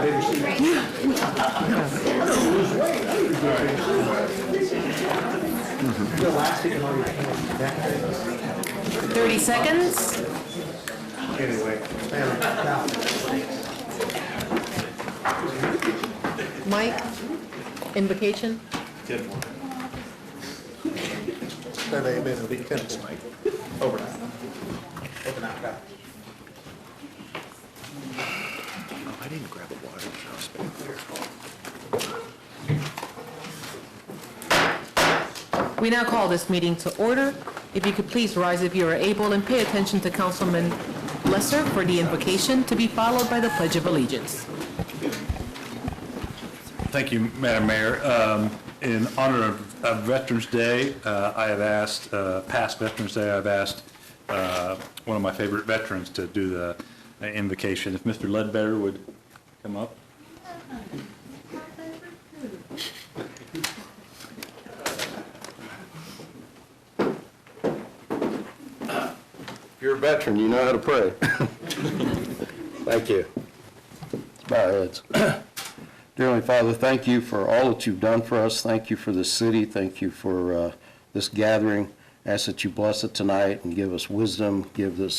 30 seconds. Mike, invocation. 10 more. 10 amen. It'll be 10 more. Over now. Over now. Oh, I didn't grab a water. We now call this meeting to order. If you could please rise if you are able and pay attention to Councilman Lesser for the invocation to be followed by the Pledge of Allegiance. Thank you, Madam Mayor. In honor of Veterans Day, I have asked, past Veterans Day, I've asked one of my favorite veterans to do the invocation. If Mr. Ledbetter would come up. If you're a veteran, you know how to pray. Thank you. Let's bow our heads. Dear Heavenly Father, thank you for all that you've done for us. Thank you for this city. Thank you for this gathering. I ask that you bless it tonight and give us wisdom, give the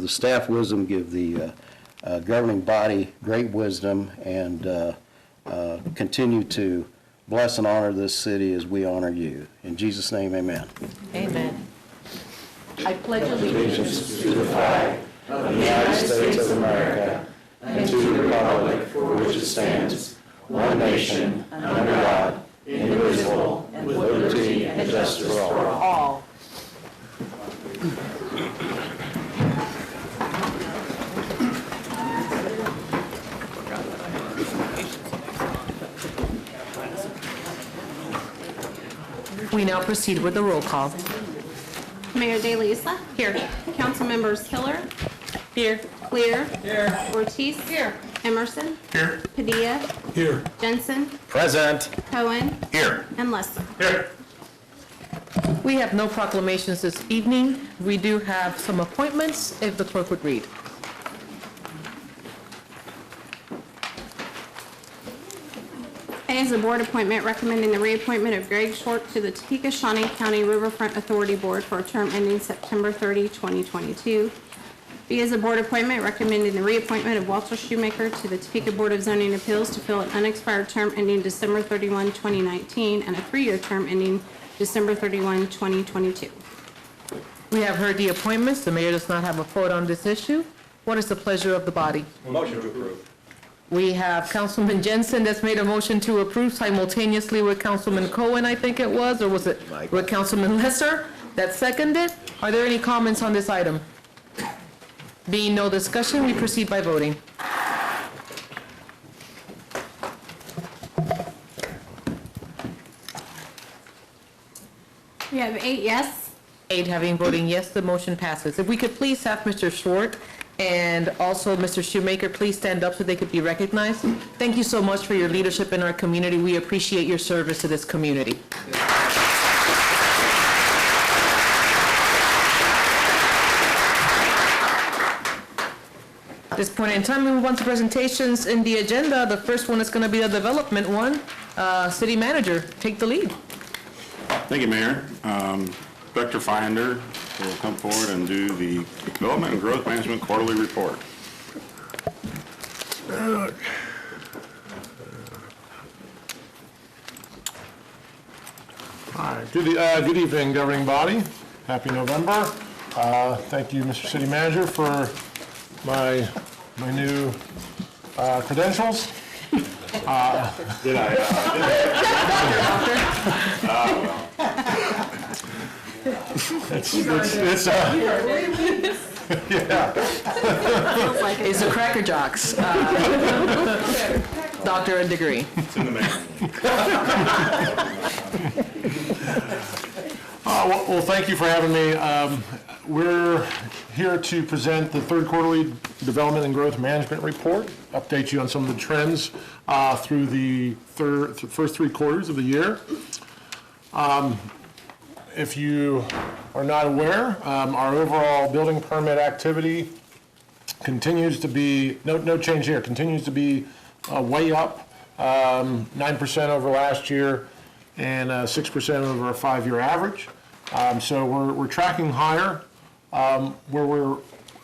staff wisdom, give the governing body great wisdom, and continue to bless and honor this city as we honor you. In Jesus' name, amen. Amen. I pledge allegiance To the flag of the United States of America and to the republic for which it stands, one nation, under God, indivisible, with liberty and justice for all. We now proceed with the roll call. Mayor De Lisa. Here. Council members Hiller. Here. Clear. Here. Ortiz. Here. Emerson. Here. Padilla. Here. Jensen. Present. Cohen. Here. And Lester. Here. We have no proclamations this evening. We do have some appointments, if the clerk would read. A is a board appointment recommending the reappointment of Greg Short to the Topeka Shawnee County Riverfront Authority Board for a term ending September 30, 2022. B is a board appointment recommending the reappointment of Walter Shoemaker to the Topeka Board of Zoning Appeals to fill an unexpired term ending December 31, 2019, and a 3-year term ending December 31, 2022. We have heard the appointments. The mayor does not have a vote on this issue. What is the pleasure of the body? Motion to approve. We have Councilman Jensen that's made a motion to approve simultaneously with Councilman Cohen, I think it was, or was it with Councilman Lesser that seconded? Are there any comments on this item? Being no discussion, we proceed by voting. We have 8 yes. 8 having voting yes, the motion passes. If we could please have Mr. Short and also Mr. Shoemaker please stand up so they could be recognized. Thank you so much for your leadership in our community. We appreciate your service to this community. At this point in time, we move on to presentations in the agenda. The first one is going to be the development one. City Manager, take the lead. Thank you, Mayor. Director Finder will come forward and do the Development and Growth Management Quarterly Report. Hi, good evening, governing body. Happy November. Thank you, Mr. City Manager, for my new credentials. Did I? Yeah. It's the Cracker Jocks. Doctorate degree. It's in the mail. Well, thank you for having me. We're here to present the third quarterly Development and Growth Management Report, update you on some of the trends through the first 3 quarters of the year. If you are not aware, our overall building permit activity continues to be, no change here, continues to be way up, 9% over last year and 6% over a 5-year average. So we're tracking higher. Where we're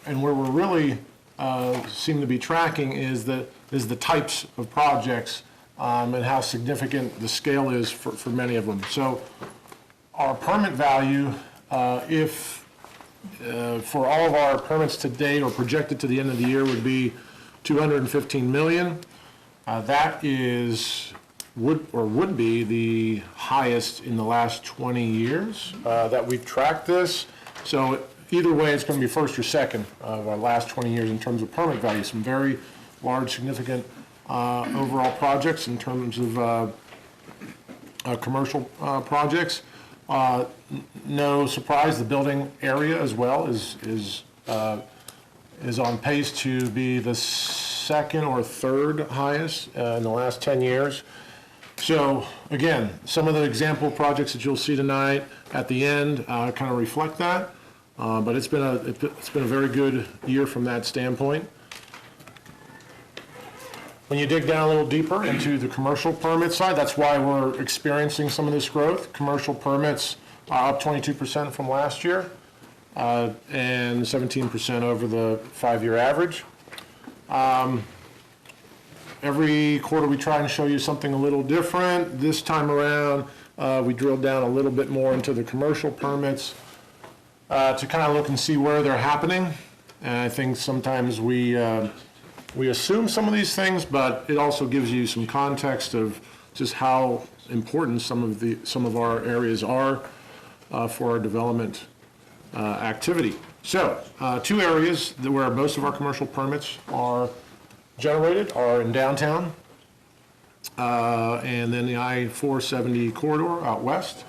really seem to be tracking is the types of projects and how significant the scale is for many of them. So our permit value, if for all of our permits to date or projected to the end of the year, would be $215 million. That would be the highest in the last 20 years that we've tracked this. So either way, it's going to be first or second of our last 20 years in terms of permit value. Some very large, significant overall projects in terms of commercial projects. No surprise, the building area as well is on pace to be the second or third highest in the last 10 years. So again, some of the example projects that you'll see tonight at the end kind of reflect that. But it's been a very good year from that standpoint. When you dig down a little deeper into the commercial permit side, that's why we're experiencing some of this growth. Commercial permits are up 22% from last year and 17% over the 5-year average. Every quarter we try and show you something a little different. This time around, we drilled down a little bit more into the commercial permits to kind of look and see where they're happening. And I think sometimes we assume some of these things, but it also gives you some context of just how important some of our areas are for our development activity. So, 2 areas where most of our commercial permits are generated are in downtown and then the I-470 corridor out west.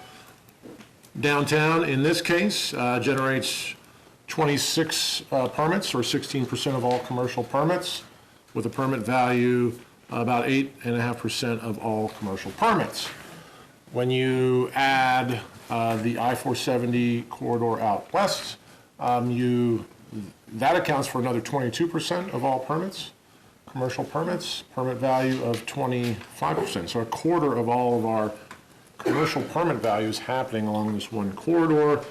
Downtown, in this case, generates 26 permits, or 16% of all commercial permits, with a permit value about 8.5% of all commercial permits. When you add the I-470 corridor out west, that accounts for another 22% of all permits, commercial permits, permit value of 25%. So a quarter of all of our commercial permit value is happening along this one corridor.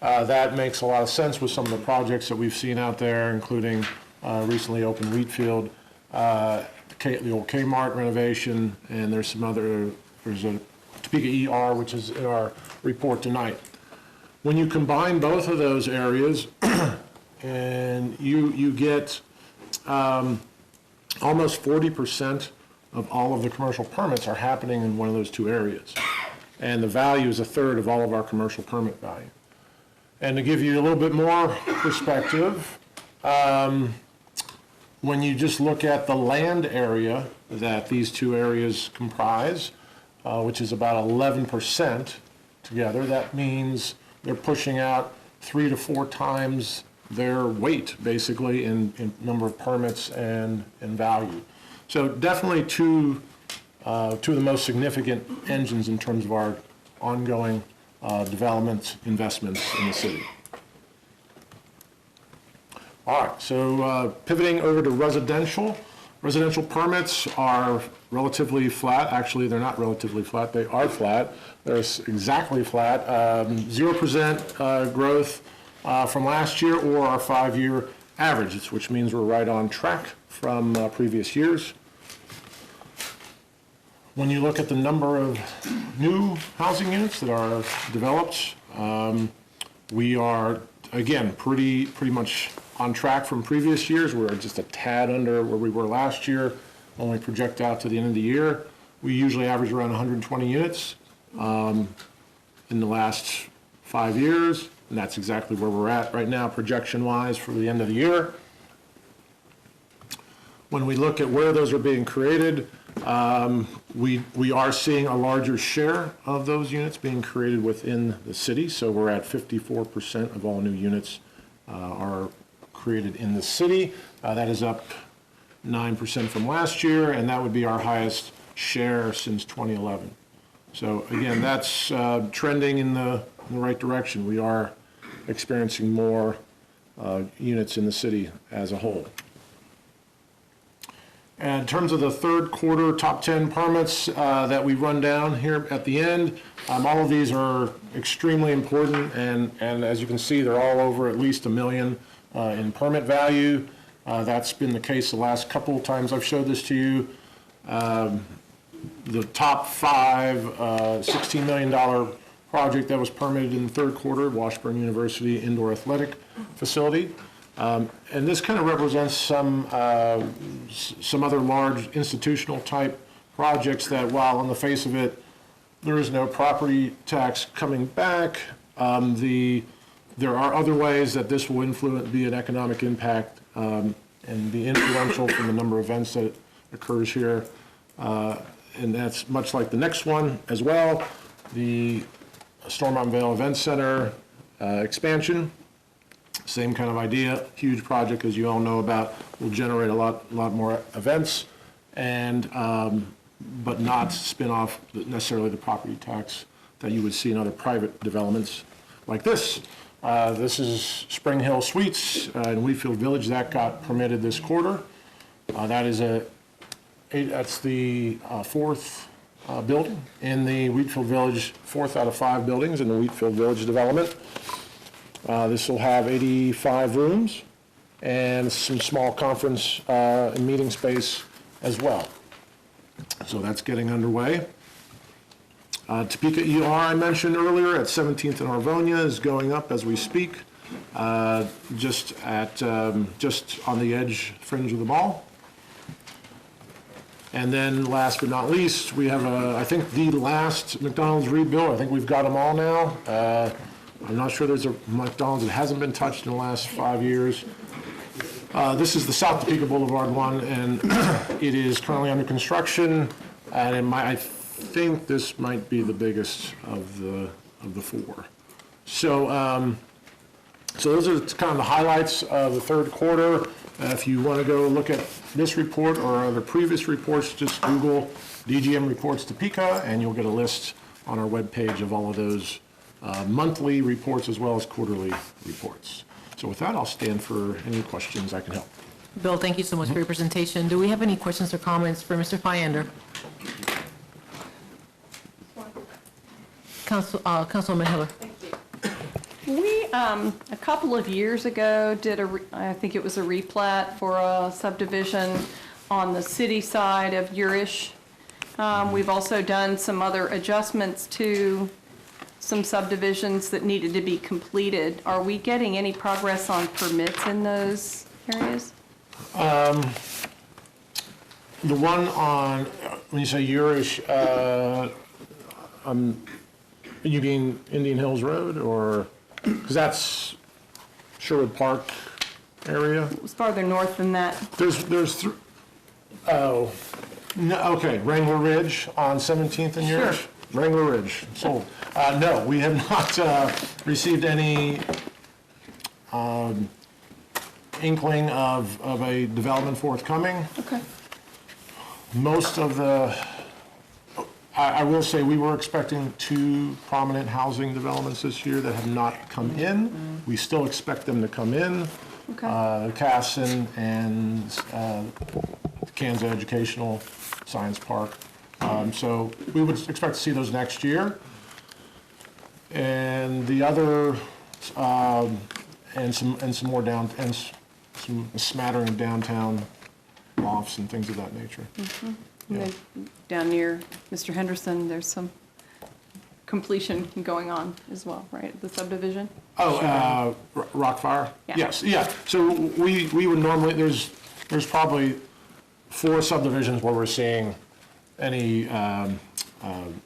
That makes a lot of sense with some of the projects that we've seen out there, including recently opened Wheatfield, the old Kmart renovation, and there's a Topeka ER, which is in our report tonight. When you combine both of those areas, and you get almost 40% of all of the commercial permits are happening in one of those 2 areas. And the value is a third of all of our commercial permit value. And to give you a little bit more perspective, when you just look at the land area that these 2 areas comprise, which is about 11% together, that means they're pushing out 3 to 4 times their weight, basically, in number of permits and value. So definitely two of the most significant engines in terms of our ongoing development investments in the city. All right, so pivoting over to residential. Residential permits are relatively flat. Actually, they're not relatively flat. They are flat. They're exactly flat. 0% growth from last year or our 5-year averages, which means we're right on track from previous years. When you look at the number of new housing units that are developed, we are, again, pretty much on track from previous years. We're just a tad under where we were last year. When we project out to the end of the year, we usually average around 120 units in the last 5 years, and that's exactly where we're at right now, projection-wise, for the end of the year. When we look at where those are being created, we are seeing a larger share of those units being created within the city. So we're at 54% of all new units are created in the city. That is up 9% from last year, and that would be our highest share since 2011. So again, that's trending in the right direction. We are experiencing more units in the city as a whole. And in terms of the third quarter top 10 permits that we run down here at the end, all of these are extremely important, and as you can see, they're all over at least $1 million in permit value. That's been the case the last couple of times I've showed this to you. The top 5, $16 million project that was permitted in the third quarter, Washburn University Indoor Athletic Facility. And this kind of represents some other large institutional type projects that, while on the face of it, there is no property tax coming back, there are other ways that this will be an economic impact and be influential from the number of events that occurs here. And that's much like the next one as well, the Stormont Vale Event Center expansion. Same kind of idea, huge project, as you all know about, will generate a lot more events, and but not spin off necessarily the property tax that you would see in other private developments like this. This is Spring Hill Suites in Wheatfield Village that got permitted this quarter. That's the fourth building in the Wheatfield Village, 4th out of 5 buildings in the Wheatfield Village development. This will have 85 rooms and some small conference and meeting space as well. So that's getting underway. Topeka ER, I mentioned earlier, at 17th and Arvonia is going up as we speak, just on the edge fringe of the mall. And then last but not least, we have, I think, the last McDonald's rebuild. I think we've got them all now. I'm not sure there's a McDonald's that hasn't been touched in the last 5 years. This is the South Topeka Boulevard one, and it is currently under construction, and I think this might be the biggest of the 4. So, so those are kind of the highlights of the third quarter. If you want to go look at this report or other previous reports, just Google DGM Reports Topeka, and you'll get a list on our webpage of all of those monthly reports as well as quarterly reports. So with that, I'll stand for any questions I can help. Bill, thank you so much for your presentation. Do we have any questions or comments for Mr. Fyander? Councilwoman Heller. We, a couple of years ago, did I think it was a replat for a subdivision on the city side of Urish. We've also done some other adjustments to some subdivisions that needed to be completed. Are we getting any progress on permits in those areas? The one on, when you say Urish, you mean Indian Hills Road, or, because that's Sherwood Park area? It was farther north than that. Oh, no, okay, Wrangler Ridge on 17th and Urish? Sure. Wrangler Ridge, sold. No, we have not received any inkling of a development forthcoming. Okay. Most of I will say we were expecting 2 prominent housing developments this year that have not come in. We still expect them to come in. Okay. Casson and Kansas Educational Science Park. So we would expect to see those next year. And the other, and some more some smattering of downtown lofts and things of that nature. And Yeah. then down near Mr. Henderson, there's some completion going on as well, right, the subdivision? Oh, Rockfire? Yeah. Yes, yeah. So we would normally, there's probably 4 subdivisions where we're seeing any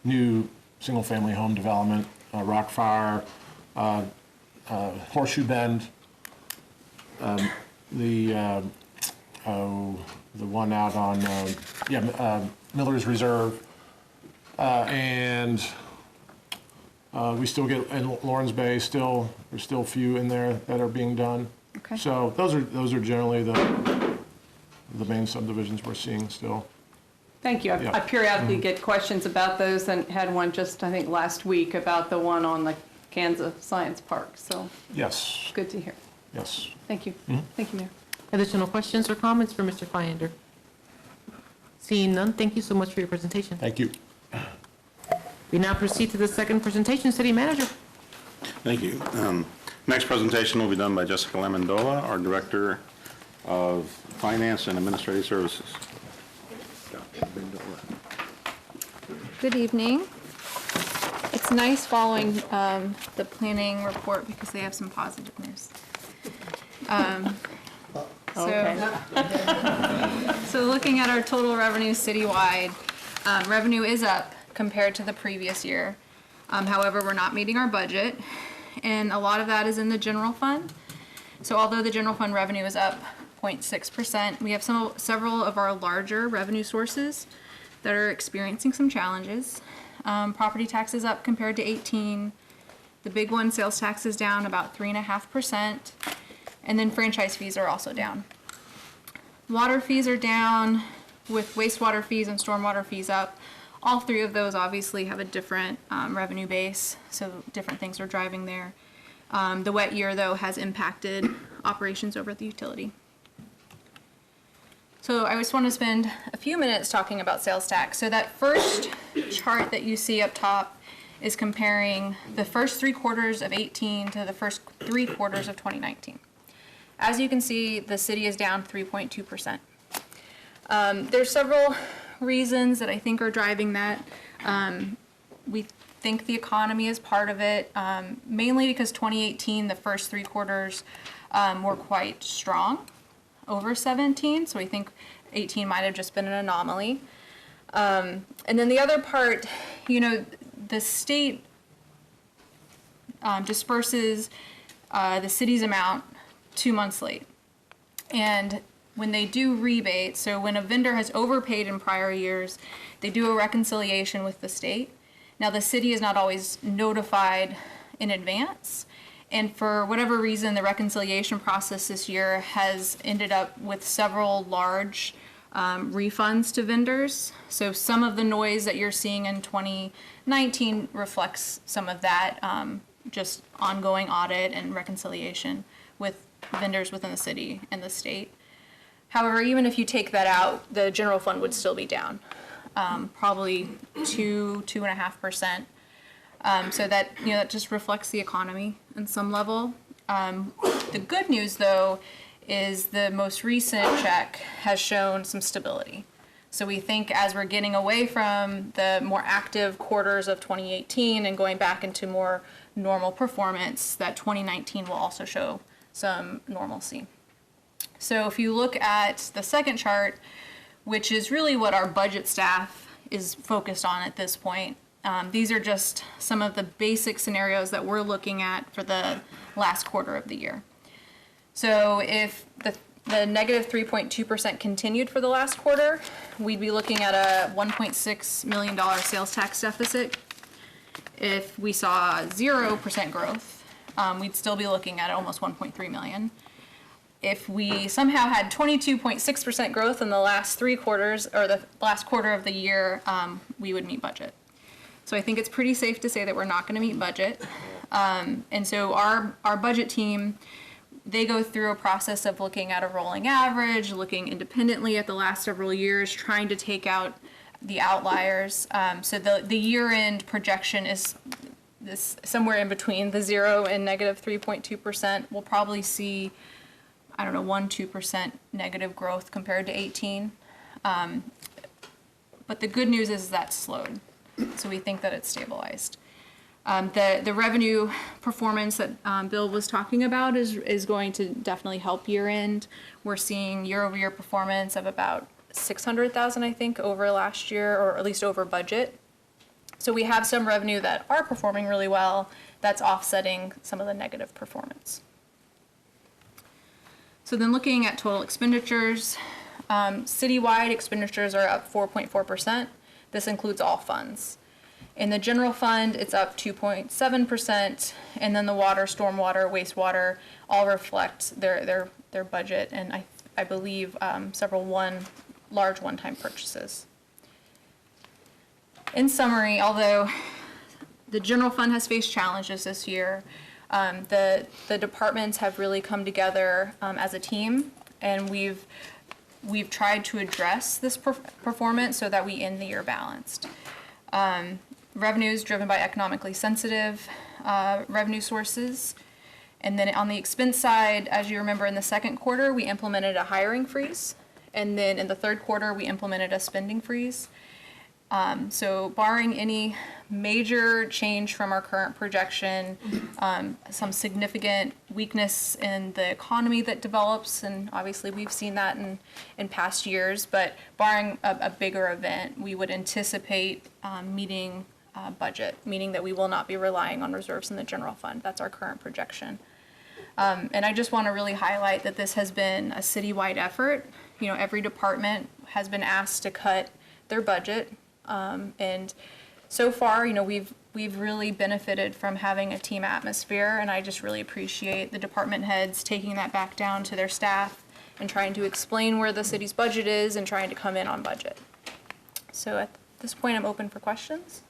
new single-family home development, Rockfire, Horseshoe Bend, the one out on, Miller's Reserve, and we still get, in Lawrence Bay, there's still a few in there that are being done. Okay. So those are generally the main subdivisions we're seeing still. Thank you. Yeah. I periodically get questions about those, and had one just, I think, last week about the one on the Kansas Science Park, so Yes, good to hear. yes. Thank you. Thank you, Mayor. Additional questions or comments for Mr. Fyander? Seeing none, thank you so much for your presentation. Thank you. We now proceed to the second presentation, City Manager. Thank you. Next presentation will be done by Jessica Lemondola, our Director of Finance and Administrative Services. Good evening. It's nice following the planning report because they have some positive news. So looking at our total revenue citywide, revenue is up compared to the previous year. However, we're not meeting our budget, and a lot of that is in the general fund. So although the general fund revenue is up 0.6%, we have several of our larger revenue sources that are experiencing some challenges. Property tax is up compared to 18. The big one, sales tax, is down about 3.5%. And then franchise fees are also down. Water fees are down, with wastewater fees and stormwater fees up. All three of those obviously have a different revenue base, so different things are driving there. The wet year, though, has impacted operations over at the utility. So I just want to spend a few minutes talking about sales tax. So that first chart that you see up top is comparing the first 3 quarters of 18 to the first 3 quarters of 2019. As you can see, the city is down 3.2%. There's several reasons that I think are driving that. We think the economy is part of it, mainly because 2018, the first 3 quarters were quite strong over 17, so we think 18 might have just been an anomaly. And then the other part, you know, the state disperses the city's amount 2 months late. And when they do rebate, so when a vendor has overpaid in prior years, they do a reconciliation with the state. Now, the city is not always notified in advance, and for whatever reason, the reconciliation process this year has ended up with several large refunds to vendors. So some of the noise that you're seeing in 2019 reflects some of that, just ongoing audit and reconciliation with vendors within the city and the state. However, even if you take that out, the general fund would still be down, probably 2.5%. So that, you know, that just reflects the economy in some level. The good news, though, is the most recent check has shown some stability. So we think as we're getting away from the more active quarters of 2018 and going back into more normal performance, that 2019 will also show some normalcy. So if you look at the second chart, which is really what our budget staff is focused on at this point, these are just some of the basic scenarios that we're looking at for the last quarter of the year. So if the negative 3.2% continued for the last quarter, we'd be looking at a $1.6 million sales tax deficit. If we saw 0% growth, we'd still be looking at almost 1.3 million. If we somehow had 22.6% growth in the last 3 quarters, or the last quarter of the year, we would meet budget. So I think it's pretty safe to say that we're not going to meet budget. And so our budget team, they go through a process of looking at a rolling average, looking independently at the last several years, trying to take out the outliers. So the year-end projection is this somewhere in between the 0 and negative 3.2%. We'll probably see, I don't know, 1-2% negative growth compared to 18. But the good news is that slowed. So we think that it's stabilized. The revenue performance that Bill was talking about is going to definitely help year end. We're seeing year-over-year performance of about 600,000, I think, over last year, or at least over budget. So we have some revenue that are performing really well that's offsetting some of the negative performance. So then looking at total expenditures, citywide expenditures are up 4.4%. This includes all funds. In the general fund, it's up 2.7%, and then the water, stormwater, wastewater all reflect their budget, and I believe several large one-time purchases. In summary, although the general fund has faced challenges this year, the departments have really come together as a team, and we've we've tried to address this performance so that we end the year balanced. Revenues driven by economically sensitive revenue sources. And then on the expense side, as you remember, in the second quarter, we implemented a hiring freeze. And then in the third quarter, we implemented a spending freeze. So barring any major change from our current projection, some significant weakness in the economy that develops, and obviously we've seen that in past years, but barring a bigger event, we would anticipate meeting budget, meaning that we will not be relying on reserves in the general fund. That's our current projection. And I just want to really highlight that this has been a citywide effort. You know, every department has been asked to cut their budget. And so far, you know, we've really benefited from having a team atmosphere, and I just really appreciate the department heads taking that back down to their staff and trying to explain where the city's budget is and trying to come in on budget. So at this point, I'm open for questions.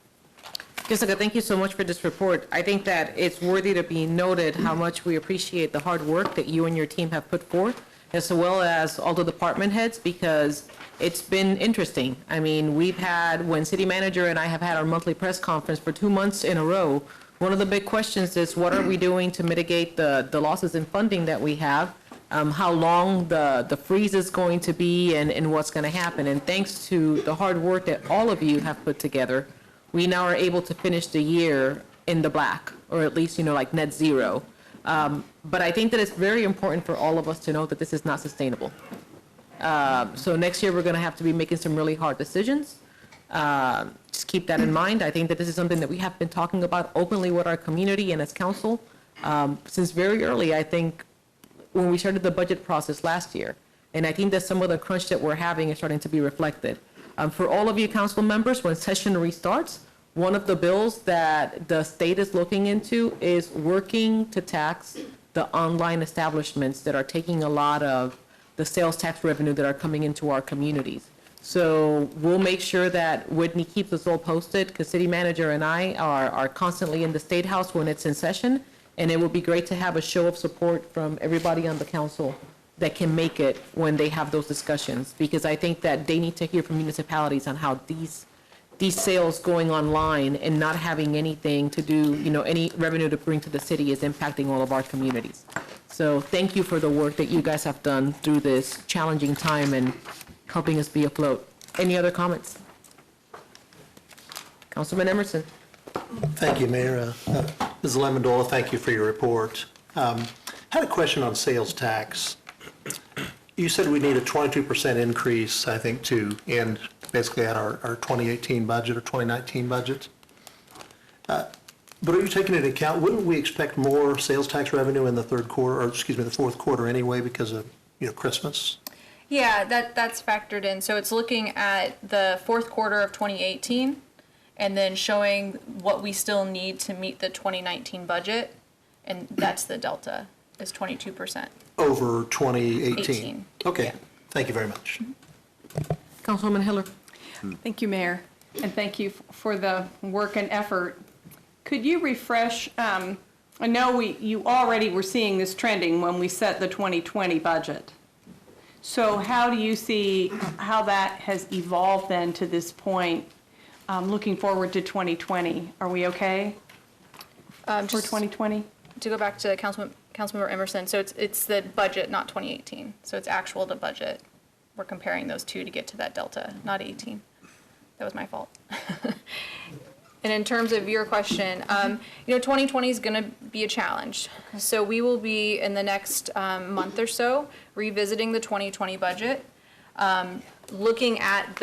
Jessica, thank you so much for this report. I think that it's worthy to be noted how much we appreciate the hard work that you and your team have put forth, as well as all the department heads, because it's been interesting. I mean, when city manager and I have had our monthly press conference for 2 months in a row, one of the big questions is what are we doing to mitigate the losses in funding that we have, how long the freeze is going to be, and what's going to happen. And thanks to the hard work that all of you have put together, we now are able to finish the year in the black, or at least, you know, like net zero. But I think that it's very important for all of us to know that this is not sustainable. So next year, we're going to have to be making some really hard decisions. Just keep that in mind. I think that this is something that we have been talking about openly with our community and as council since very early, I think, when we started the budget process last year. And I think that some of the crunch that we're having is starting to be reflected. For all of you council members, when session restarts, one of the bills that the state is looking into is working to tax the online establishments that are taking a lot of the sales tax revenue that are coming into our communities. So we'll make sure that Whitney keeps us all posted, because city manager and I are constantly in the State House when it's in session, and it would be great to have a show of support from everybody on the council that can make it when they have those discussions, because I think that they need to hear from municipalities on how these sales going online and not having anything to do, you know, any revenue to bring to the city is impacting all of our communities. So thank you for the work that you guys have done through this challenging time and helping us be afloat. Any other comments? Councilman Emerson. Thank you, Mayor. Ms. Lemondola, thank you for your report. I had a question on sales tax. You said we need a 22% increase, I think, to end basically at our 2018 budget or 2019 budget. But are you taking into account, wouldn't we expect more sales tax revenue in the the fourth quarter anyway because of, you know, Christmas? Yeah, that's factored in. So it's looking at the fourth quarter of 2018 and then showing what we still need to meet the 2019 budget. And that's the delta, is 22%. Over 2018? 18. Okay, Yeah. Thank you very much. Councilwoman Hiller. Thank you, Mayor, and thank you for the work and effort. Could you refresh, I know you already were seeing this trending when we set the 2020 budget. So how do you see how that has evolved then to this point, looking forward to 2020? Are we okay for 2020? To go back to Councilmember Emerson, so it's the budget, not 2018. So it's actual to budget. We're comparing those two to get to that delta, not 18. That was my fault. And in terms of your question, 2020 is going to be a challenge. So we will be, in the next month or so, revisiting the 2020 budget, looking at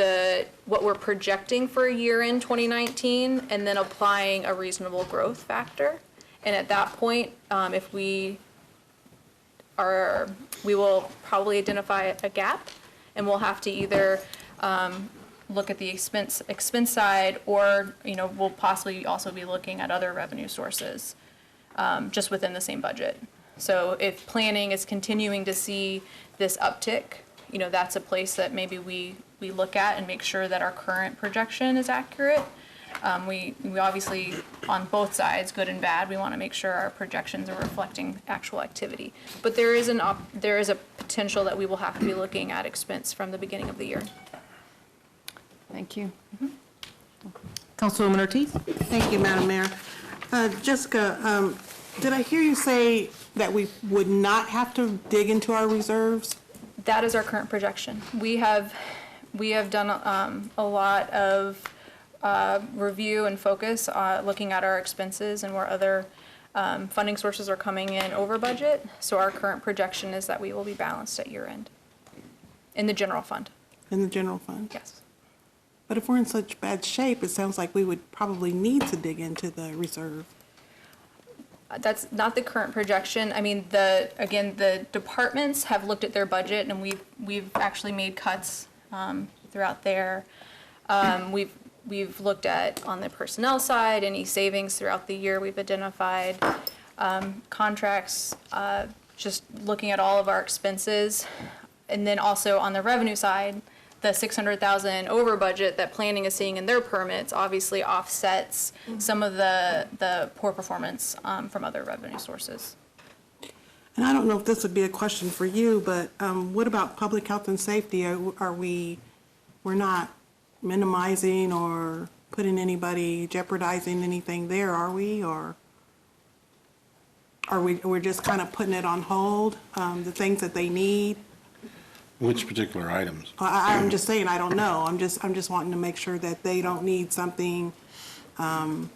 what we're projecting for a year in 2019, and then applying a reasonable growth factor. And at that point, if we will probably identify a gap, and we'll have to either look at the expense side, or we'll possibly also be looking at other revenue sources just within the same budget. So if planning is continuing to see this uptick, that's a place that maybe we look at and make sure that our current projection is accurate. We obviously, on both sides, good and bad, we want to make sure our projections are reflecting actual activity. But there is a potential that we will have to be looking at expense from the beginning of the year. Thank you. Councilwoman Ortiz? Thank you, Madam Mayor. Jessica, did I hear you say that we would not have to dig into our reserves? That is our current projection. We have done a lot of review and focus, looking at our expenses and where other funding sources are coming in over budget. So our current projection is that we will be balanced at year end in the general fund. In the general fund? Yes. But if we're in such bad shape, it sounds like we would probably need to dig into the reserve. That's not the current projection. I mean, the departments have looked at their budget, and we've actually made cuts throughout there. We've looked at, on the personnel side, any savings throughout the year. We've identified contracts, just looking at all of our expenses. And then also on the revenue side, the 600,000 over budget that planning is seeing in their permits obviously offsets some of the poor performance from other revenue sources. And I don't know if this would be a question for you, but what about public health and safety? We're not minimizing or putting anybody, jeopardizing anything there, are we? Or we're just kind of putting it on hold, the things that they need? Which particular items? I'm just saying, I don't know. I'm just wanting to make sure that they don't need something. Are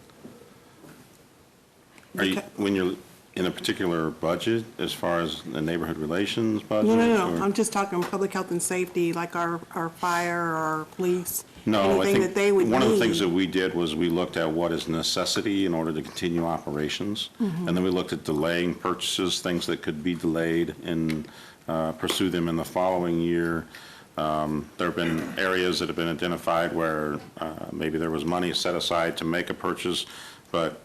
you, when you're in a particular budget, as far as the neighborhood relations budget? No. or- I'm just talking public health and safety, like our fire, our police, No, I anything that think they would need. one of the things that we did was we looked at what is necessity in order to continue operations. Mm-hmm. And then we looked at delaying purchases, things that could be delayed and pursue them in the following year. There have been areas that have been identified where maybe there was money set aside to make a purchase, but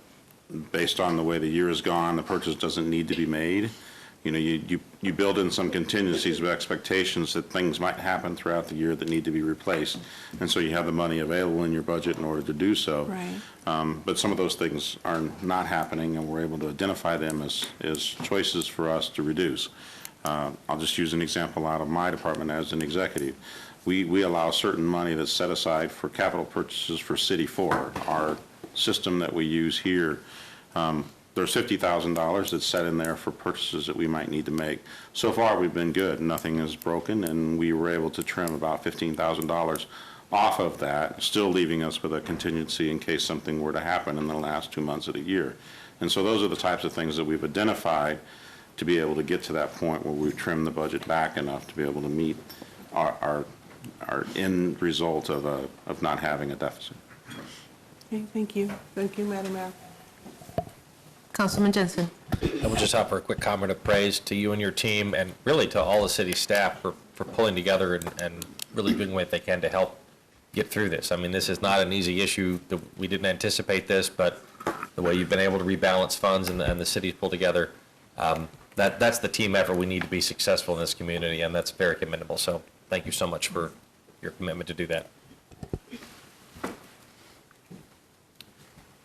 based on the way the year has gone, the purchase doesn't need to be made. You know, you build in some contingencies with expectations that things might happen throughout the year that need to be replaced. And so you have the money available in your budget in order to do so. Right. But some of those things are not happening, and we're able to identify them as choices for us to reduce. I'll just use an example out of my department as an executive. We allow certain money that's set aside for capital purchases for City 4, our system that we use here. There's $50,000 that's set in there for purchases that we might need to make. So far, we've been good. Nothing is broken, and we were able to trim about $15,000 off of that, still leaving us with a contingency in case something were to happen in the last 2 months of the year. And so those are the types of things that we've identified to be able to get to that point where we've trimmed the budget back enough to be able to meet our end result of not having a deficit. Okay, thank you. Thank you, Madam Mayor. Councilman Jensen? I would just offer a quick comment of praise to you and your team, and really to all the city staff for pulling together and really doing what they can to help get through this. I mean, this is not an easy issue. We didn't anticipate this, but the way you've been able to rebalance funds and the cities pull together, that's the team effort we need to be successful in this community, and that's very commendable. So thank you so much for your commitment to do that.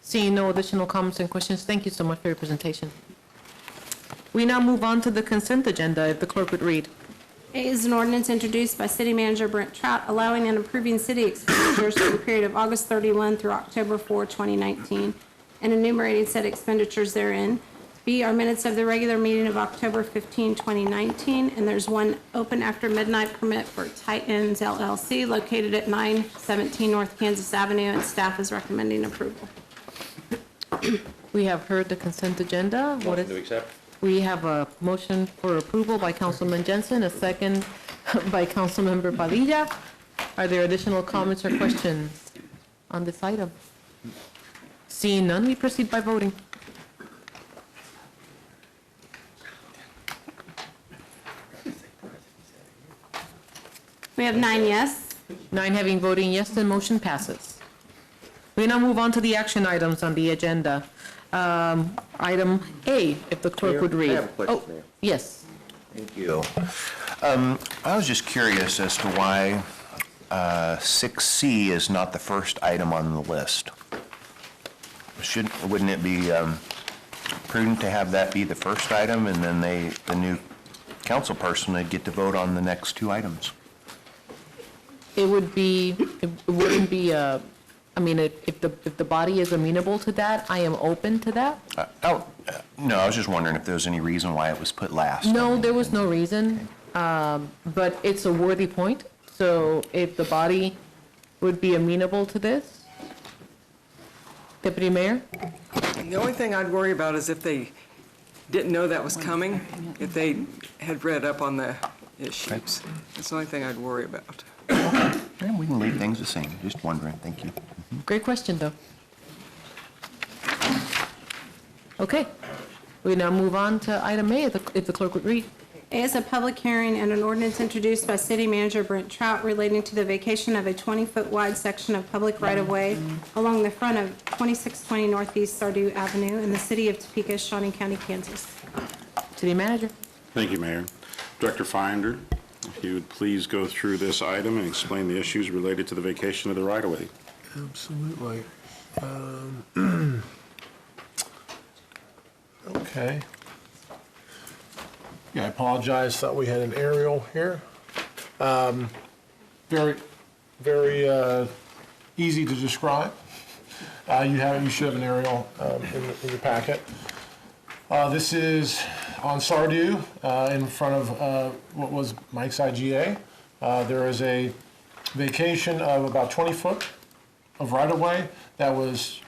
Seeing no additional comments and questions, thank you so much for your presentation. We now move on to the consent agenda, if the clerk would read. A is an ordinance introduced by City Manager Brent Trout allowing and approving city expenditures for the period of August 31 through October 4, 2019, and enumerating said expenditures therein. B are minutes of the regular meeting of October 15, 2019, and there's one open after midnight permit for Titans LLC located at 917 North Kansas Avenue, and staff is recommending approval. We have heard the consent agenda. Motion to accept. We have a motion for approval by Councilman Jensen, a second by Councilmember Padilla. Are there additional comments or questions on this item? Seeing none, we proceed by voting. We have 9 yes. 9 having voted yes, the motion passes. We now move on to the action items on the agenda. Item A, if the clerk would read. I have a question, Mayor. Yes. Thank you. I was just curious as to why 6C is not the first item on the list. wouldn't it be prudent to have that be the first item, and then the new council person would get to vote on the next two items? It wouldn't be, I mean, if the body is amenable to that, I am open to that. No, I was just wondering if there was any reason why it was put last. No, there was no reason, but it's a worthy point. So if the body would be amenable to this? Deputy Mayor? The only thing I'd worry about is if they didn't know that was coming, if they had read up on the issues. That's the only thing I'd worry about. And we can leave things the same, just wondering, thank you. Great question, though. Okay, we now move on to item A, if the clerk would read. A is a public hearing and an ordinance introduced by City Manager Brent Trout relating to the vacation of a 20-foot wide section of public right-of-way along the front of 2620 Northeast Sardu Avenue in the city of Topeka, Shawnee County, Kansas. City Manager. Thank you, Mayor. Director Finder, if you would please go through this item and explain the issues related to the vacation of the right-of-way. Absolutely. Okay. Yeah, I apologize, thought we had an aerial here. Very, very easy to describe. You should have an aerial in your packet. This is on Sardu, in front of what was Mike's IGA. There is a vacation of about 20 foot of right-of-way that was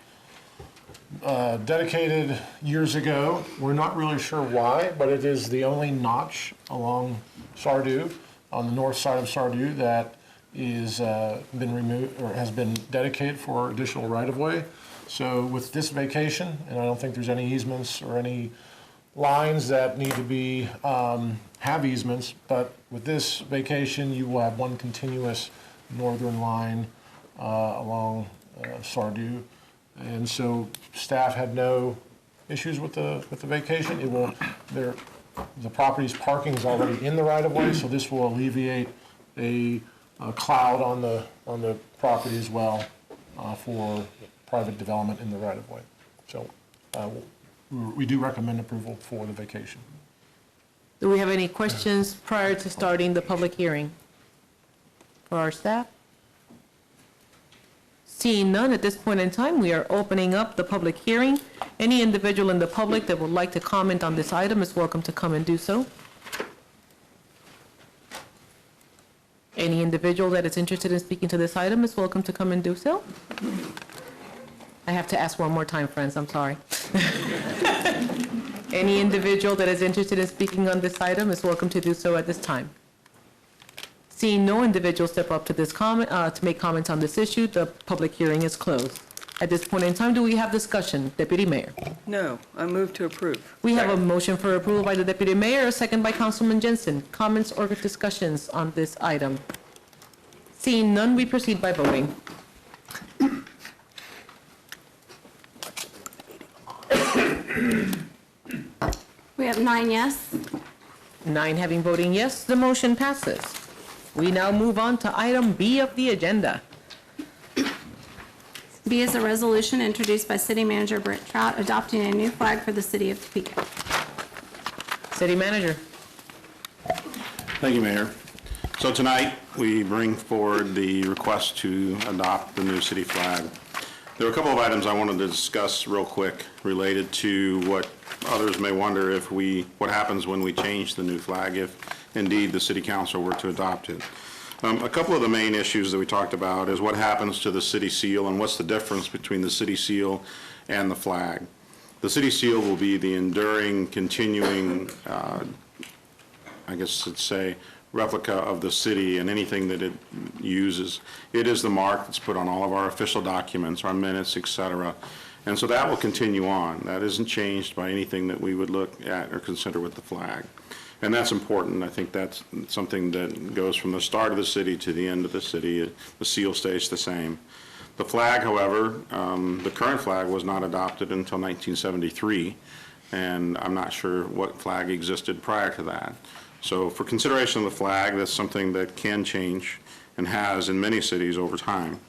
dedicated years ago. We're not really sure why, but it is the only notch along Sardu, on the north side of Sardu, that is been removed or has been dedicated for additional right-of-way. So with this vacation, and I don't think there's any easements or any lines that need to be have easements, but with this vacation, you will have one continuous northern line along Sardu. And so staff had no issues with the vacation. It will, the property's parking is already in the right-of-way, so this will alleviate a cloud on the property as well for private development in the right-of-way. So we do recommend approval for the vacation. Do we have any questions prior to starting the public hearing for our staff? Seeing none, at this point in time, we are opening up the public hearing. Any individual in the public that would like to comment on this item is welcome to come and do so. Any individual that is interested in speaking to this item is welcome to come and do so. I have to ask one more time, friends, I'm sorry. Any individual that is interested in speaking on this item is welcome to do so at this time. Seeing no individual step up to this comment, to make comments on this issue, the public hearing is closed. At this point in time, do we have discussion? Deputy Mayor. No, I move to approve. We have a motion for approval by the Deputy Mayor, a second by Councilman Jensen. Comments or discussions on this item? Seeing none, we proceed by voting. We have 9 yes. 9 having voting yes, the motion passes. We now move on to item B of the agenda. B is a resolution introduced by City Manager Brent Trout adopting a new flag for the city of Topeka. City Manager. Thank you, Mayor. So tonight, we bring forward the request to adopt the new city flag. There are a couple of items I wanted to discuss real quick related to what others may wonder what happens when we change the new flag, if indeed the city council were to adopt it. A couple of the main issues that we talked about is what happens to the city seal and what's the difference between the city seal and the flag. The city seal will be the enduring, continuing, I guess I'd say, replica of the city and anything that it uses. It is the mark that's put on all of our official documents, our minutes, et cetera. And so that will continue on. That isn't changed by anything that we would look at or consider with the flag. And that's important. I think that's something that goes from the start of the city to the end of the city. The seal stays the same. The flag, however, the current flag was not adopted until 1973, and I'm not sure what flag existed prior to that. So for consideration of the flag, that's something that can change and has in many cities over time.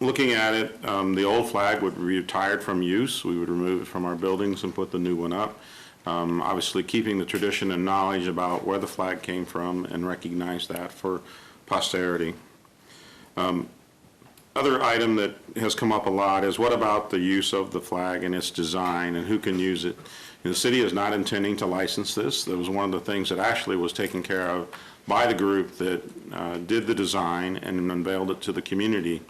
looking at it, the old flag would be retired from use. We would remove it from our buildings and put the new one up. Obviously, keeping the tradition and knowledge about where the flag came from and recognize that for posterity. Other item that has come up a lot is what about the use of the flag and its design and who can use it? The city is not intending to license this. That was one of the things that actually was taken care of by the group that did the design and unveiled it to the community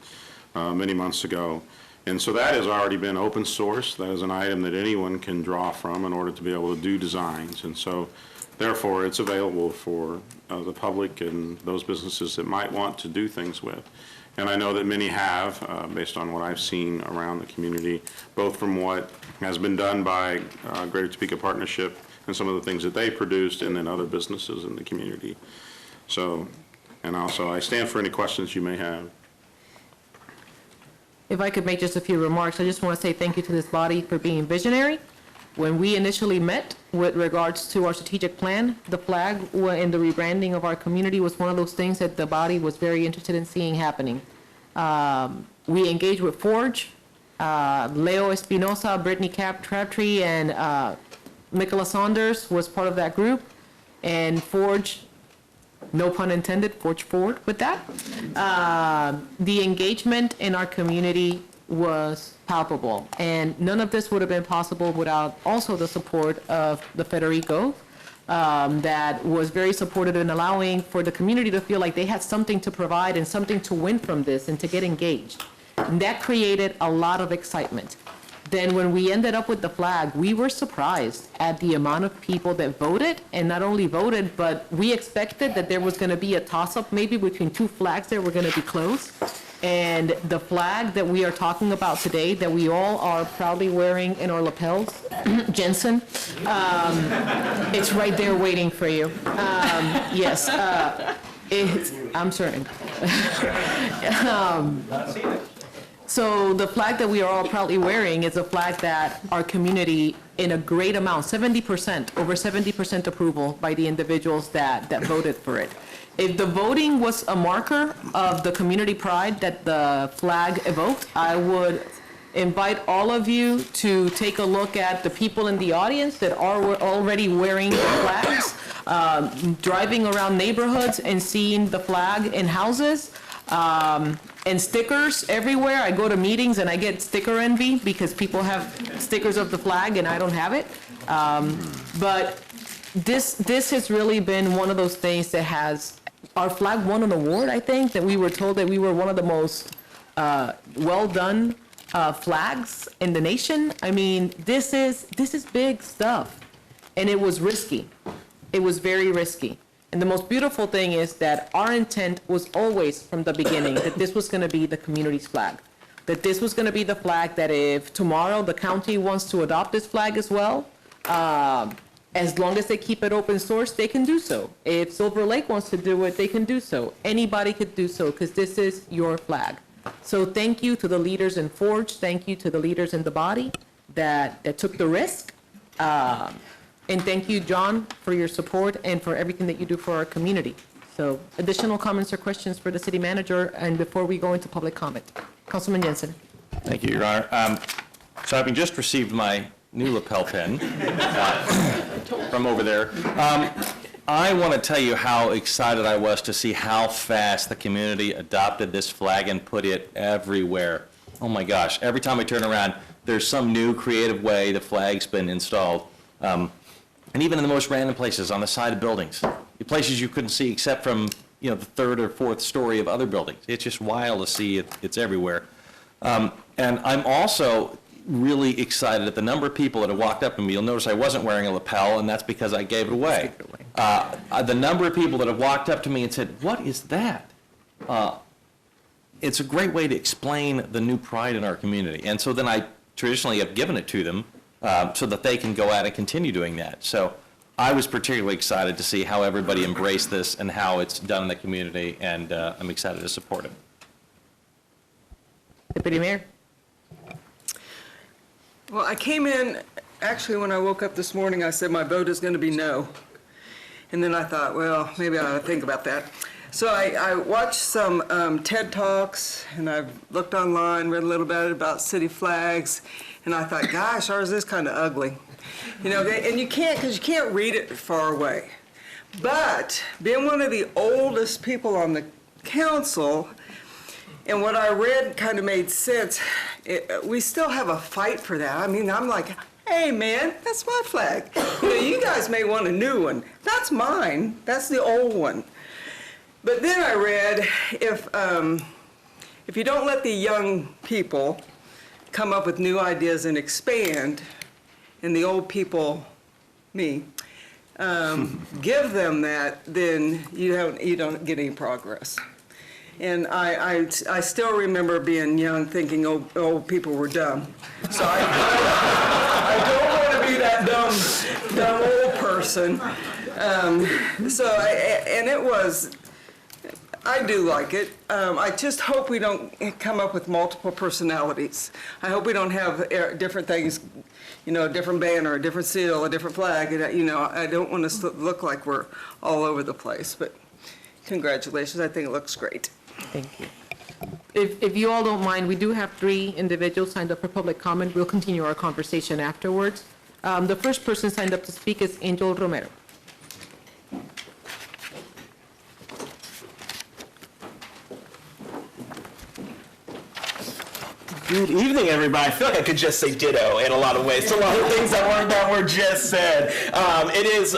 many months ago. And so that has already been open source. That is an item that anyone can draw from in order to be able to do designs. And so therefore, it's available for the public and those businesses that might want to do things with. And I know that many have, based on what I've seen around the community, both from what has been done by Greater Topeka Partnership and some of the things that they produced, and then other businesses in the community. So, and also I stand for any questions you may have. If I could make just a few remarks, I just want to say thank you to this body for being visionary. When we initially met with regards to our strategic plan, the flag and the rebranding of our community was one of those things that the body was very interested in seeing happening. We engaged with Forge, Leo Espinosa, Brittany Crabtree, and Nicola Saunders was part of that group. And Forge, no pun intended, Forge forward with that. The engagement in our community was palpable, and none of this would have been possible without also the support of the Federico, that was very supportive in allowing for the community to feel like they had something to provide and something to win from this and to get engaged. And that created a lot of excitement. Then when we ended up with the flag, we were surprised at the amount of people that voted, and not only voted, but we expected that there was going to be a toss-up maybe between two flags that were going to be close. And the flag that we are talking about today, that we all are proudly wearing in our lapels, Jensen, it's right there waiting for you. Yes, I'm certain. So the flag that we are all proudly wearing is a flag that our community, in a great amount, 70%, over 70% approval by the individuals that voted for it. If the voting was a marker of the community pride that the flag evoked, I would invite all of you to take a look at the people in the audience that are already wearing the flags, driving around neighborhoods and seeing the flag in houses, and stickers everywhere. I go to meetings and I get sticker envy because people have stickers of the flag and I don't have it. But this has really been one of those things that has, our flag won an award, I think, that we were told that we were one of the most well-done flags in the nation. I mean, this is big stuff, and it was risky. It was very risky. And the most beautiful thing is that our intent was always from the beginning that this was going to be the community's flag, that this was going to be the flag that if tomorrow the county wants to adopt this flag as well, as long as they keep it open source, they can do so. If Silver Lake wants to do it, they can do so. Anybody could do so because this is your flag. So thank you to the leaders in Forge. Thank you to the leaders in the body that took the risk. And thank you, John, for your support and for everything that you do for our community. So additional comments or questions for the city manager, and before we go into public comment. Councilman Jensen. Thank you, Your Honor. So having just received my new lapel pin from over there, I want to tell you how excited I was to see how fast the community adopted this flag and put it everywhere. Oh my gosh, every time I turn around, there's some new creative way the flag's been installed. And even in the most random places, on the side of buildings, places you couldn't see except from, the third or fourth story of other buildings. It's just wild to see it. It's everywhere. And I'm also really excited at the number of people that have walked up to me. You'll notice I wasn't wearing a lapel, and that's because I gave it away. The number of people that have walked up to me and said, "What is that?" It's a great way to explain the new pride in our community. And so then I traditionally have given it to them so that they can go out and continue doing that. So I was particularly excited to see how everybody embraced this and how it's done in the community, and I'm excited to support it. Deputy Mayor. Well, I came in, actually, when I woke up this morning, I said my vote is going to be no. And then I thought, well, maybe I ought to think about that. So I watched some TED Talks, and I've looked online, read a little bit about city flags, and I thought, gosh, ours is kind of ugly. You know, and you can't, because you can't read it far away. But being one of the oldest people on the council, and what I read kind of made sense, we still have a fight for that. I mean, I'm like, hey man, that's my flag. You know, you guys may want a new one. That's mine. That's the old one. But then I read, if you don't let the young people come up with new ideas and expand, and the old people, me, give them that, then you don't get any progress. And I still remember being young, thinking old people were dumb. So I don't want to be that dumb old person. I do like it. I just hope we don't come up with multiple personalities. I hope we don't have different things, you know, a different banner, a different seal, a different flag. You know, I don't want us to look like we're all over the place. But congratulations, I think it looks great. Thank you. If you all don't mind, we do have 3 individuals signed up for public comment. We'll continue our conversation afterwards. The first person signed up to speak is Angel Romero. Good evening, everybody. I feel like I could just say ditto in a lot of ways to a lot of things that were just said. It is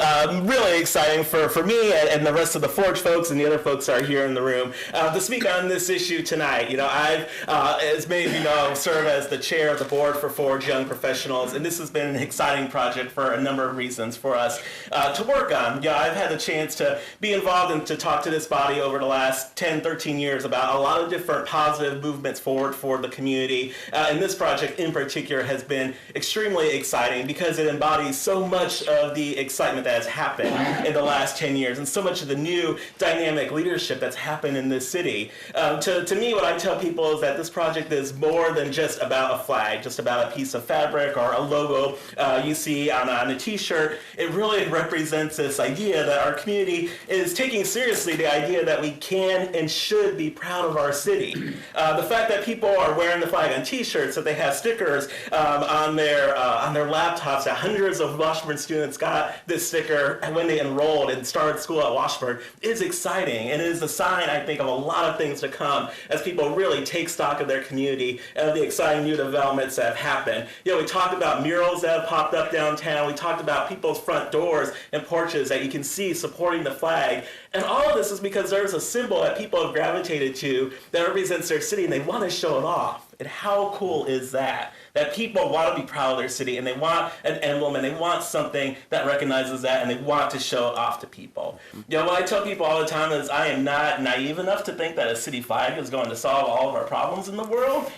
really exciting for me and the rest of the Forge folks and the other folks that are here in the room to speak on this issue tonight. You know, I've, as many of you know, serve as the chair of the board for Forge Young Professionals, and this has been an exciting project for a number of reasons for us to work on. Yeah, I've had the chance to be involved and to talk to this body over the last 10, 13 years about a lot of different positive movements forward for the community. And this project in particular has been extremely exciting because it embodies so much of the excitement that has happened in the last 10 years and so much of the new dynamic leadership that's happened in this city. To me, what I tell people is that this project is more than just about a flag, just about a piece of fabric or a logo you see on a t-shirt. It really represents this idea that our community is taking seriously the idea that we can and should be proud of our city. The fact that people are wearing the flag on t-shirts, that they have stickers on their laptops, that hundreds of Washburn students got this sticker when they enrolled and started school at Washburn, is exciting, and it is a sign, I think, of a lot of things to come as people really take stock of their community and of the exciting new developments that have happened. You know, we talked about murals that have popped up downtown. We talked about people's front doors and porches that you can see supporting the flag. And all of this is because there's a symbol that people have gravitated to that represents their city, and they want to show it off. And how cool is that? That people want to be proud of their city, and they want an emblem, and they want something that recognizes that, and they want to show it off to people. You know, what I tell people all the time is I am not naive enough to think that a city flag is going to solve all of our problems in the world,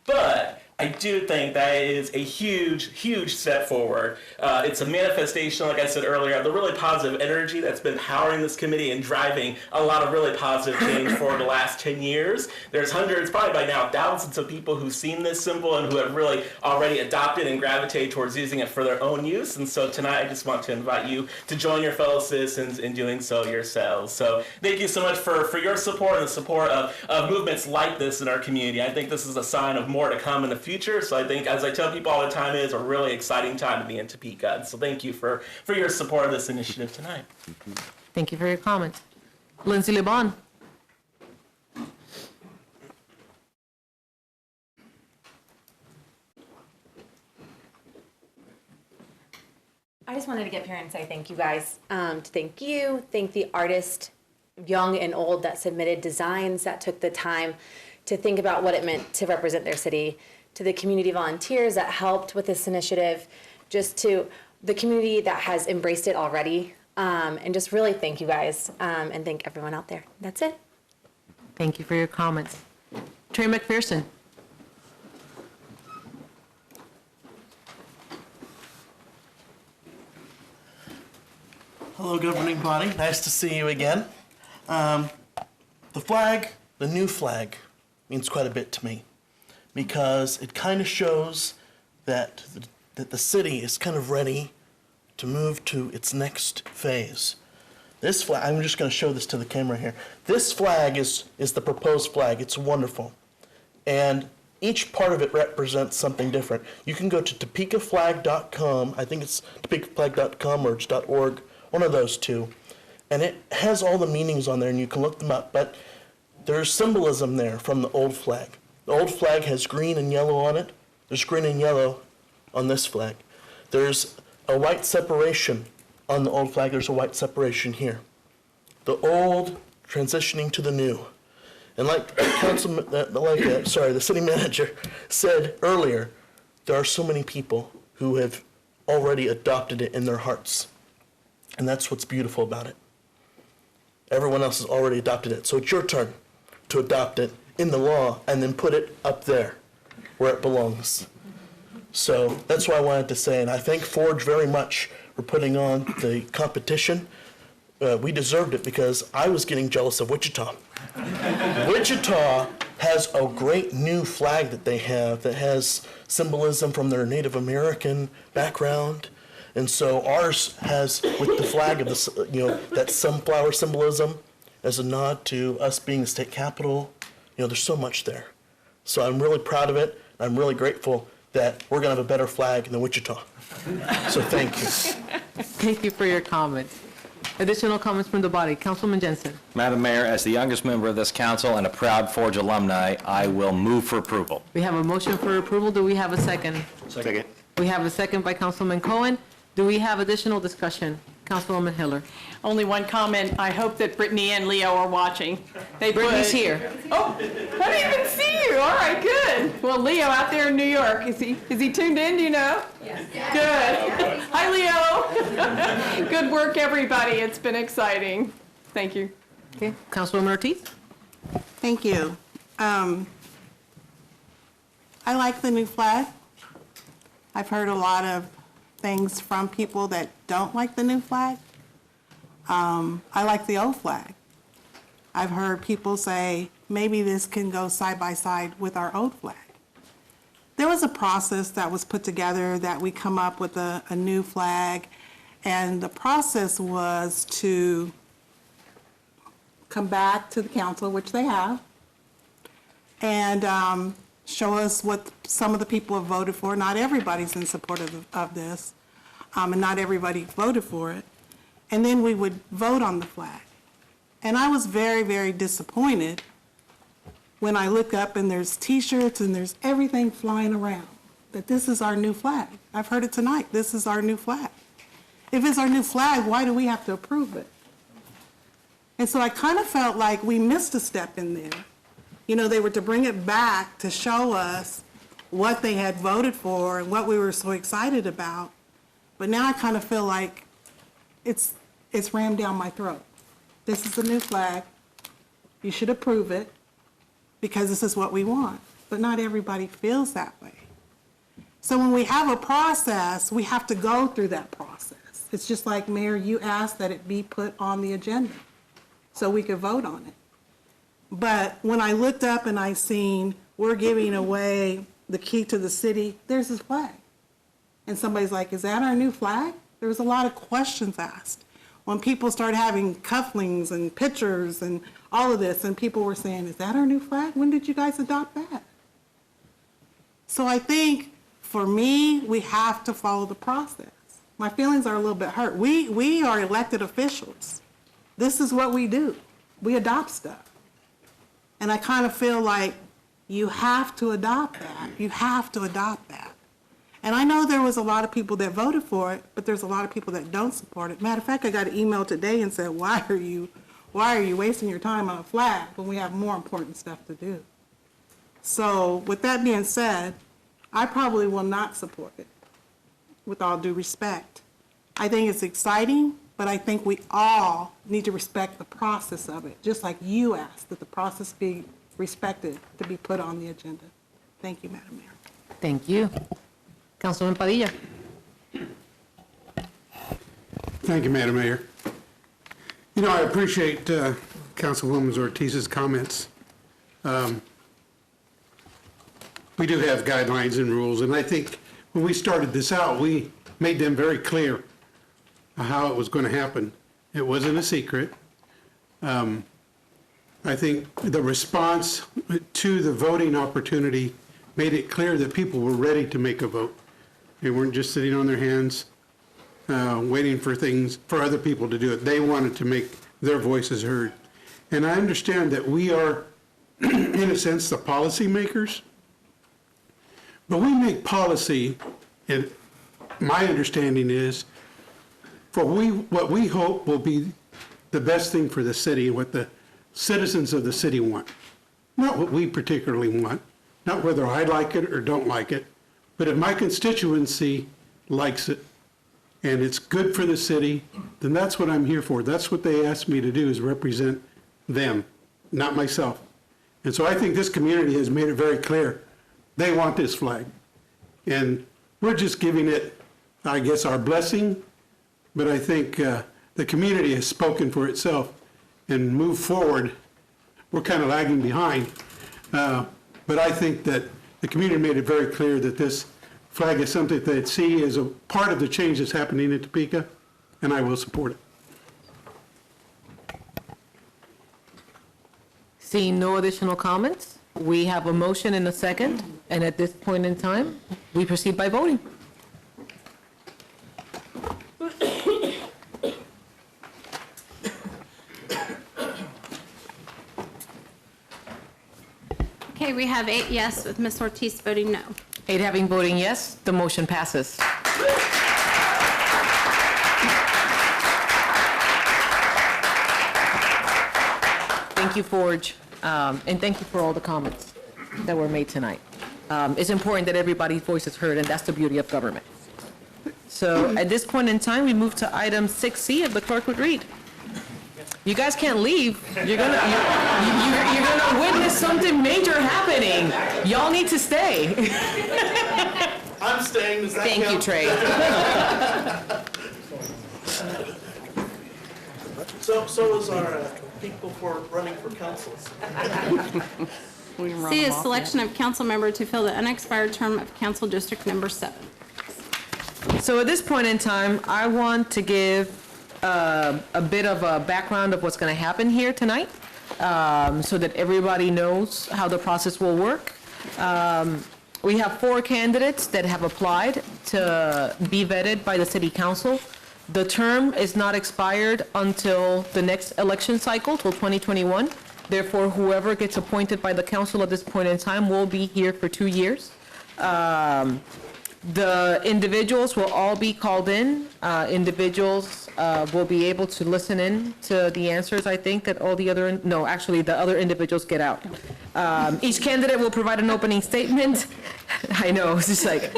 but I do think that is a huge, huge step forward. It's a manifestation, like I said earlier, of the really positive energy that's been powering this committee and driving a lot of really positive change for the last 10 years. There's hundreds, probably by now, thousands of people who've seen this symbol and who have really already adopted and gravitated towards using it for their own use. And so tonight, I just want to invite you to join your fellow citizens in doing so yourselves. So thank you so much for your support and the support of movements like this in our community. I think this is a sign of more to come in the future. So I think, as I tell people all the time, it is a really exciting time to be in Topeka. So thank you for your support of this initiative tonight. Thank you for your comments. Lindsay LeBon. I just wanted to get up here and say thank you guys. To thank you, thank the artist, young and old, that submitted designs, that took the time to think about what it meant to represent their city, to the community volunteers that helped with this initiative, just to the community that has embraced it already, and just really thank you guys, and thank everyone out there. That's it. Thank you for your comments. Trey McPherson. Hello, governing body. Nice to see you again. The flag, the new flag, means quite a bit to me because it kind of shows that the city is kind of ready to move to its next phase. This flag, I'm just going to show this to the camera here. This flag is the proposed flag. It's wonderful. And each part of it represents something different. You can go to topekaflag.com. I think it's topekaflag.com or it's .org, one of those two. And it has all the meanings on there, and you can look them up. But there's symbolism there from the old flag. The old flag has green and yellow on it. There's green and yellow on this flag. There's a white separation on the old flag. There's a white separation here. The old transitioning to the new. And like the city manager said earlier, there are so many people who have already adopted it in their hearts. And that's what's beautiful about it. Everyone else has already adopted it. So it's your turn to adopt it in the law and then put it up there where it belongs. So that's what I wanted to say. And I thank Forge very much for putting on the competition. We deserved it because I was getting jealous of Wichita. Wichita has a great new flag that they have that has symbolism from their Native American background. And so ours has, with the flag of the, that sunflower symbolism as a nod to us being the state capital. There's so much there. So I'm really proud of it. I'm really grateful that we're going to have a better flag than Wichita. So thank you. Thank you for your comments. Additional comments from the body. Councilman Jensen. Madam Mayor, as the youngest member of this council and a proud Forge alumni, I will move for approval. We have a motion for approval. Do we have a second? Second. We have a second by Councilman Cohen. Do we have additional discussion? Councilwoman Hiller. Only one comment. I hope that Brittany and Leo are watching. Brittany's here. Oh, I didn't even see you. All right, good. Well, Leo out there in New York, is he tuned in, do you know? Yes. Good. Hi, Leo. Good work, everybody. It's been exciting. Thank you. Okay, Councilwoman Ortiz. Thank you. I like the new flag. I've heard a lot of things from people that don't like the new flag. I like the old flag. I've heard people say, maybe this can go side by side with our old flag. There was a process that was put together that we come up with a new flag, and the process was to come back to the council, which they have, and show us what some of the people have voted for. Not everybody's in support of this, and not everybody voted for it. And then we would vote on the flag. And I was very, very disappointed when I look up and there's T-shirts and there's everything flying around, that this is our new flag. I've heard it tonight, this is our new flag. If it's our new flag, why do we have to approve it? And so I kind of felt like we missed a step in there. They were to bring it back to show us what they had voted for and what we were so excited about. But now I kind of feel like it's rammed down my throat. This is the new flag. You should approve it because this is what we want. But not everybody feels that way. So when we have a process, we have to go through that process. It's just like, Mayor, you asked that it be put on the agenda so we could vote on it. But when I looked up and I seen we're giving away the key to the city, there's this flag. And somebody's like, is that our new flag? There was a lot of questions asked. When people started having cufflinks and pictures and all of this, and people were saying, is that our new flag? When did you guys adopt that? So I think, for me, we have to follow the process. My feelings are a little bit hurt. We are elected officials. This is what we do. We adopt stuff. And I kind of feel like you have to adopt that. You have to adopt that. And I know there was a lot of people that voted for it, but there's a lot of people that don't support it. Matter of fact, I got an email today and said, why are you wasting your time on a flag when we have more important stuff to do? So with that being said, I probably will not support it, with all due respect. I think it's exciting, but I think we all need to respect the process of it, just like you asked that the process be respected to be put on the agenda. Thank you, Madam Mayor. Thank you. Councilman Padilla. Thank you, Madam Mayor. I appreciate Councilwoman Ortiz's comments. We do have guidelines and rules, and I think when we started this out, we made them very clear how it was going to happen. It wasn't a secret. I think the response to the voting opportunity made it clear that people were ready to make a vote. They weren't just sitting on their hands, waiting for other people to do it. They wanted to make their voices heard. And I understand that we are, in a sense, the policymakers. But we make policy, and my understanding is, for what we hope will be the best thing for the city, what the citizens of the city want. Not what we particularly want, not whether I like it or don't like it, but if my constituency likes it and it's good for the city, then that's what I'm here for. That's what they asked me to do, is represent them, not myself. And so I think this community has made it very clear they want this flag. And we're just giving it, I guess, our blessing, but I think the community has spoken for itself and moved forward. We're kind of lagging behind, but I think that the community made it very clear that this flag is something that they see as a part of the change that's happening in Topeka, and I will support it. Seeing no additional comments, we have a motion and a second, and at this point in time, we proceed by voting. Okay, we have 8 yes with Ms. Ortiz voting no. 8 having voting yes, the motion passes. Thank you, Forge, and thank you for all the comments that were made tonight. It's important that everybody's voice is heard, and that's the beauty of government. So at this point in time, we move to item 6C, if the clerk would read. You guys can't leave. You're gonna witness something major happening. Y'all need to stay. I'm staying, does that Thank you, Trey. So is our people for running for council. C is selection of council member to fill the unexpired term of council district number 7. So at this point in time, I want to give a bit of a background of what's going to happen here tonight, so that everybody knows how the process will work. We have 4 candidates that have applied to be vetted by the city council. The term is not expired until the next election cycle, till 2021. Therefore, whoever gets appointed by the council at this point in time will be here for 2 years. The individuals will all be called in. Individuals will be able to listen in to the answers, I think, that all the other, no, actually, the other individuals get out. Each candidate will provide an opening statement. I know, it's just like,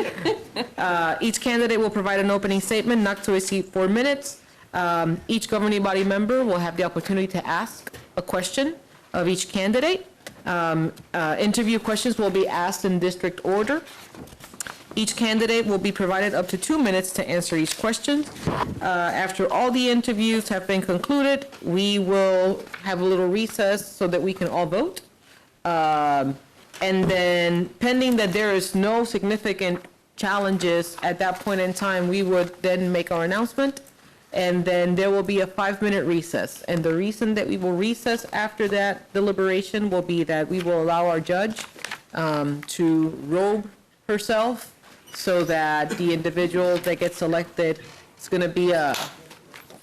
each candidate will provide an opening statement, not to exceed 4 minutes. Each governing body member will have the opportunity to ask a question of each candidate. Interview questions will be asked in district order. Each candidate will be provided up to 2 minutes to answer each question. After all the interviews have been concluded, we will have a little recess so that we can all vote. And then pending that there is no significant challenges at that point in time, we would then make our announcement. And then there will be a 5-minute recess. And the reason that we will recess after that deliberation will be that we will allow our judge to robe herself, so that the individual that gets selected, it's going to be a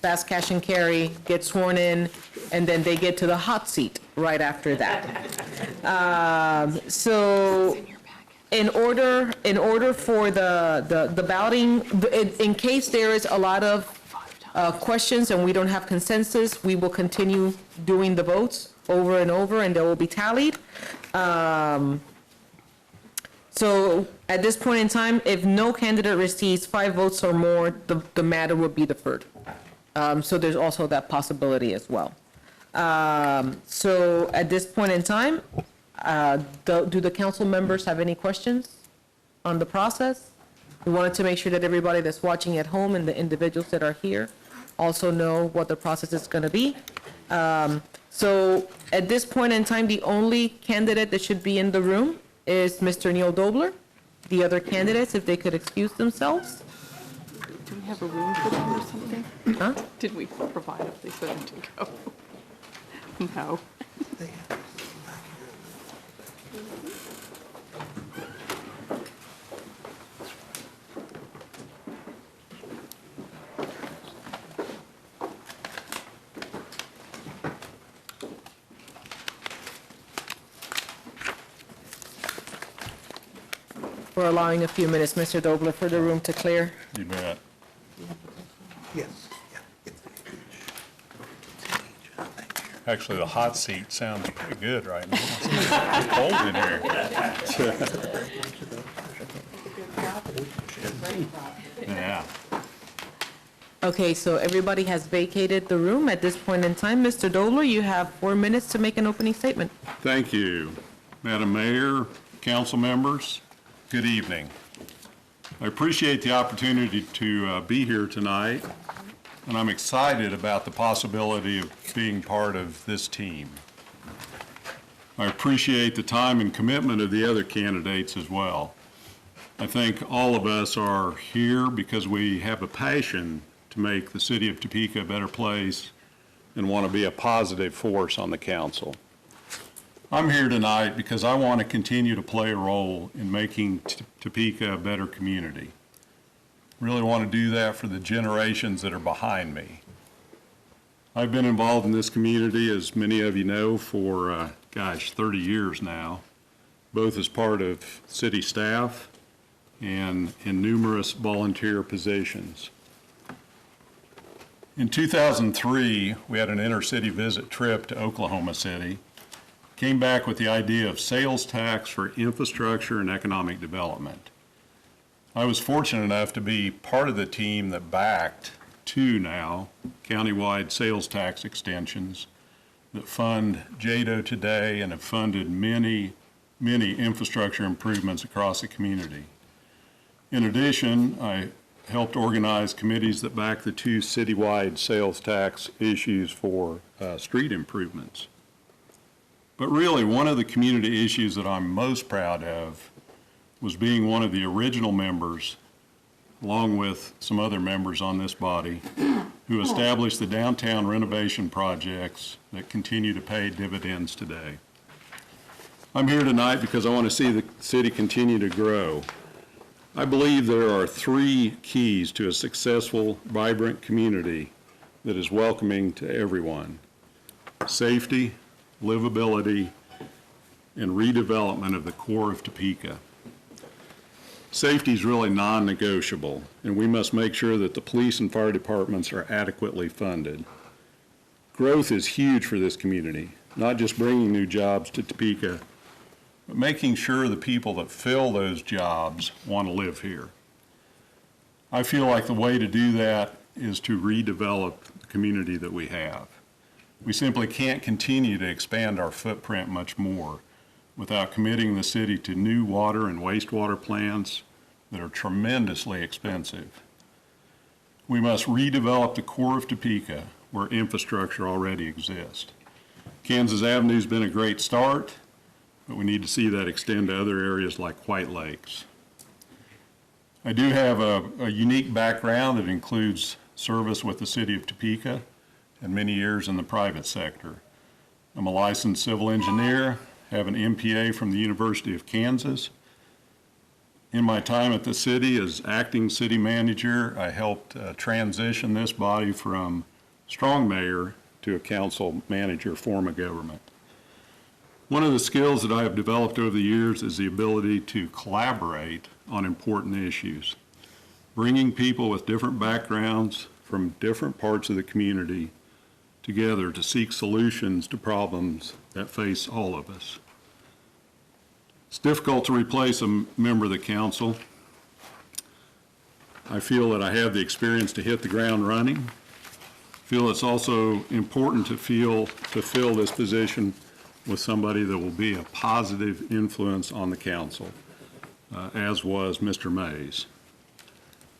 fast cash and carry, get sworn in, and then they get to the hot seat right after that. So in order for the balloting, in case there is a lot of questions and we don't have consensus, we will continue doing the votes over and over, and they will be tallied. So at this point in time, if no candidate receives 5 votes or more, the matter would be deferred. So there's also that possibility as well. So at this point in time, do the council members have any questions on the process? We wanted to make sure that everybody that's watching at home and the individuals that are here also know what the process is going to be. So at this point in time, the only candidate that should be in the room is Mr. Neil Dobler. The other candidates, if they could excuse themselves. Do we have a room for them or something? Huh? Did we provide a place for them to go? No. We're allowing a few minutes, Mr. Dobler, for the room to clear. You bet. Yes. Actually, the hot seat sounds pretty good right now. It's cold in here. Yeah. Okay, so everybody has vacated the room at this point in time. Mr. Dobler, you have 4 minutes to make an opening statement. Thank you. Madam Mayor, council members, good evening. I appreciate the opportunity to be here tonight, and I'm excited about the possibility of being part of this team. I appreciate the time and commitment of the other candidates as well. I think all of us are here because we have a passion to make the city of Topeka a better place and want to be a positive force on the council. I'm here tonight because I want to continue to play a role in making Topeka a better community. Really want to do that for the generations that are behind me. I've been involved in this community, as many of you know, for, 30 years now, both as part of city staff and in numerous volunteer positions. In 2003, we had an inter-city visit trip to Oklahoma City. Came back with the idea of sales tax for infrastructure and economic development. I was fortunate enough to be part of the team that backed 2 now countywide sales tax extensions that fund JADO today and have funded many, many infrastructure improvements across the community. In addition, I helped organize committees that back the 2 citywide sales tax issues for street improvements. But really, one of the community issues that I'm most proud of was being one of the original members, along with some other members on this body, who established the downtown renovation projects that continue to pay dividends today. I'm here tonight because I want to see the city continue to grow. I believe there are 3 keys to a successful, vibrant community that is welcoming to everyone: safety, livability, and redevelopment of the core of Topeka. Safety is really non-negotiable, and we must make sure that the police and fire departments are adequately funded. Growth is huge for this community, not just bringing new jobs to Topeka, but making sure the people that fill those jobs want to live here. I feel like the way to do that is to redevelop the community that we have. We simply can't continue to expand our footprint much more without committing the city to new water and wastewater plants that are tremendously expensive. We must redevelop the core of Topeka where infrastructure already exists. Kansas Avenue's been a great start, but we need to see that extend to other areas like White Lakes. I do have a unique background that includes service with the city of Topeka and many years in the private sector. I'm a licensed civil engineer, have an MPA from the University of Kansas. In my time at the city as acting city manager, I helped transition this body from strong mayor to a council manager form of government. One of the skills that I have developed over the years is the ability to collaborate on important issues, bringing people with different backgrounds from different parts of the community together to seek solutions to problems that face all of us. It's difficult to replace a member of the council. I feel that I have the experience to hit the ground running. I feel it's also important to fill this position with somebody that will be a positive influence on the council, as was Mr. Mays.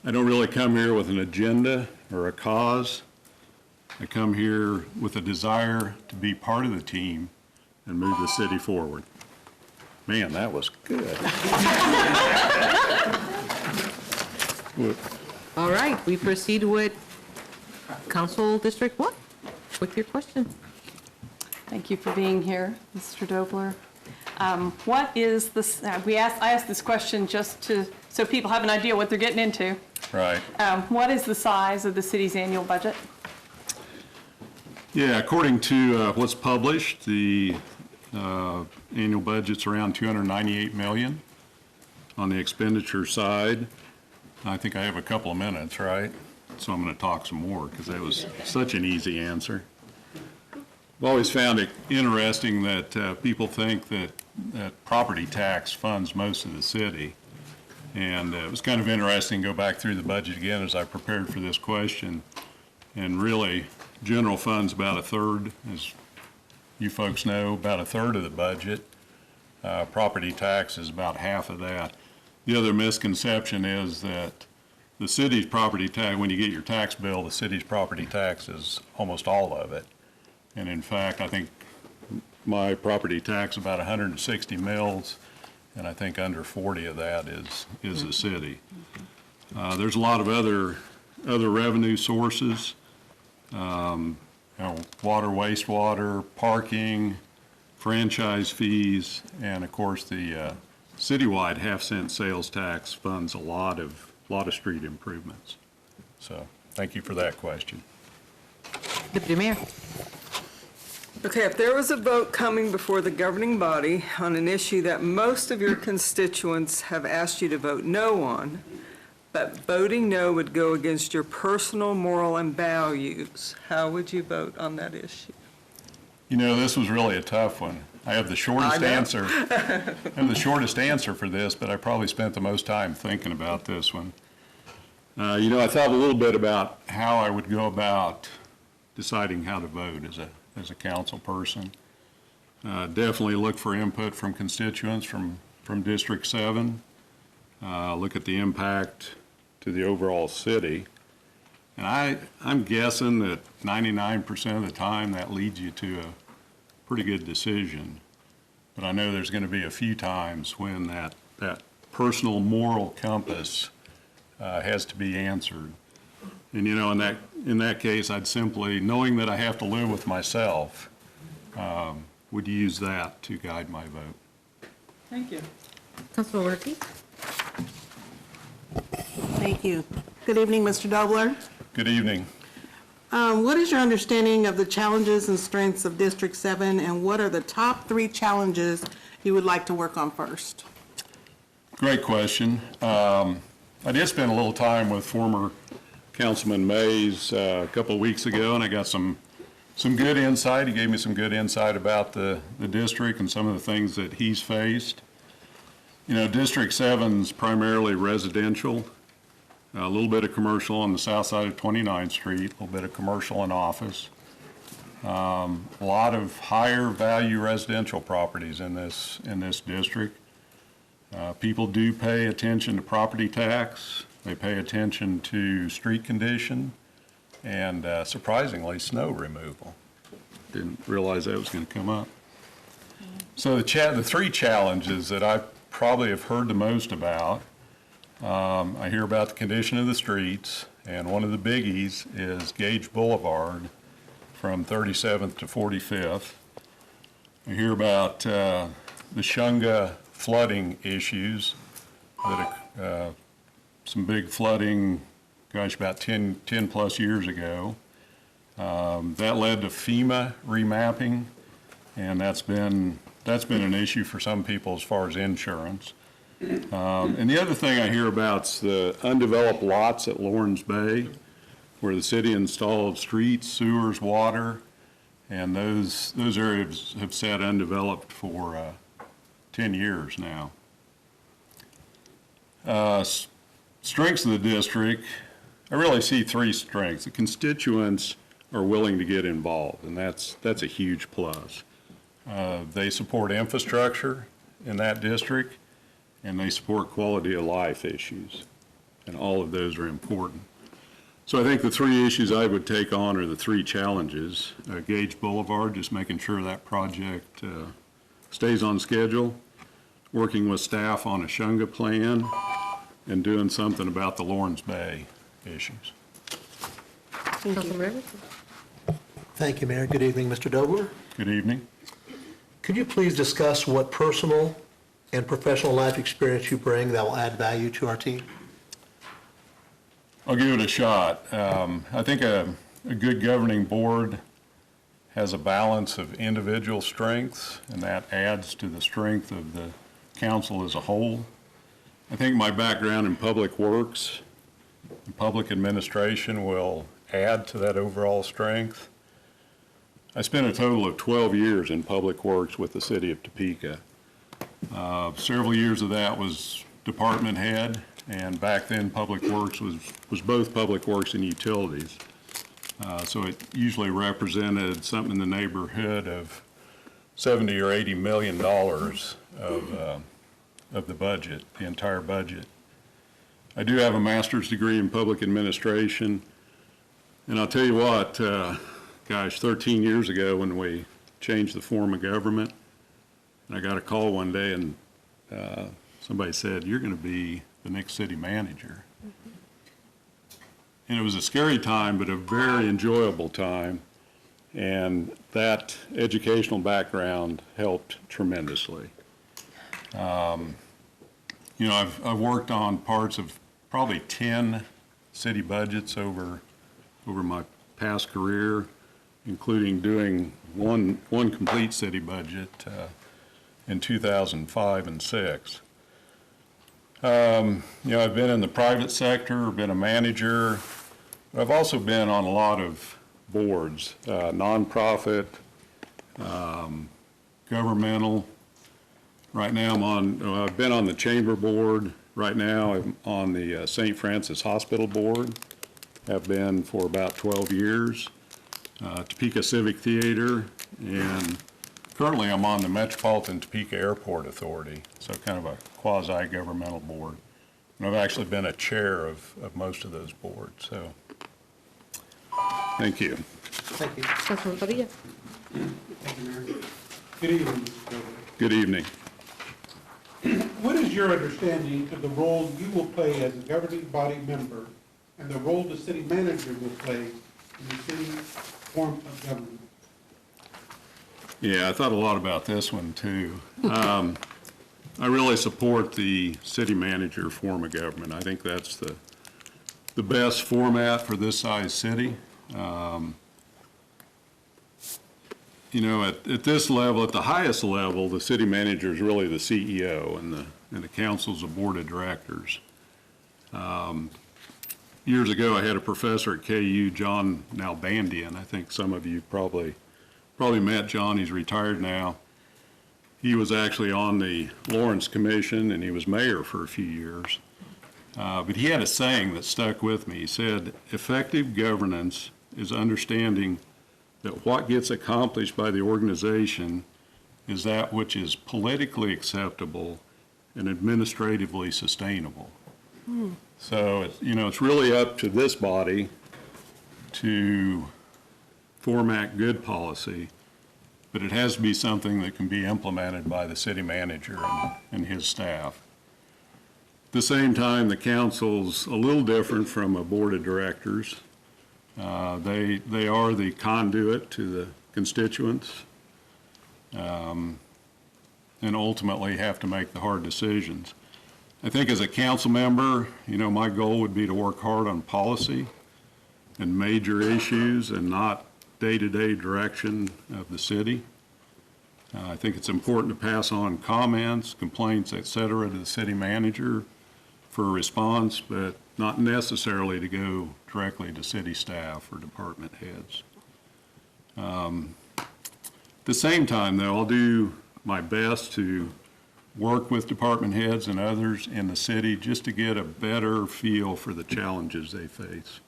I don't really come here with an agenda or a cause. I come here with a desire to be part of the team and move the city forward. Man, that was good. All right, we proceed with Council District 1 with your question. Thank you for being here, Mr. Dobler. What is this, I asked this question just so people have an idea what they're getting into. Right. What is the size of the city's annual budget? Yeah, according to what's published, the annual budget's around 298 million on the expenditure side. I think I have a couple of minutes, right? So I'm going to talk some more because that was such an easy answer. I've always found it interesting that people think that property tax funds most of the city. And it was kind of interesting to go back through the budget again as I prepared for this question. And really, general fund's about a third, as you folks know, about a third of the budget. Property tax is about half of that. The other misconception is that the city's property tax, when you get your tax bill, the city's property tax is almost all of it. And in fact, I think my property tax about 160 mills, and I think under 40 of that is the city. There's a lot of other revenue sources, water, wastewater, parking, franchise fees, and of course the citywide half-cent sales tax funds a lot of street improvements. So thank you for that question. Deputy Mayor. Okay, if there was a vote coming before the governing body on an issue that most of your constituents have asked you to vote no on, but voting no would go against your personal moral and values, how would you vote on that issue? You know, this was really a tough one. I have the shortest answer. I have the shortest answer for this, but I probably spent the most time thinking about this one. You know, I thought a little bit about how I would go about deciding how to vote as a council person. Definitely look for input from constituents from District 7. Look at the impact to the overall city. And I'm guessing that 99% of the time that leads you to a pretty good decision. But I know there's going to be a few times when that personal moral compass has to be answered. And you know, in that case, I'd simply, knowing that I have to live with myself, would use that to guide my vote. Thank you. Councilor Ortiz. Thank you. Good evening, Mr. Dobler. Good evening. What is your understanding of the challenges and strengths of District 7, and what are the top 3 challenges you would like to work on first? Great question. I did spend a little time with former Councilman Mays a couple of weeks ago, and I got some good insight. He gave me some good insight about the district and some of the things that he's faced. You know, District 7's primarily residential, a little bit of commercial on the south side of 29th Street, a little bit of commercial and office. A lot of higher value residential properties in this district. People do pay attention to property tax. They pay attention to street condition and surprisingly snow removal. Didn't realize that was going to come up. So the 3 challenges that I probably have heard the most about, I hear about the condition of the streets, and one of the biggies is Gage Boulevard from 37th to 45th. I hear about the Shunga flooding issues, that some big flooding, gosh, about 10 plus years ago. That led to FEMA remapping, and that's been an issue for some people as far as insurance. And the other thing I hear about is the undeveloped lots at Lawrence Bay, where the city installed streets, sewers, water, and those areas have sat undeveloped for 10 years now. Strengths of the district, I really see 3 strengths. The constituents are willing to get involved, and that's a huge plus. They support infrastructure in that district, and they support quality of life issues, and all of those are important. So I think the 3 issues I would take on are the 3 challenges. Gage Boulevard, just making sure that project stays on schedule, working with staff on a Shunga plan, and doing something about the Lawrence Bay issues. Councilman Rivers? Thank you, Mayor. Good evening, Mr. Dobler. Good evening. Could you please discuss what personal and professional life experience you bring that will add value to our team? I'll give it a shot. I think a good governing board has a balance of individual strengths, and that adds to the strength of the council as a whole. I think my background in public works and public administration will add to that overall strength. I spent a total of 12 years in public works with the city of Topeka. Several years of that was department head, and back then public works was both public works and utilities. So it usually represented something in the neighborhood of $70 or $80 million of the budget, the entire budget. I do have a master's degree in public administration, and I'll tell you what, gosh, 13 years ago when we changed the form of government, and I got a call one day and somebody said, "You're going to be the next city manager." And it was a scary time, but a very enjoyable time, and that educational background helped tremendously. You know, I've worked on parts of probably 10 city budgets over my past career, including doing one complete city budget in 2005 and 6. You know, I've been in the private sector, been a manager, but I've also been on a lot of boards, nonprofit, governmental. Right now I've been on the chamber board. Right now I'm on the St. Francis Hospital board. Have been for about 12 years. Topeka Civic Theater, and currently I'm on the Metropolitan Topeka Airport Authority, so kind of a quasi-governmental board. And I've actually been a chair of most of those boards, so thank you. Thank you. Councilman Padilla? Good evening, Mr. President. Good evening. What is your understanding of the role you will play as a governing body member and the role the city manager will play in the city form of government? Yeah, I thought a lot about this one too. I really support the city manager form of government. I think that's the best format for this size city. You know, at this level, at the highest level, the city manager is really the CEO, and the council's a board of directors. Years ago, I had a professor at KU, John Nalbandian. I think some of you probably met John. He's retired now. He was actually on the Lawrence Commission, and he was mayor for a few years. But he had a saying that stuck with me. He said, "Effective governance is understanding that what gets accomplished by the organization is that which is politically acceptable and administratively sustainable." So, you know, it's really up to this body to format good policy, but it has to be something that can be implemented by the city manager and his staff. At the same time, the council's a little different from a board of directors. They are the conduit to the constituents, and ultimately have to make the hard decisions. I think as a council member, you know, my goal would be to work hard on policy and major issues and not day-to-day direction of the city. I think it's important to pass on comments, complaints, et cetera, to the city manager for a response, but not necessarily to go directly to city staff or department heads. At the same time, though, I'll do my best to work with department heads and others in the city just to get a better feel for the challenges they face.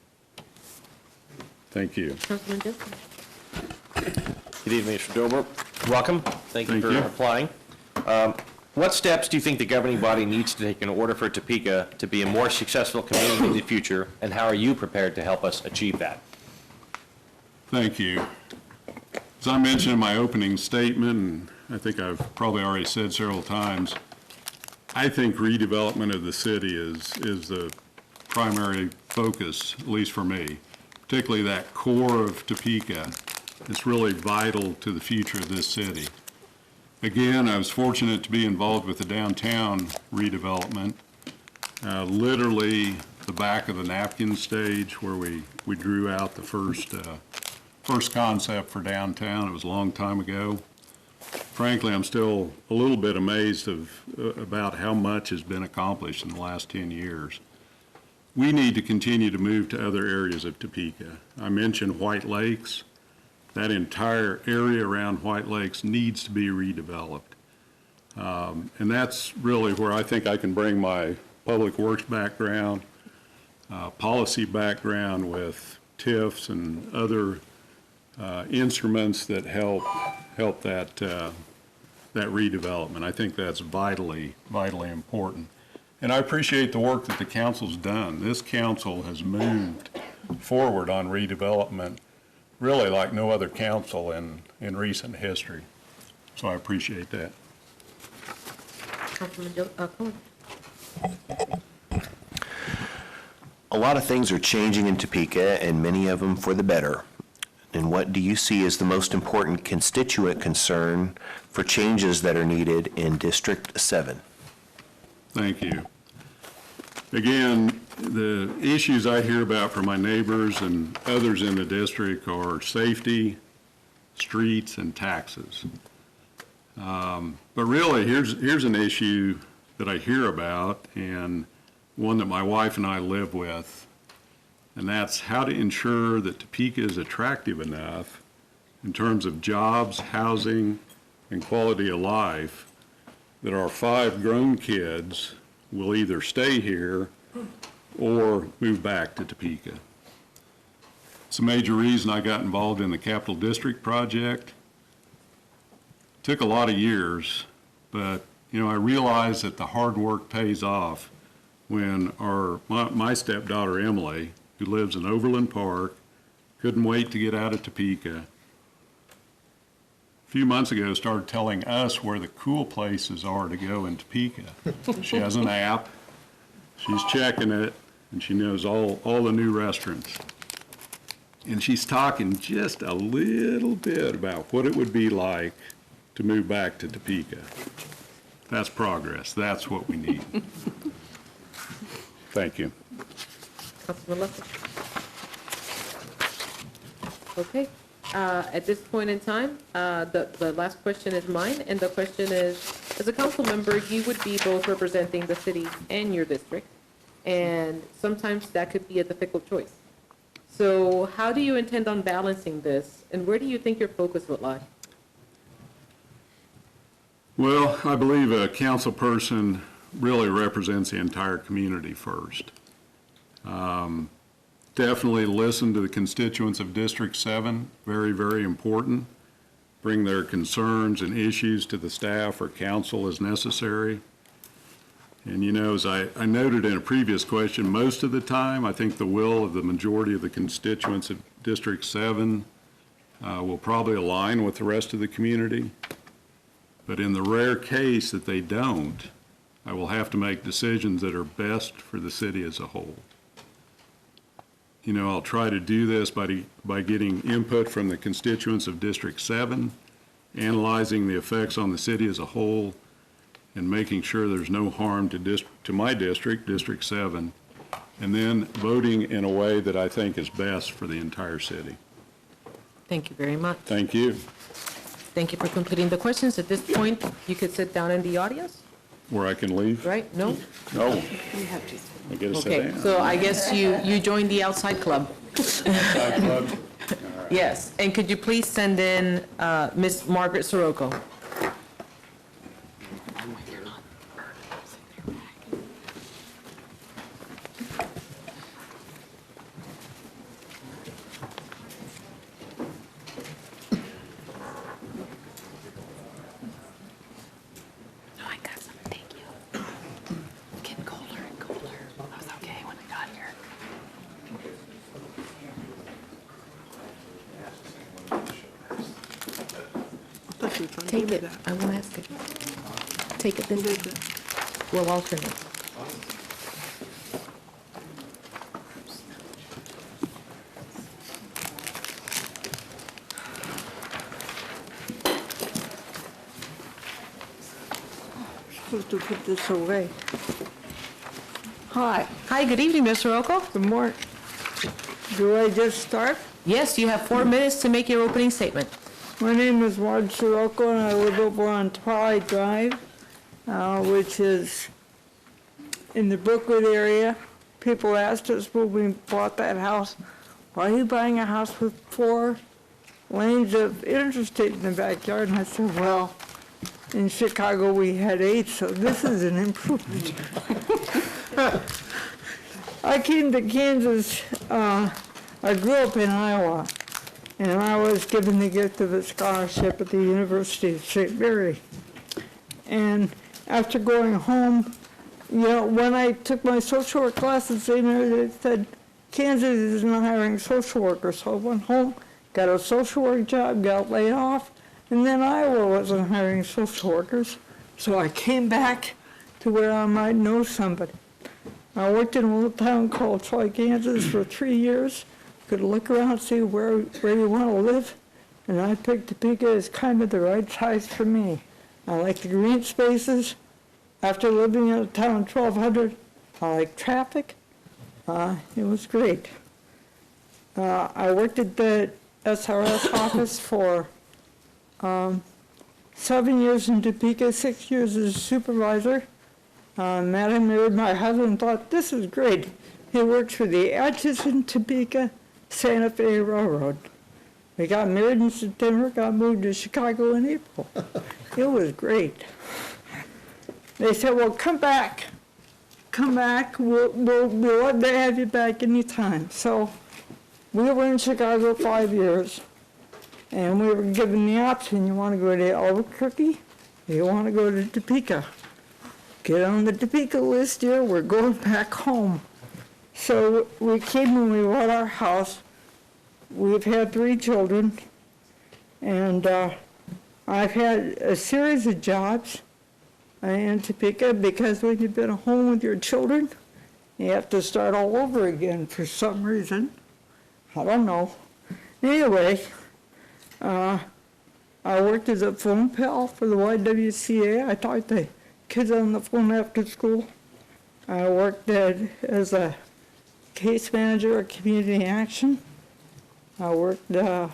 Thank you. Councilman Jensen? Good evening, Mr. Dober. Welcome. Thank you Thank for you. applying. What steps do you think the governing body needs to take in order for Topeka to be a more successful community in the future, and how are you prepared to help us achieve that? Thank you. As I mentioned in my opening statement, and I think I've probably already said several times, I think redevelopment of the city is the primary focus, at least for me, particularly that core of Topeka. It's really vital to the future of this city. Again, I was fortunate to be involved with the downtown redevelopment. Literally the back of the napkin stage where we drew out the first concept for downtown. It was a long time ago. Frankly, I'm still a little bit amazed about how much has been accomplished in the last 10 years. We need to continue to move to other areas of Topeka. I mentioned White Lakes. That entire area around White Lakes needs to be redeveloped. And that's really where I think I can bring my public works background, policy background with TIFs and other instruments that help that redevelopment. I think that's vitally important. And I appreciate the work that the council's done. This council has moved forward on redevelopment really like no other council in recent history. So I appreciate that. Councilman Cohen. A lot of things are changing in Topeka, and many of them for the better. And what do you see as the most important constituent concern for changes that are needed in District 7? Thank you. Again, the issues I hear about from my neighbors and others in the district are safety, streets, and taxes. But really, here's an issue that I hear about, and one that my wife and I live with, and that's how to ensure that Topeka is attractive enough in terms of jobs, housing, and quality of life that our 5 grown kids will either stay here or move back to Topeka. It's a major reason I got involved in the Capital District project. Took a lot of years, but I realized that the hard work pays off when my stepdaughter Emily, who lives in Overland Park, couldn't wait to get out of Topeka. A few months ago, started telling us where the cool places are to go in Topeka. She has an app, she's checking it, and she knows all the new restaurants. And she's talking just a little bit about what it would be like to move back to Topeka. That's progress. That's what we need. Thank you. Councilman Lester. Okay. At this point in time, the last question is mine, and the question is, as a council member, you would be both representing the city and your district, and sometimes that could be a difficult choice. So how do you intend on balancing this, and where do you think your focus would lie? Well, I believe a council person really represents the entire community first. Definitely listen to the constituents of District 7, very, very important. Bring their concerns and issues to the staff or council as necessary. And as I noted in a previous question, most of the time, I think the will of the majority of the constituents of District 7 will probably align with the rest of the community. But in the rare case that they don't, I will have to make decisions that are best for the city as a whole. I'll try to do this by getting input from the constituents of District 7, analyzing the effects on the city as a whole, and making sure there's no harm to my district, District 7, and then voting in a way that I think is best for the entire city. Thank you very much. Thank you. Thank you for completing the questions. At this point, you could sit down in the audience, Where I can leave? right? No? No. You have to. I get to sit Okay, down. so I guess you joined the outside club. Side club? Yes, and could you please send in Miss Margaret Sirocco? Take it. I won't ask it. Take it this way. We'll alternate. supposed to put this away. Hi. Hi, good evening, Ms. Sirocco. Good morning. Do I just start? Yes, you have 4 minutes to make your opening statement. My name is Marge Sirocco, and I live over on Twilight Drive, which is in the Brookwood area. People asked us when we bought that house, why are you buying a house with 4 lanes of interstate in the backyard? And I said, well, in Chicago we had 8, so this is an improvement. I came to Kansas, I grew up in Iowa, and I was given the gift of a scholarship at the University of St. Mary. And after going home, you know, when I took my social work classes, they said, Kansas is not hiring social workers. So I went home, got a social work job, got laid off, and then Iowa wasn't hiring social workers. So I came back to where I might know somebody. I worked in a little town called Troy, Kansas for 3 years. Could look around, see where you want to live, and I picked Topeka as kind of the right size for me. I like the green spaces. After living in a town of 1,200, I like traffic. It was great. I worked at the SRS office for 7 years in Topeka, 6 years as a supervisor. Met and married my husband and thought, this is great. He works for the Atchison, Topeka, Santa Fe Railroad. We got married in September, got moved to Chicago in April. It was great. They said, well, come back. Come back. We'll love to have you back anytime. So we were in Chicago 5 years, and we were given the option, you want to go to Albuquerque, you want to go to Topeka. Get on the Topeka list here, we're going back home. So we came and we bought our house. We've had 3 children, and I've had a series of jobs in Topeka because when you've been home with your children, you have to start all over again for some reason. I don't know. Anyway, I worked as a phone pal for the YWCA. I talked to kids on the phone after school. I worked as a case manager at Community Action. I worked at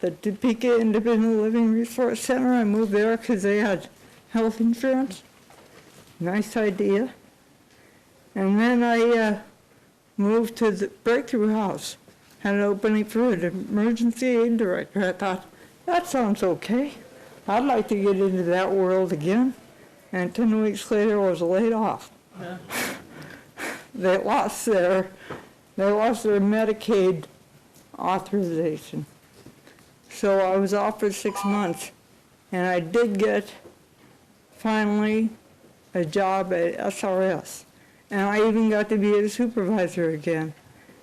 the Topeka Independent Living Resource Center. I moved there because they had health insurance. Nice idea. And then I moved to the Breakthrough House. Had an opening for an emergency aid director. I thought, that sounds okay. I'd like to get into that world again. And 10 weeks later, I was laid off. Yeah. They lost their Medicaid authorization. So I was off for 6 months, and I did get finally a job at SRS, and I even got to be a supervisor again,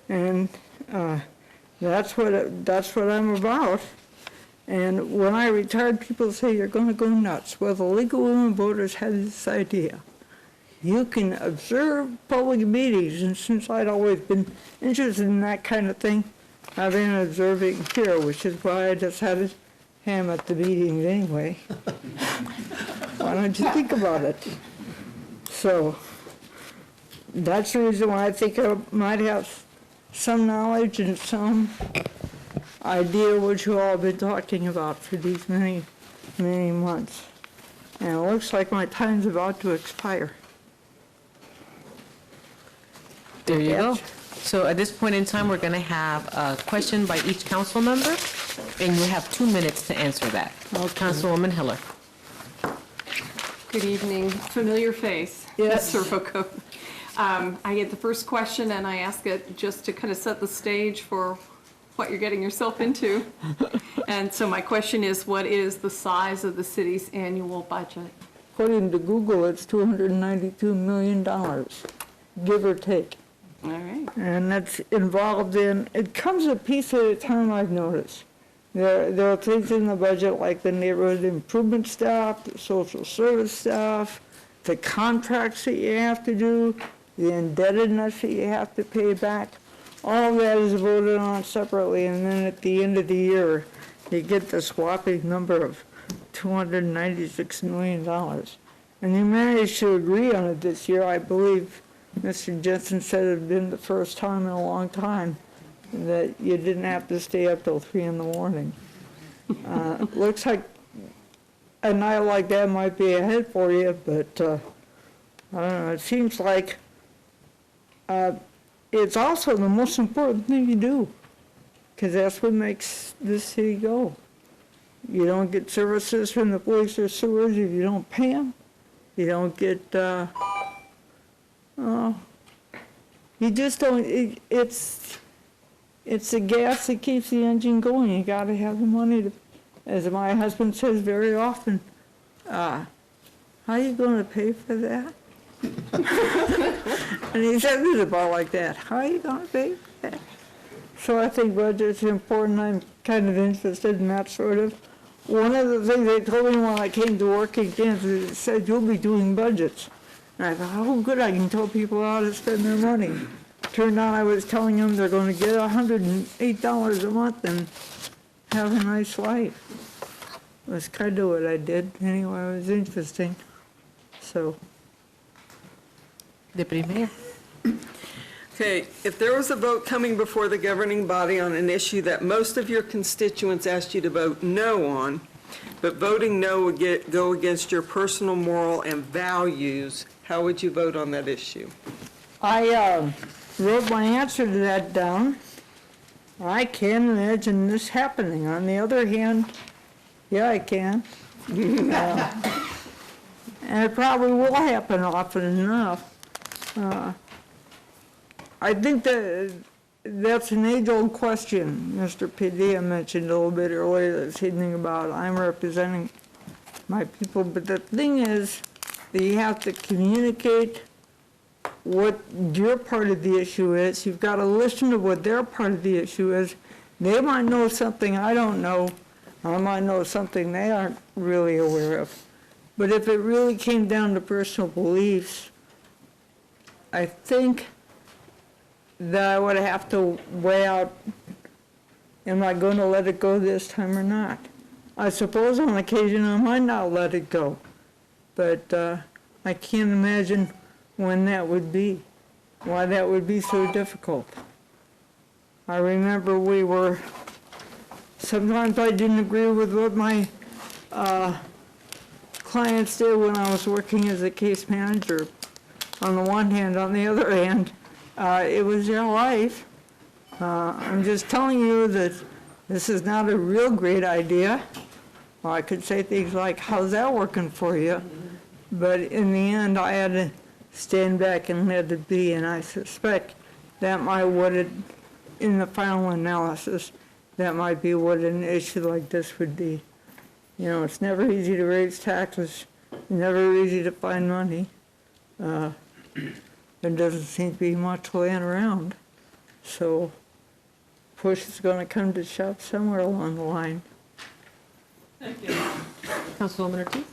and that's what I'm about. And when I retired, people say you're going to go nuts. Well, the League of Women Voters had this idea. You can observe public meetings, and since I'd always been interested in that kind of thing, I've been observing here, which is why I just had a ham at the meetings anyway. Why don't you think about it? So that's the reason why I think I might have some knowledge and some idea what you all have been talking about for these many, many months. And it looks like my time's about to expire. There you go. So at this point in time, we're going to have a question by each council member, and you have 2 minutes to answer that. Councilwoman Heller. Good evening. Familiar face. Yes. Ms. Sirocco. I get the first question, and I ask it just to kind of set the stage for what you're getting yourself into. And so my question is, what is the size of the city's annual budget? According to Google, it's $292 million, give or take. All right. And that's involved in, it comes a piece at a time, I've noticed. There are things in the budget like the neighborhood improvement staff, the social service staff, the contracts that you have to do, the indebtedness that you have to pay back. All of that is voted on separately, and then at the end of the year, you get the whopping number of $296 million. And you managed to agree on it this year. I believe Mr. Jensen said it had been the first time in a long time that you didn't have to stay up till 3 in the morning. Looks like a night like that might be ahead for you, but I don't know. It seems like it's also the most important thing you do, because that's what makes this city go. You don't get services from the police or sewers if you don't pay them. You don't get, you just don't, it's the gas that keeps the engine going. You gotta have the money to, as my husband says very often, how are you gonna pay for that? And he says it about like that. How are you gonna pay for that? So I think budget's important. I'm kind of interested in that sort of. One of the things they told me when I came to work in Kansas, it said, you'll be doing budgets. And I thought, oh, good, I can tell people how to spend their money. Turned out I was telling them they're going to get $108 a month and have a nice life. That's kind of what I did. Anyway, it was interesting. So. Deputy Mayor. Okay, if there was a vote coming before the governing body on an issue that most of your constituents asked you to vote no on, but voting no would go against your personal moral and values, how would you vote on that issue? I wrote my answer to that down. I can't imagine this happening. On the other hand, yeah, I can. And it probably will happen often enough. I think that's an age-old question. Mr. Padilla mentioned a little bit earlier this evening about I'm representing my people, but the thing is that you have to communicate what your part of the issue is. You've got to listen to what their part of the issue is. They might know something I don't know. I might know something they aren't really aware of. But if it really came down to personal beliefs, I think that I would have to weigh out, am I going to let it go this time or not? I suppose on occasion I might not let it go, but I can't imagine when that would be, why that would be so difficult. I remember sometimes I didn't agree with what my clients did when I was working as a case manager. On the one hand, on the other hand, it was their life. I'm just telling you that this is not a real great idea. Well, I could say things like, how's that working for you? But in the end, I had to stand back and let it be, and I suspect that might in the final analysis, that might be what an issue like this would be. You know, it's never easy to raise taxes, never easy to find money. There doesn't seem to be much laying around. So push is going to come to shove somewhere along the line. Thank you. Councilwoman Ortiz.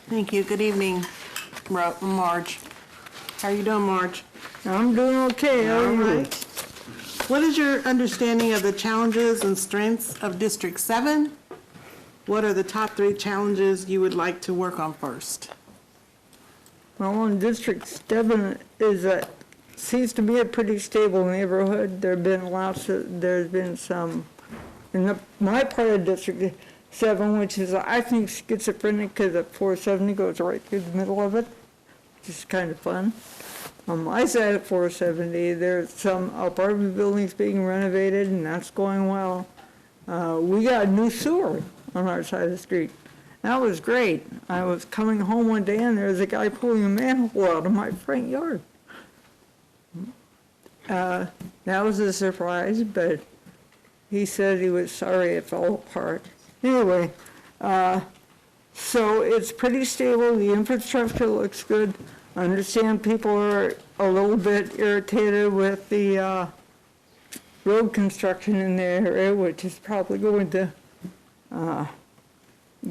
Thank you. Good evening, Marge. How are you doing, Marge? I'm doing okay. How are you? All right. What is your understanding of the challenges and strengths of District 7? What are the top 3 challenges you would like to work on first? Well, in District 7 seems to be a pretty stable neighborhood. There's been some, in my part of District 7, which is, I think, schizophrenic because the 470 goes right through the middle of it, which is kind of fun. On my side of 470, there's some apartment buildings being renovated, and that's going well. We got a new sewer on our side of the street. That was great. I was coming home one day and there was a guy pulling a manhole out of my front yard. That was a surprise, but he said he was sorry it fell apart. Anyway, so it's pretty stable. The infrastructure looks good. I understand people are a little bit irritated with the road construction in the area, which is probably going to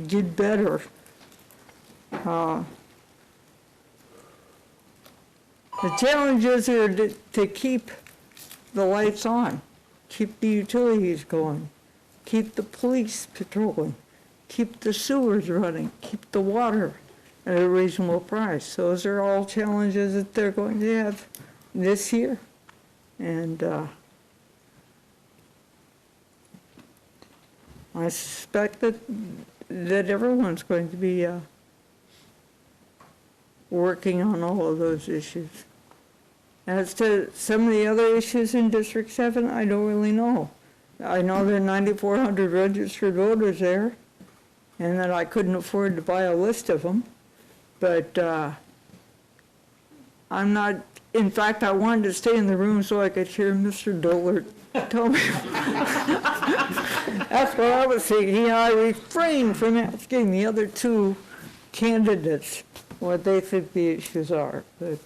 get better. The challenges are to keep the lights on, keep the utilities going, keep the police patrolling, keep the sewers running, keep the water at a reasonable price. Those are all challenges that they're going to have this year. And I suspect that everyone's going to be working on all of those issues. As to some of the other issues in District 7, I don't really know. I know there are 9,400 registered voters there, and that I couldn't afford to buy a list of them. But I'm not, in fact, I wanted to stay in the room so I could hear Mr. Dollard tell me. That's what I was thinking. I refrained from asking the other two candidates what they think the issues are. But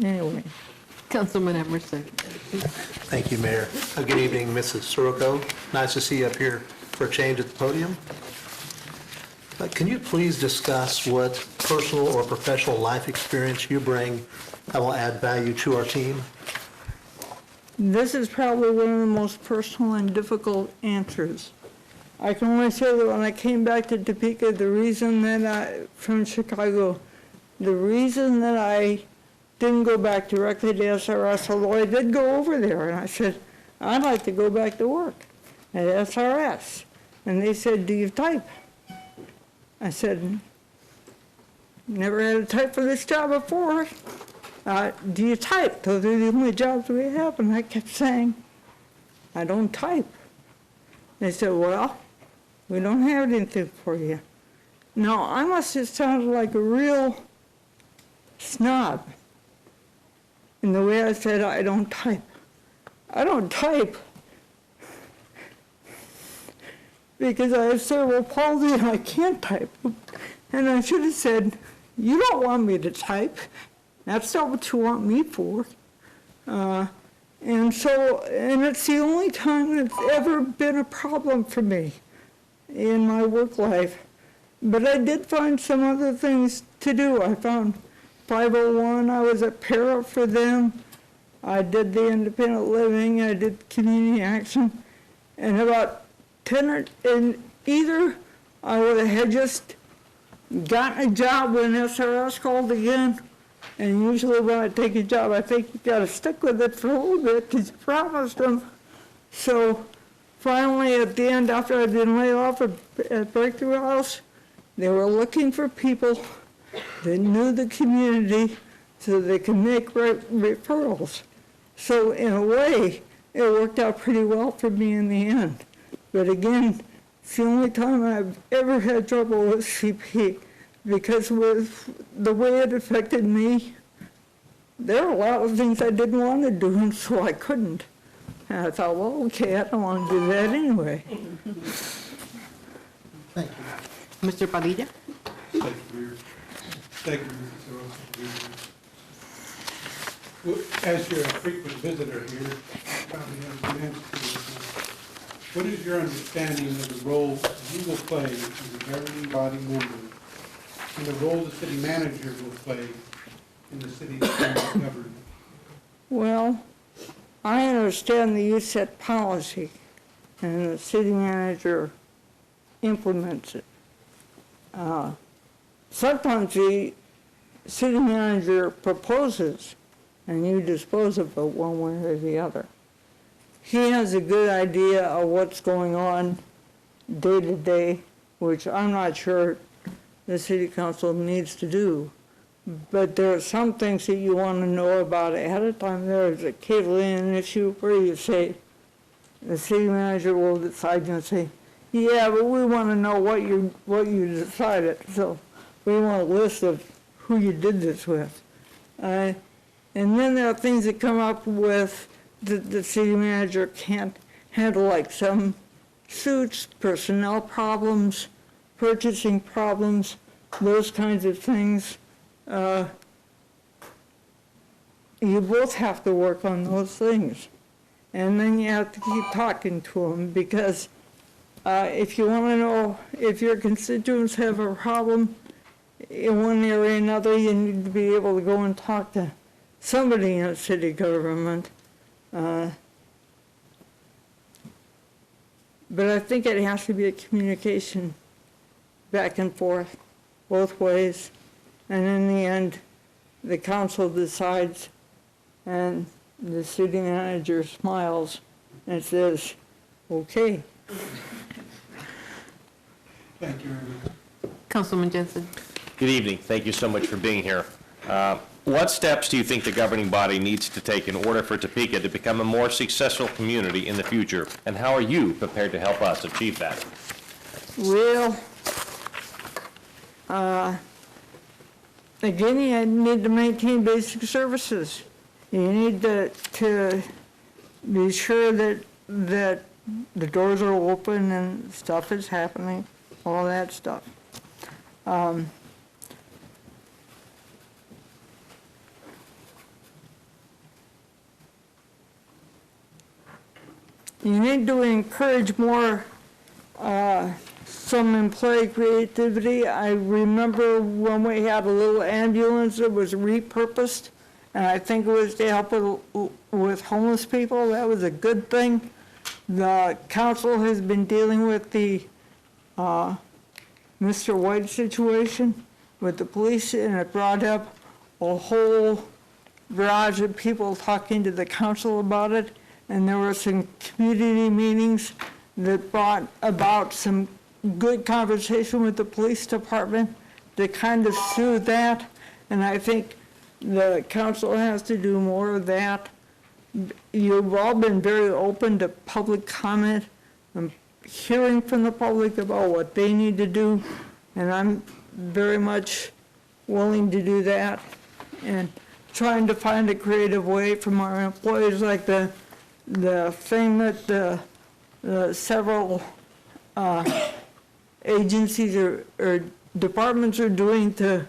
anyway. Councilman Emerson. Thank you, Mayor. Good evening, Mrs. Sirocco. Nice to see you up here for a change at the podium. Can you please discuss what personal or professional life experience you bring that will add value to our team? This is probably one of the most personal and difficult answers. I can only say that when I came back to Topeka, from Chicago, the reason that I didn't go back directly to SRS, although I did go over there, and I said, I'd like to go back to work at SRS. And they said, do you type? I said, never had to type for this job before. Do you type? Those are the only jobs we have. And I kept saying, I don't type. They said, well, we don't have anything for you. Now, I must have sounded like a real snob in the way I said, I don't type. I don't type because I have cerebral palsy and I can't type. And I should have said, you don't want me to type. That's not what you want me for. And it's the only time it's ever been a problem for me in my work life. But I did find some other things to do. I found 501, I was a para for them. I did the independent living, I did community action, and about 10 and either I would have just gotten a job when SRS called again, and usually when I take a job, I think you got to stick with it for a little bit because you promised them. So finally, at the end, after I'd been laid off at Breakthrough House, they were looking for people that knew the community so they could make referrals. So in a way, it worked out pretty well for me in the end. But again, it's the only time I've ever had trouble with CP because with the way it affected me, there were a lot of things I didn't want to do, and so I couldn't. And I thought, well, okay, I don't want to do that anyway. Thank you. Mr. Padilla? Thank you, Mrs. Well, as you're a frequent visitor here, you probably have an answer to this. What is your understanding of the role you will play as a governing body member and the role the city manager will play in the city's government? Well, I understand that you set policy and the city manager implements it. Sometimes the city manager proposes and you dispose of it one way or the other. He has a good idea of what's going on day to day, which I'm not sure the city council needs to do. But there are some things that you want to know about ahead of time. There's a cabling issue where you say, the city manager will decide and say, yeah, but we want to know what you decided. So we want a list of who you did this with. And then there are things that come up with the city manager can't handle, like some suits, personnel problems, purchasing problems, those kinds of things. You both have to work on those things. And then you have to keep talking to them because if you want to know if your constituents have a problem in one area or another, you need to be able to go and talk to somebody in a city government. But I think it has to be a communication back and forth, both ways. And in the end, the council decides, and the city manager smiles and says, okay. Thank you. Councilman Jensen. Good evening. Thank you so much for being here. What steps do you think the governing body needs to take in order for Topeka to become a more successful community in the future? And how are you prepared to help us achieve that? Well, again, you need to maintain basic services. You need to be sure that the doors are open and stuff is happening, all that stuff. You need to encourage more some employee creativity. I remember when we had a little ambulance that was repurposed, and I think it was to help with homeless people. That was a good thing. The council has been dealing with the Mr. White situation with the police, and it brought up a whole barrage of people talking to the council about it. And there were some community meetings that brought about some good conversation with the police department to kind of soothe that. And I think the council has to do more of that. You've all been very open to public comment and hearing from the public about what they need to do. And I'm very much willing to do that and trying to find a creative way from our employees, like the thing that the several agencies or departments are doing to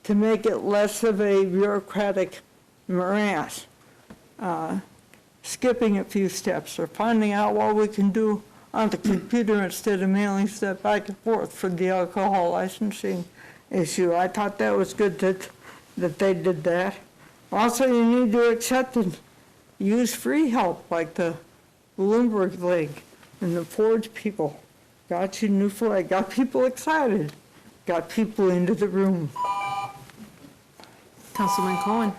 make it less of a bureaucratic morass. Skipping a few steps or finding out what we can do on the computer instead of mailing stuff back and forth for the alcohol licensing issue. I thought that was good that they did that. Also, you need to accept and use free help like the Bloomberg League and the Forge people. Got you a new flag, got people excited, got people into the room. Councilman Cohen.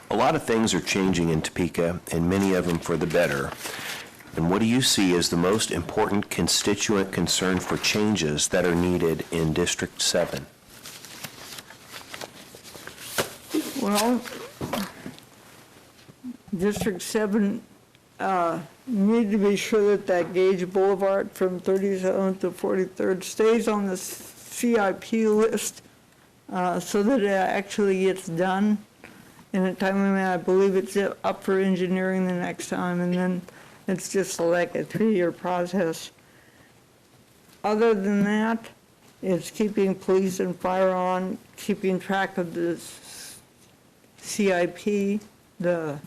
A lot of things are changing in Topeka, and many of them for the better. And what do you see as the most important constituent concern for changes that are needed in District 7? Well, District 7 need to be sure that Gage Boulevard from 37th to 43rd stays on the CIP list so that it actually gets done in a timely manner. I believe it's up for engineering the next time, and then it's just like a 3-year process. Other than that, it's keeping police and fire on, keeping track of the CIP, the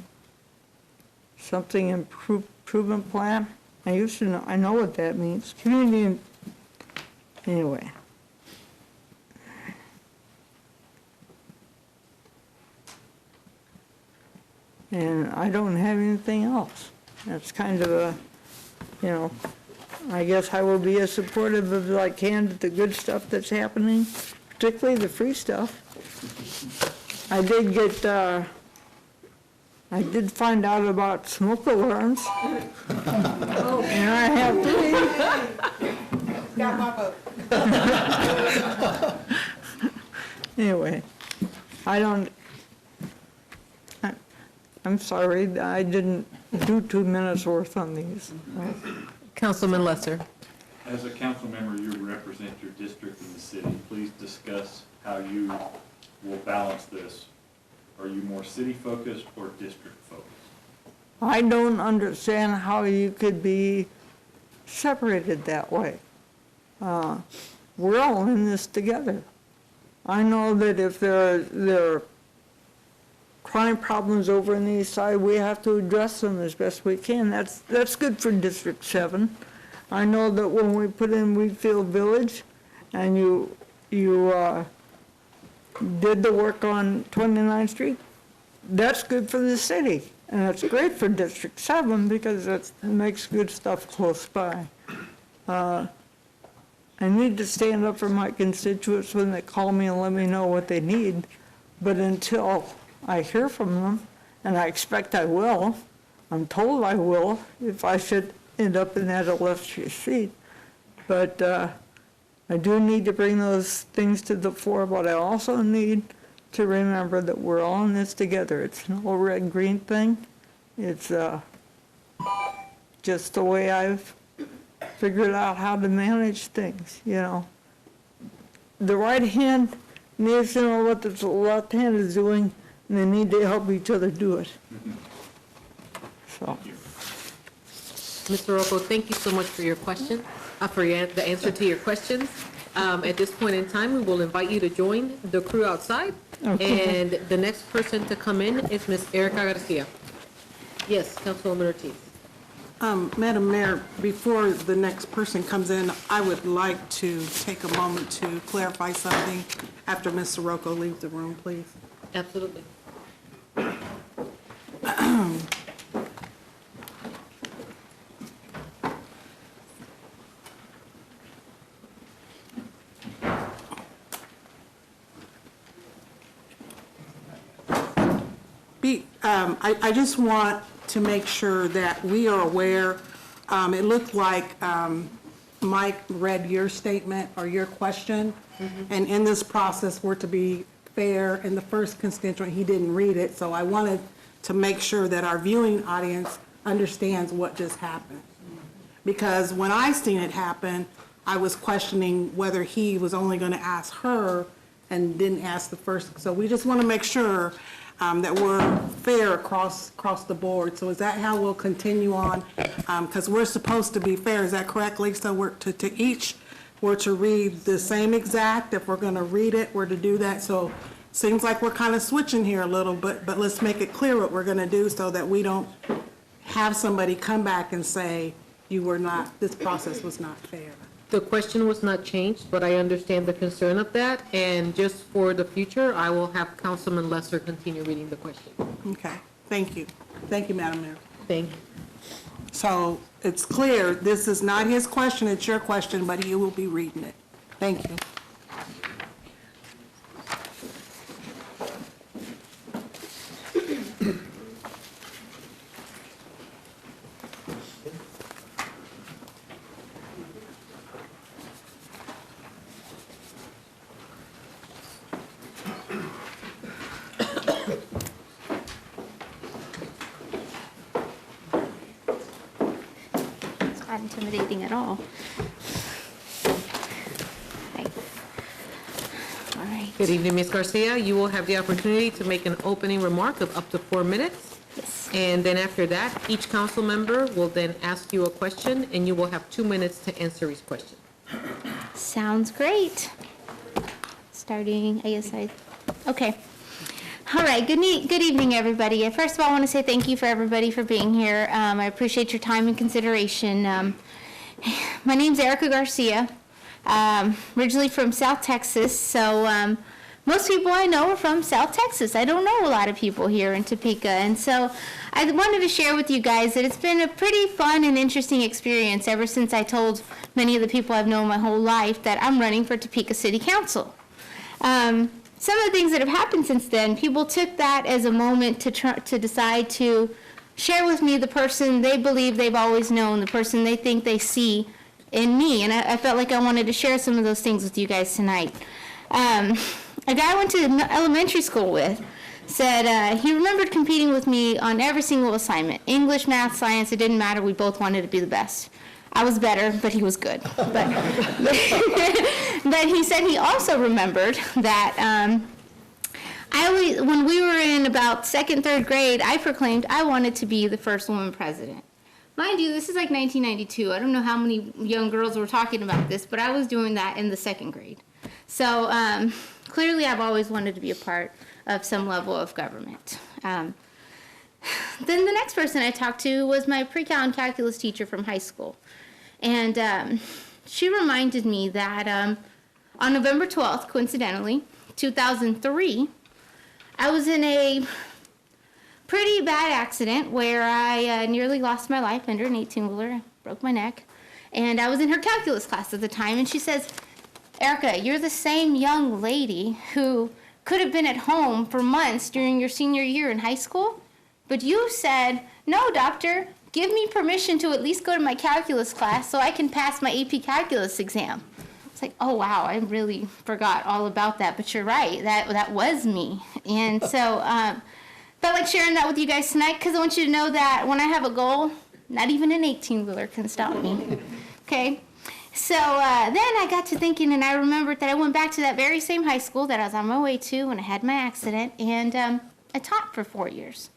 something improvement plan. I used to know, I know what that means. Community, anyway. And I don't have anything else. That's kind of a, I guess I will be as supportive as I can of the good stuff that's happening, particularly the free stuff. I did get, I did find out about smoke alarms. And I have 3. Got my vote. Anyway, I'm sorry, I didn't do 2 minutes worth on these. Councilman Lesser. As a council member, you represent your district in the city. Please discuss how you will balance this. Are you more city-focused or district-focused? I don't understand how you could be separated that way. We're all in this together. I know that if there are crime problems over on the east side, we have to address them as best we can. That's good for District 7. I know that when we put in Wheatfield Village and you did the work on 29th Street, that's good for the city. And it's great for District 7 because it makes good stuff close by. I need to stand up for my constituents when they call me and let me know what they need. But until I hear from them, and I expect I will, I'm told I will, if I should end up in that illustrious seat. But I do need to bring those things to the fore, but I also need to remember that we're all in this together. It's no red-green thing. It's just the way I've figured out how to manage things, you know. The right hand needs to know what the left hand is doing, and they need to help each other do it. So. Mr. Rocco, thank you so much for your question, the answer to your questions. At this point in time, we will invite you to join the crew outside. Okay. And the next person to come in is Ms. Erica Garcia. Yes, Councilwoman Ortiz. Madam Mayor, before the next person comes in, I would like to take a moment to clarify something after Ms. Sirocco leaves the room, please. Absolutely. I just want to make sure that we are aware. It looked like Mike read your statement or your question, and in this process, we're to be fair. In the first constituent, he didn't read it, so I wanted to make sure that our viewing audience understands what just happened. Because when I seen it happen, I was questioning whether he was only going to ask her and didn't ask the first. So we just want to make sure that we're fair across the board. So is that how we'll continue on? Because we're supposed to be fair, is that correct, Lisa? We're to each, we're to read the same exact. If we're going to read it, we're to do that. So seems like we're kind of switching here a little, but let's make it clear what we're going to do so that we don't have somebody come back and say, you were not, this process was not fair. The question was not changed, but I understand the concern of that. And just for the future, I will have Councilman Lesser continue reading the question. Okay, thank you. Thank you, Madam Mayor. Thank you. So it's clear, this is not his question, it's your question, but he will be reading it. Thank you. Not intimidating at all. Okay. All right. Good evening, Ms. Garcia. You will have the opportunity to make an opening remark of up to 4 minutes. Yes. And then after that, each council member will then ask you a question, and you will have 2 minutes to answer each question. Sounds great. Starting, okay. All right, good evening, everybody. First of all, I want to say thank you for everybody for being here. I appreciate your time and consideration. My name's Erica Garcia, originally from South Texas, so most people I know are from South Texas. I don't know a lot of people here in Topeka, and so I wanted to share with you guys that it's been a pretty fun and interesting experience ever since I told many of the people I've known my whole life that I'm running for Topeka City Council. Some of the things that have happened since then, people took that as a moment to decide to share with me the person they believe they've always known, the person they think they see in me. And I felt like I wanted to share some of those things with you guys tonight. A guy I went to elementary school with said he remembered competing with me on every single assignment. English, math, science, it didn't matter. We both wanted to be the best. I was better, but he was good. But he said he also remembered that when we were in about second, third grade, I proclaimed I wanted to be the first woman president. Mind you, this is like 1992. I don't know how many young girls were talking about this, but I was doing that in the second grade. So clearly I've always wanted to be a part of some level of government. Then the next person I talked to was my pre-cal and calculus teacher from high school. And she reminded me that on November 12th, coincidentally, 2003, I was in a pretty bad accident where I nearly lost my life under an 18-wheeler. I broke my neck. And I was in her calculus class at the time, and she says, Erica, you're the same young lady who could have been at home for months during your senior year in high school, but you said, no, doctor, give me permission to at least go to my calculus class so I can pass my AP calculus exam. It's like, oh, wow, I really forgot all about that, but you're right, that was me. And so, felt like sharing that with you guys tonight because I want you to know that when I have a goal, not even an 18-wheeler can stop me. Okay? So then I got to thinking, and I remembered that I went back to that very same high school that I was on my way to when I had my accident, and I taught for 4 years.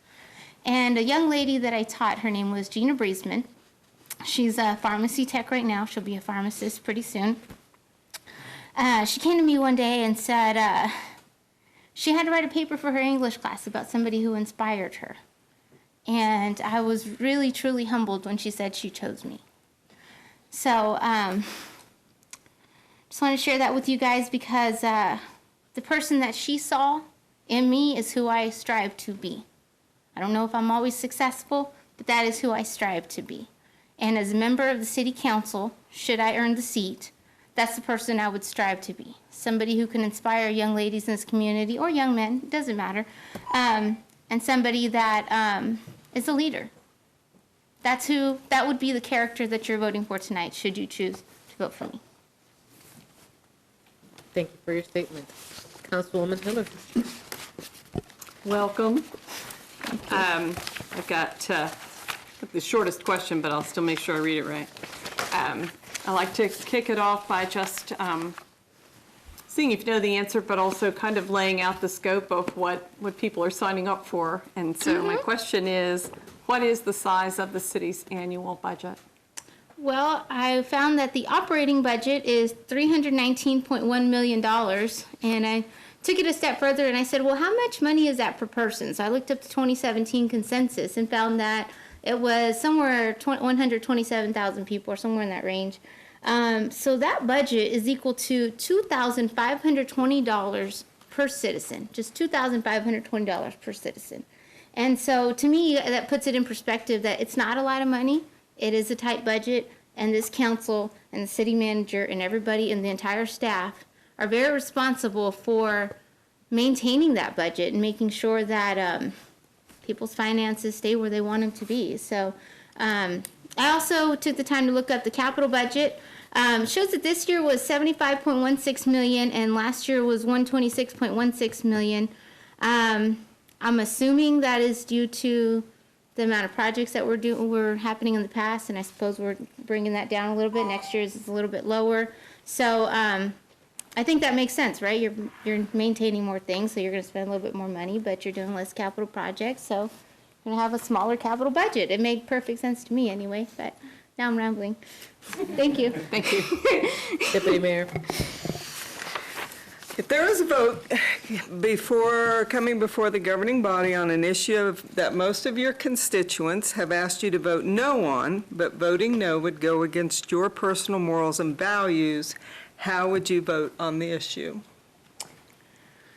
And a young lady that I taught, her name was Gina Briesman. She's a pharmacy tech right now. She'll be a pharmacist pretty soon. She came to me one day and said, she had to write a paper for her English class about somebody who inspired her. And I was really, truly humbled when she said she chose me. So, just want to share that with you guys because the person that she saw in me is who I strive to be. I don't know if I'm always successful, but that is who I strive to be. And as a member of the city council, should I earn the seat, that's the person I would strive to be. Somebody who can inspire young ladies in this community, or young men, it doesn't matter, and somebody that is a leader. That would be the character that you're voting for tonight, should you choose to vote for me. Thank you for your statement. Councilwoman Hiller. Welcome. I've got the shortest question, but I'll still make sure I read it right. I like to kick it off by just seeing if you know the answer, but also kind of laying out the scope of what people are signing up for. And so my question is, what is the size of the city's annual budget? Well, I found that the operating budget is $319.1 million, and I took it a step further and I said, well, how much money is that per person? So I looked up the 2017 consensus and found that it was somewhere 127,000 people or somewhere in that range. So that budget is equal to $2,520 per citizen, just $2,520 per citizen. And so to me, that puts it in perspective that it's not a lot of money. It is a tight budget, and this council and the city manager and everybody and the entire staff are very responsible for maintaining that budget and making sure that people's finances stay where they want them to be. So I also took the time to look up the capital budget. Shows that this year was $75.16 million and last year was $126.16 million. I'm assuming that is due to the amount of projects that were happening in the past, and I suppose we're bringing that down a little bit. Next year's is a little bit lower. So I think that makes sense, right? You're maintaining more things, so you're going to spend a little bit more money, but you're doing less capital projects, so you're going to have a smaller capital budget. It made perfect sense to me anyway, but now I'm rambling. Thank you. Thank you. Deputy Mayor. If there is a vote coming before the governing body on an issue that most of your constituents have asked you to vote no on, but voting no would go against your personal morals and values, how would you vote on the issue?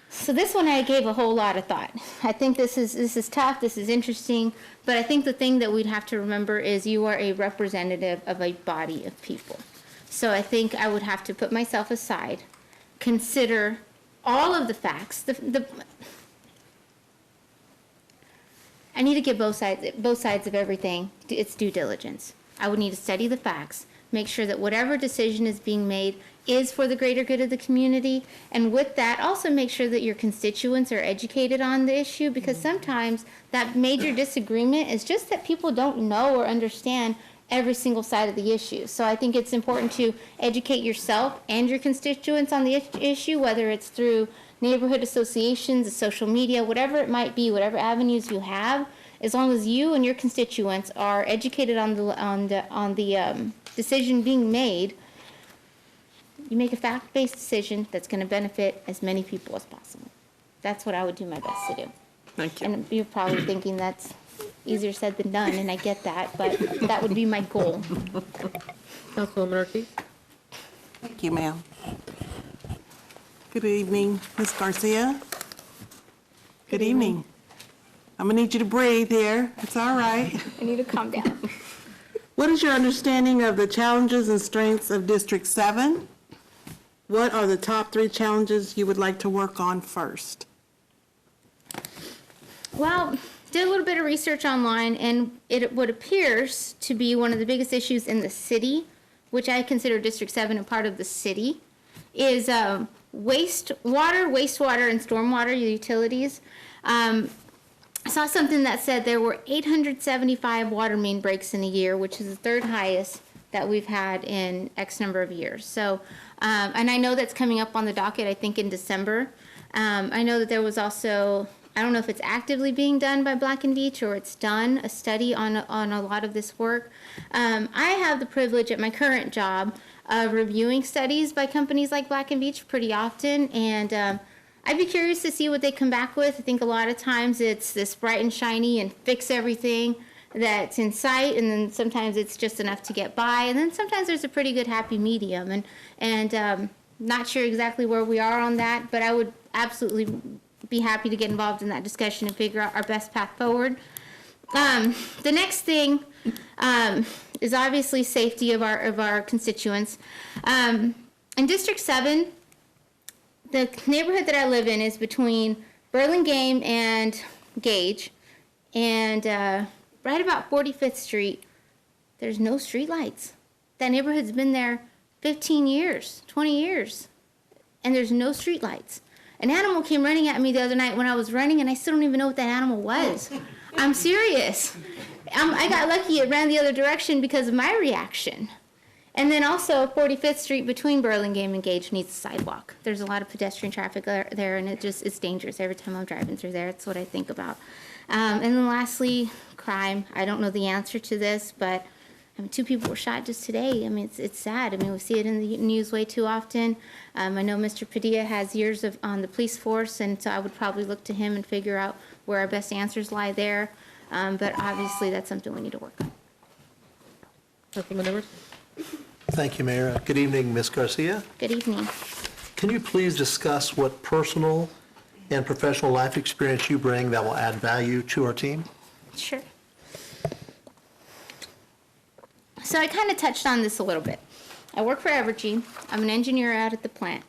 So this one I gave a whole lot of thought. I think this is tough, this is interesting, but I think the thing that we'd have to remember is you are a representative of a body of people. So I think I would have to put myself aside, consider all of the facts. I need to give both sides of everything its due diligence. I would need to study the facts, make sure that whatever decision is being made is for the greater good of the community, and with that, also make sure that your constituents are educated on the issue, because sometimes that major disagreement is just that people don't know or understand every single side of the issue. So I think it's important to educate yourself and your constituents on the issue, whether it's through neighborhood associations, social media, whatever it might be, whatever avenues you have. As long as you and your constituents are educated on the decision being made, you make a fact-based decision that's going to benefit as many people as possible. That's what I would do my best to do. Thank you. And you're probably thinking that's easier said than done, and I get that, but that would be my goal. Councilwoman Ortiz. Thank you, ma'am. Good evening, Ms. Garcia. Good evening. I'm gonna need you to breathe here. It's all right. I need to calm down. What is your understanding of the challenges and strengths of District 7? What are the top 3 challenges you would like to work on first? Well, did a little bit of research online, and what appears to be one of the biggest issues in the city, which I consider District 7 a part of the city, is wastewater, and stormwater utilities. I saw something that said there were 875 water main breaks in a year, which is the 3rd highest that we've had in X number of years. So, and I know that's coming up on the docket, I think in December. I know that there was also, I don't know if it's actively being done by Black & Veatch or it's done, a study on a lot of this work. I have the privilege at my current job of reviewing studies by companies like Black & Veatch pretty often, and I'd be curious to see what they come back with. I think a lot of times it's this bright and shiny and fix everything that's in sight, and then sometimes it's just enough to get by, and then sometimes there's a pretty good happy medium, and not sure exactly where we are on that, but I would absolutely be happy to get involved in that discussion and figure out our best path forward. The next thing is obviously safety of our constituents. In District 7, the neighborhood that I live in is between Burlingame and Gage, and right about 45th Street, there's no street lights. That neighborhood's been there 15 years, 20 years, and there's no street lights. An animal came running at me the other night when I was running, and I still don't even know what that animal was. I'm serious. I got lucky it ran the other direction because of my reaction. And then also 45th Street between Burlingame and Gage needs a sidewalk. There's a lot of pedestrian traffic there, and it's dangerous. Every time I'm driving through there, that's what I think about. And then lastly, crime. I don't know the answer to this, but 2 people were shot just today. I mean, it's sad. I mean, we see it in the news way too often. I know Mr. Padilla has years on the police force, and so I would probably look to him and figure out where our best answers lie there. But obviously, that's something we need to work on. Councilman Edwards? Thank you, Mayor. Good evening, Ms. Garcia. Good evening. Can you please discuss what personal and professional life experience you bring that will add value to our team? Sure. So I kind of touched on this a little bit. I work for Evergy. I'm an engineer out at the plant.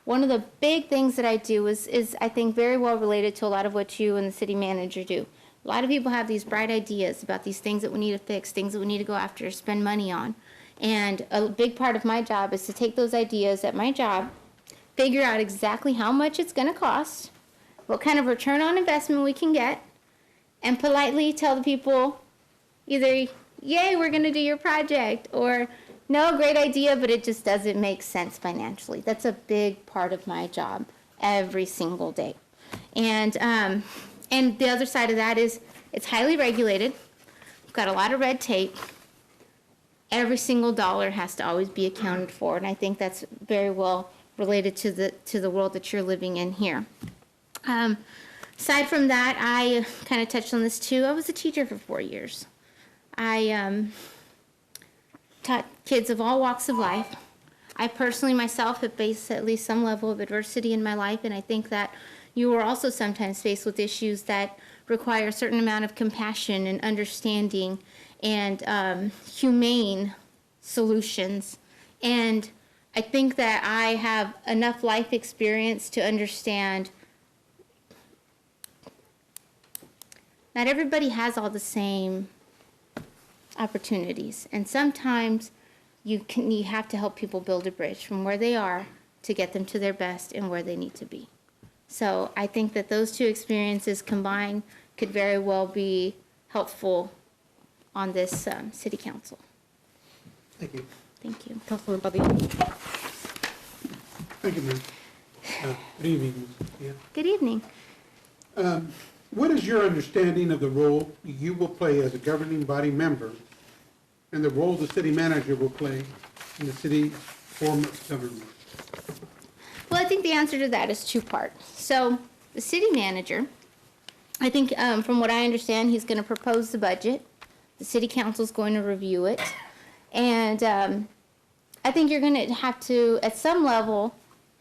One of the big things that I do is I think very well related to a lot of what you and the city manager do. A lot of people have these bright ideas about these things that we need to fix, things that we need to go after, spend money on. And a big part of my job is to take those ideas at my job, figure out exactly how much it's going to cost, what kind of return on investment we can get, and politely tell the people either, yay, we're going to do your project, or no, great idea, but it just doesn't make sense financially. That's a big part of my job every single day. And the other side of that is it's highly regulated. We've got a lot of red tape. Every single dollar has to always be accounted for, and I think that's very well related to the world that you're living in here. Aside from that, I kind of touched on this too. I was a teacher for 4 years. I taught kids of all walks of life. I personally myself have faced at least some level of adversity in my life, and I think that you are also sometimes faced with issues that require a certain amount of compassion and understanding and humane solutions. And I think that I have enough life experience to understand not everybody has all the same opportunities, and sometimes you have to help people build a bridge from where they are to get them to their best and where they need to be. So I think that those 2 experiences combined could very well be helpful on this city council. Thank you. Thank you. Councilman Padilla? Thank you, ma'am. Good evening. Yeah. Good evening. What is your understanding of the role you will play as a governing body member and the role the city manager will play in the city's form of government? Well, I think the answer to that is 2-part. So the city manager, I think from what I understand, he's going to propose the budget. The city council is going to review it. And I think you're going to have to, at some level,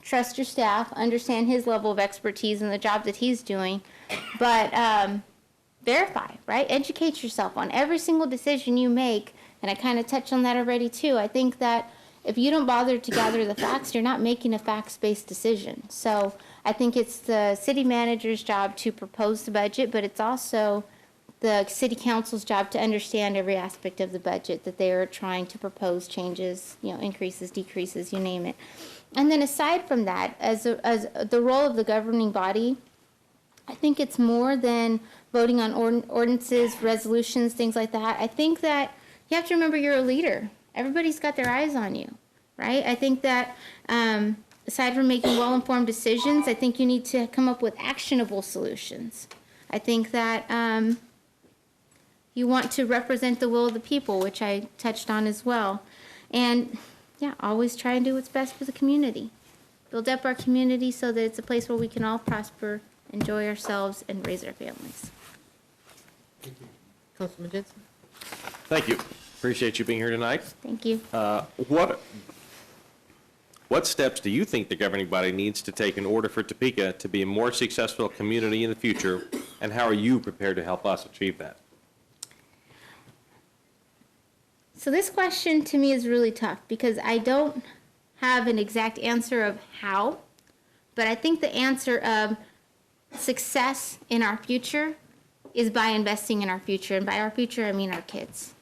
trust your staff, understand his level of expertise in the job that he's doing. But verify, right? Educate yourself on every single decision you make. And I kind of touched on that already too. I think that if you don't bother to gather the facts, you're not making a facts-based decision. So I think it's the city manager's job to propose the budget, but it's also the city council's job to understand every aspect of the budget that they are trying to propose changes, increases, decreases, you name it. And then aside from that, as the role of the governing body, I think it's more than voting on ordinances, resolutions, things like that. I think that you have to remember you're a leader. Everybody's got their eyes on you, right? I think that aside from making well-informed decisions, I think you need to come up with actionable solutions. I think that you want to represent the will of the people, which I touched on as well. And yeah, always try and do what's best for the community. Build up our community so that it's a place where we can all prosper, enjoy ourselves, and raise our families. Councilman Jensen? Thank you. Appreciate you being here tonight. Thank you. What steps do you think the governing body needs to take in order for Topeka to be a more successful community in the future, and how are you prepared to help us achieve that? So this question to me is really tough because I don't have an exact answer of how, but I think the answer of success in our future is by investing in our future. And by our future, I mean our kids.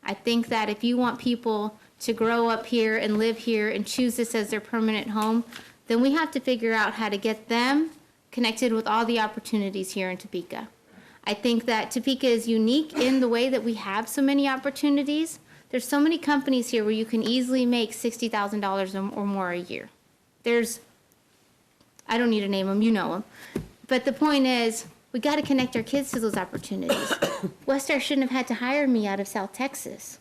I think that if you want people to grow up here and live here and choose this as their permanent home, then we have to figure out how to get them connected with all the opportunities here in Topeka. I think that Topeka is unique in the way that we have so many opportunities. There's so many companies here where you can easily make $60,000 or more a year. I don't need to name them, you know them. But the point is, we got to connect our kids to those opportunities. Westar shouldn't have had to hire me out of South Texas.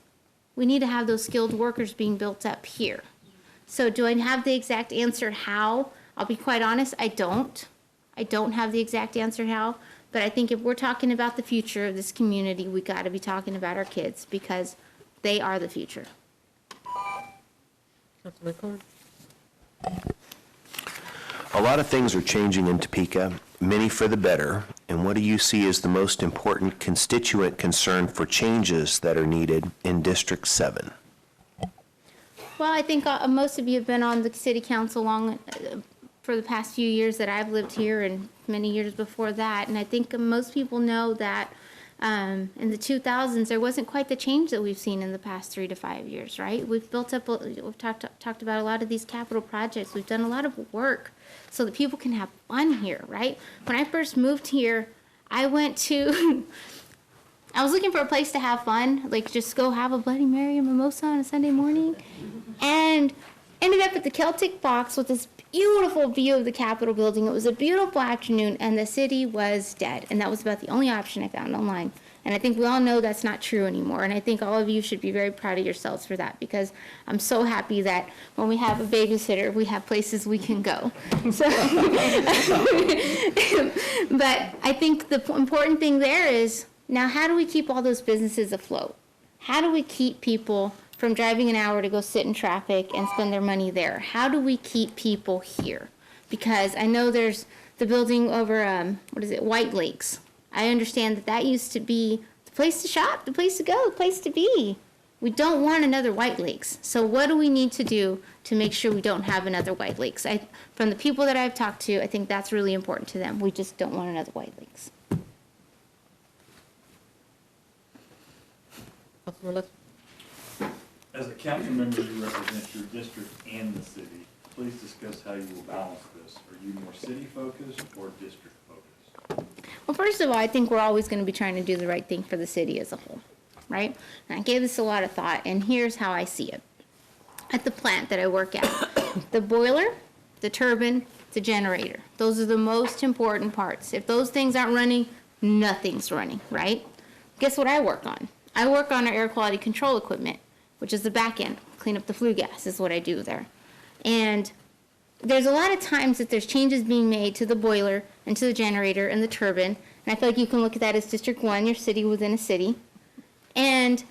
We need to have those skilled workers being built up here. So do I have the exact answer how? I'll be quite honest, I don't. I don't have the exact answer how. But I think if we're talking about the future of this community, we got to be talking about our kids because they are the future. Councilman Cohen? A lot of things are changing in Topeka, many for the better. And what do you see as the most important constituent concern for changes that are needed in District 7? Well, I think most of you have been on the city council for the past few years that I've lived here and many years before that. And I think most people know that in the 2000s, there wasn't quite the change that we've seen in the past 3 to 5 years, right? We've built up, we've talked about a lot of these capital projects. We've done a lot of work so that people can have fun here, right? When I first moved here, I was looking for a place to have fun, like just go have a Bloody Mary and mimosa on a Sunday morning, and ended up at the Celtic Box with this beautiful view of the Capitol building. It was a beautiful afternoon, and the city was dead, and that was about the only option I found online. And I think we all know that's not true anymore, and I think all of you should be very proud of yourselves for that, because I'm so happy that when we have a babysitter, we have places we can go. So, but I think the important thing there is, now how do we keep all those businesses afloat? How do we keep people from driving an hour to go sit in traffic and spend their money there? How do we keep people here? Because I know there's the building over, White Lakes. I understand that used to be the place to shop, the place to go, the place to be. We don't want another White Lakes. So what do we need to do to make sure we don't have another White Lakes? From the people that I've talked to, I think that's really important to them. We just don't want another White Lakes. As a council member, you represent your district and the city. Please discuss how you will balance this. Are you more city-focused or district-focused? Well, first of all, I think we're always going to be trying to do the right thing for the city as a whole, right? And I gave this a lot of thought, and here's how I see it. At the plant that I work at, the boiler, the turbine, the generator, those are the most important parts. If those things aren't running, nothing's running, right? Guess what I work on? I work on our air quality control equipment, which is the back end. Clean up the flue gas is what I do there. And there's a lot of times that there's changes being made to the boiler and to the generator and the turbine. And I feel like you can look at that as District 1, your city within a city. And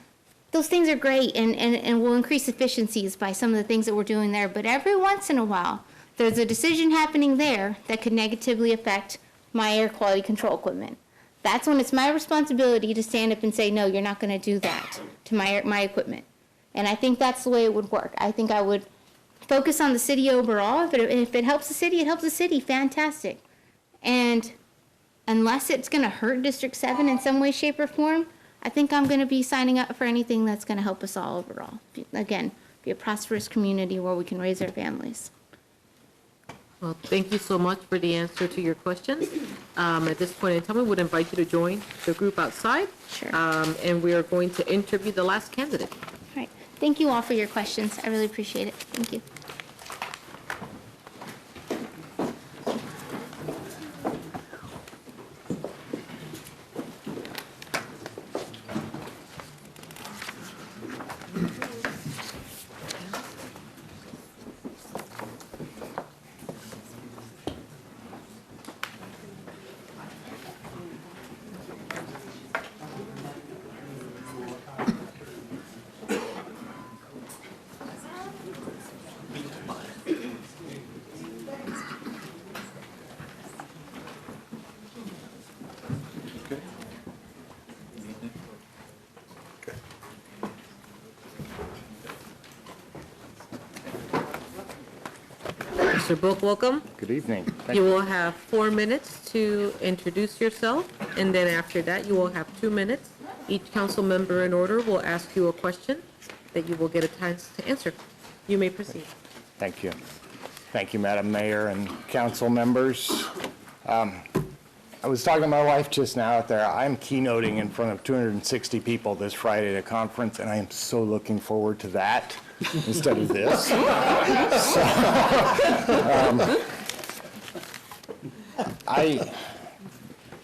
those things are great and will increase efficiencies by some of the things that we're doing there. But every once in a while, there's a decision happening there that could negatively affect my air quality control equipment. That's when it's my responsibility to stand up and say, no, you're not going to do that to my equipment. And I think that's the way it would work. I think I would focus on the city overall. If it helps the city, it helps the city. Fantastic. And unless it's going to hurt District 7 in some way, shape, or form, I think I'm going to be signing up for anything that's going to help us all overall. Again, be a prosperous community where we can raise our families. Well, thank you so much for the answer to your question. At this point in time, we would invite you to join the group outside. Sure. And we are going to interview the last candidate. All right. Thank you all for your questions. I really appreciate it. Thank you. Mr. Book, welcome. Good evening. You will have 4 minutes to introduce yourself, and then after that, you will have 2 minutes. Each council member in order will ask you a question that you will get a chance to answer. You may proceed. Thank you. Thank you, Madam Mayor and council members. I was talking to my wife just now out there. I'm keynoting in front of 260 people this Friday at a conference, and I am so looking forward to that instead of this.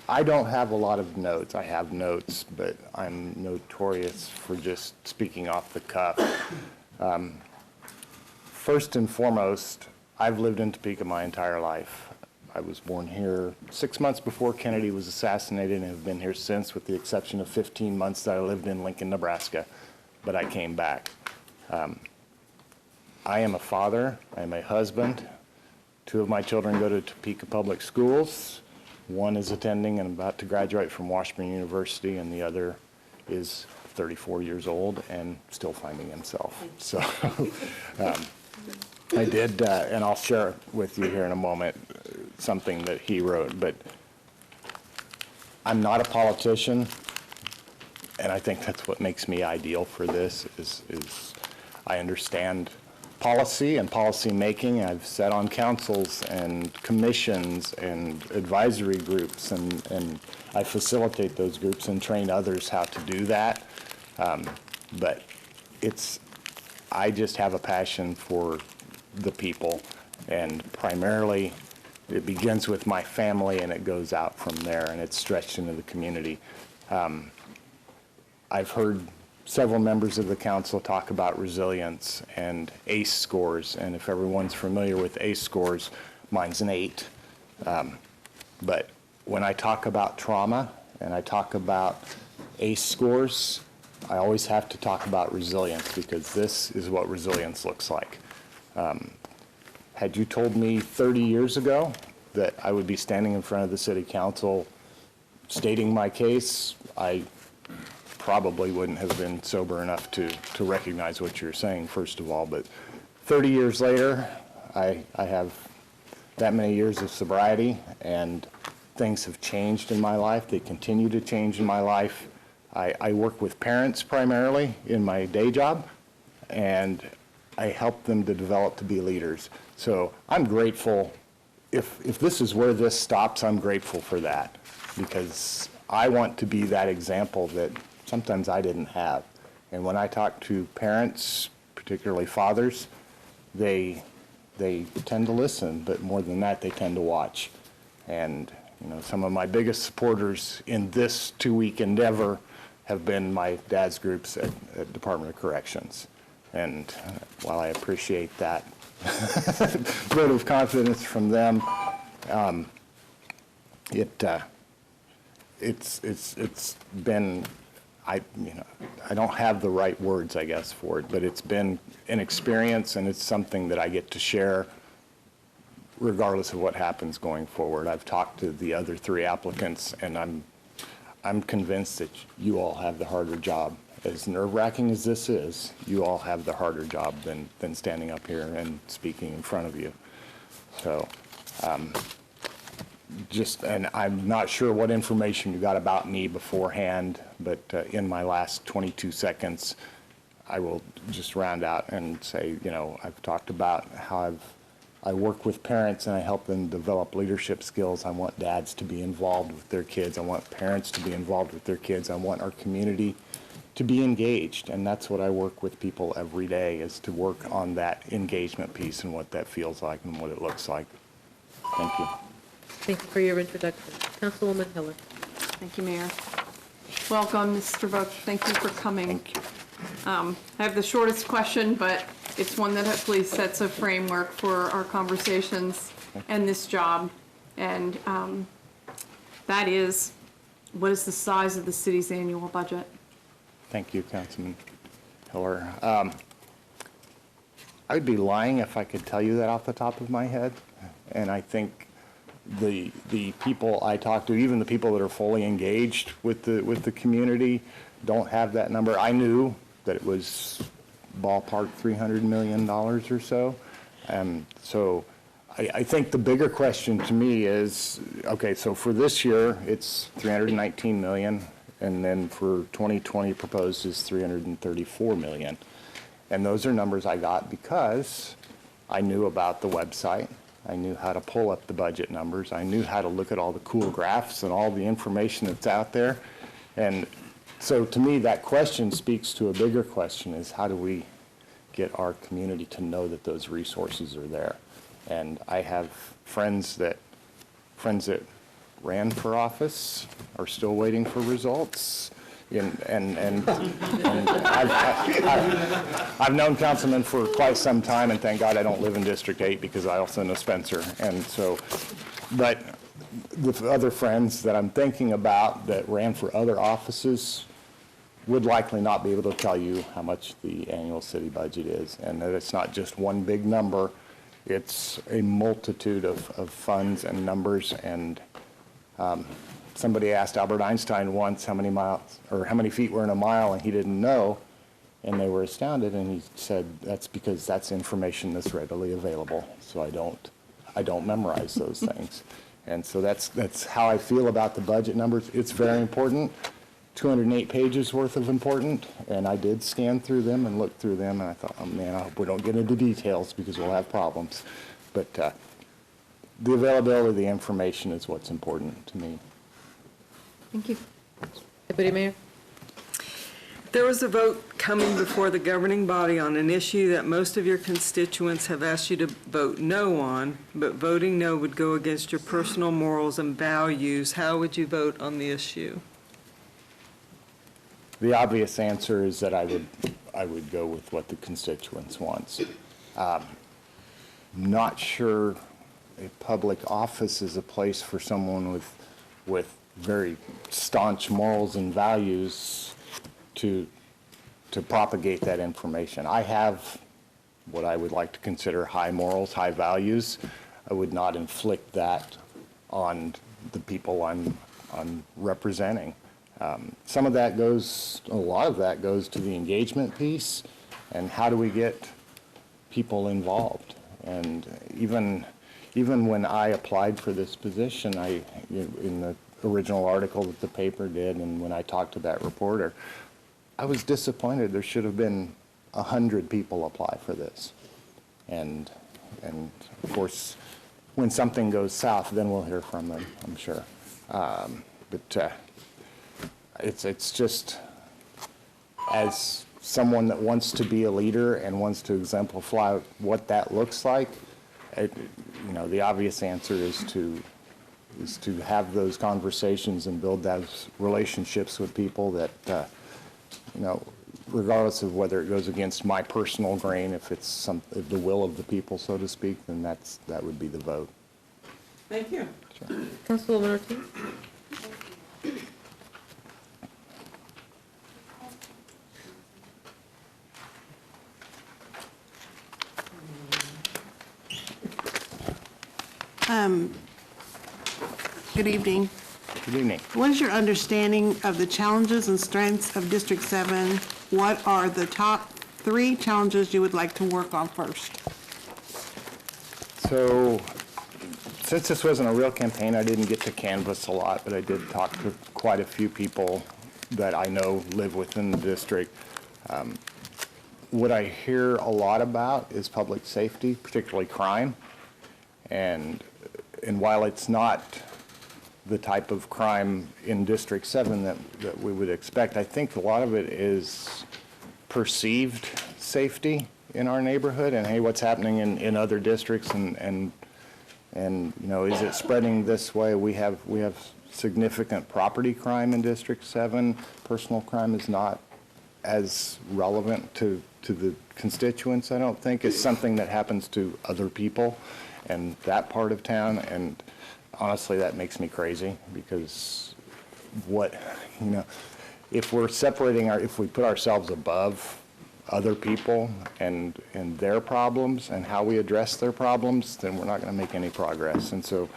I don't have a lot of notes. I have notes, but I'm notorious for just speaking off the cuff. First and foremost, I've lived in Topeka my entire life. I was born here 6 months before Kennedy was assassinated and have been here since, with the exception of 15 months that I lived in Lincoln, Nebraska, but I came back. I am a father, I am a husband. 2 of my children go to Topeka Public Schools. 1 is attending and about to graduate from Washburn University, and the other is 34 years old and still finding himself. So I did, and I'll share with you here in a moment, something that he wrote, but I'm not a politician, and I think that's what makes me ideal for this, is I understand policy and policy making. I've sat on councils and commissions and advisory groups, and I facilitate those groups and train others how to do that. But I just have a passion for the people, and primarily it begins with my family and it goes out from there, and it's stretched into the community. I've heard several members of the council talk about resilience and ACE scores, and if everyone's familiar with ACE scores, mine's an 8. But when I talk about trauma and I talk about ACE scores, I always have to talk about resilience, because this is what resilience looks like. Had you told me 30 years ago that I would be standing in front of the city council stating my case, I probably wouldn't have been sober enough to recognize what you're saying, first of all. But 30 years later, I have that many years of sobriety, and things have changed in my life. They continue to change in my life. I work with parents primarily in my day job, and I help them to develop to be leaders. So I'm grateful. If this is where this stops, I'm grateful for that, because I want to be that example that sometimes I didn't have. And when I talk to parents, particularly fathers, they tend to listen, but more than that, they tend to watch. And some of my biggest supporters in this 2-week endeavor have been my dad's groups at Department of Corrections. And while I appreciate that vote of confidence from them, it's been, I don't have the right words, I guess, for it, but it's been an experience, and it's something that I get to share regardless of what happens going forward. I've talked to the other 3 applicants, and I'm I'm convinced that you all have the harder job. As nerve-wracking as this is, you all have the harder job than standing up here and speaking in front of you. So, and I'm not sure what information you got about me beforehand, but in my last 22 seconds, I will just round out and say, I've talked about how I work with parents and I help them develop leadership skills. I want dads to be involved with their kids. I want parents to be involved with their kids. I want our community to be engaged. And that's what I work with people every day, is to work on that engagement piece and what that feels like and what it looks like. Thank you. Thank you for your introduction. Councilwoman Hiller. Thank you, Mayor. Welcome, Mr. Buck. Thank you for coming. Thank you. I have the shortest question, but it's one that hopefully sets a framework for our conversations and this job. And that is, what is the size of the city's annual budget? Thank you, Councilman Hiller. I would be lying if I could tell you that off the top of my head. And I think the people I talk to, even the people that are fully engaged with the community, don't have that number. I knew that it was ballpark $300 million or so. So I think the bigger question to me is, okay, so for this year, it's $319 million, and then for 2020 proposed is $334 million. And those are numbers I got because I knew about the website. I knew how to pull up the budget numbers. I knew how to look at all the cool graphs and all the information that's out there. And so to me, that question speaks to a bigger question, is how do we get our community to know that those resources are there? And I have friends that ran for office are still waiting for results. And I've known councilmen for quite some time, and thank God I don't live in District 8 because I also know Spencer. And so, but with other friends that I'm thinking about that ran for other offices would likely not be able to tell you how much the annual city budget is, and that it's not just one big number. It's a multitude of funds and numbers. And somebody asked Albert Einstein once how many feet were in a mile, and he didn't know, and they were astounded. And he said, "That's because that's information that's readily available. So I don't memorize those things." And so that's how I feel about the budget numbers. It's very important. 208 pages worth of important, and I did scan through them and look through them, and I thought, oh man, I hope we don't get into details because we'll have problems. But the availability of the information is what's important to me. Thank you. Deputy Mayor. There was a vote coming before the governing body on an issue that most of your constituents have asked you to vote no on, but voting no would go against your personal morals and values. How would you vote on the issue? The obvious answer is that I would go with what the constituents wants. Not sure a public office is a place for someone with very staunch morals and values to propagate that information. I have what I would like to consider high morals, high values. I would not inflict that on the people I'm representing. A lot of that goes to the engagement piece, and how do we get people involved? And even when I applied for this position, in the original article that the paper did, and when I talked to that reporter, I was disappointed. There should have been 100 people apply for this. And of course, when something goes south, then we'll hear from them, I'm sure. It's just, as someone that wants to be a leader and wants to exemplify what that looks like, the obvious answer is to have those conversations and build those relationships with people that, regardless of whether it goes against my personal grain, if it's the will of the people, so to speak, then that would be the vote. Thank you. Sure. Councilwoman Ortiz. Good evening. Good evening. What is your understanding of the challenges and strengths of District 7? What are the top 3 challenges you would like to work on first? So, since this wasn't a real campaign, I didn't get to canvass a lot, but I did talk to quite a few people that I know live within the district. What I hear a lot about is public safety, particularly crime. And while it's not the type of crime in District 7 that we would expect, I think a lot of it is perceived safety in our neighborhood, and hey, what's happening in other districts, and you know, is it spreading this way? We have significant property crime in District 7. Personal crime is not as relevant to the constituents, I don't think. It's something that happens to other people and that part of town, and honestly, that makes me crazy, because if we're separating if we put ourselves above other people and their problems and how we address their problems, then we're not going to make any progress. And so,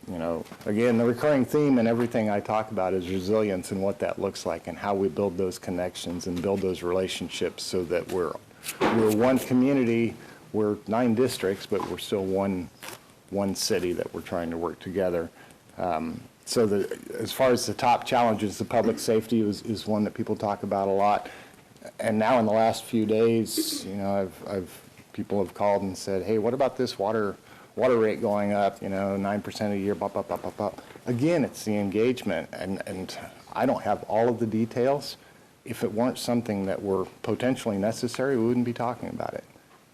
you know, again, the recurring theme in everything I talk about is resilience and what that looks like and how we build those connections and build those relationships so that we're one community. We're 9 districts, but we're still one city that we're trying to work together. So as far as the top challenges, the public safety is one that people talk about a lot. And now in the last few days, you know, people have called and said, hey, what about this water rate going up, you know, 9% a year, bop, bop, bop, bop, bop. Again, it's the engagement, and I don't have all of the details. If it weren't something that were potentially necessary, we wouldn't be talking about it.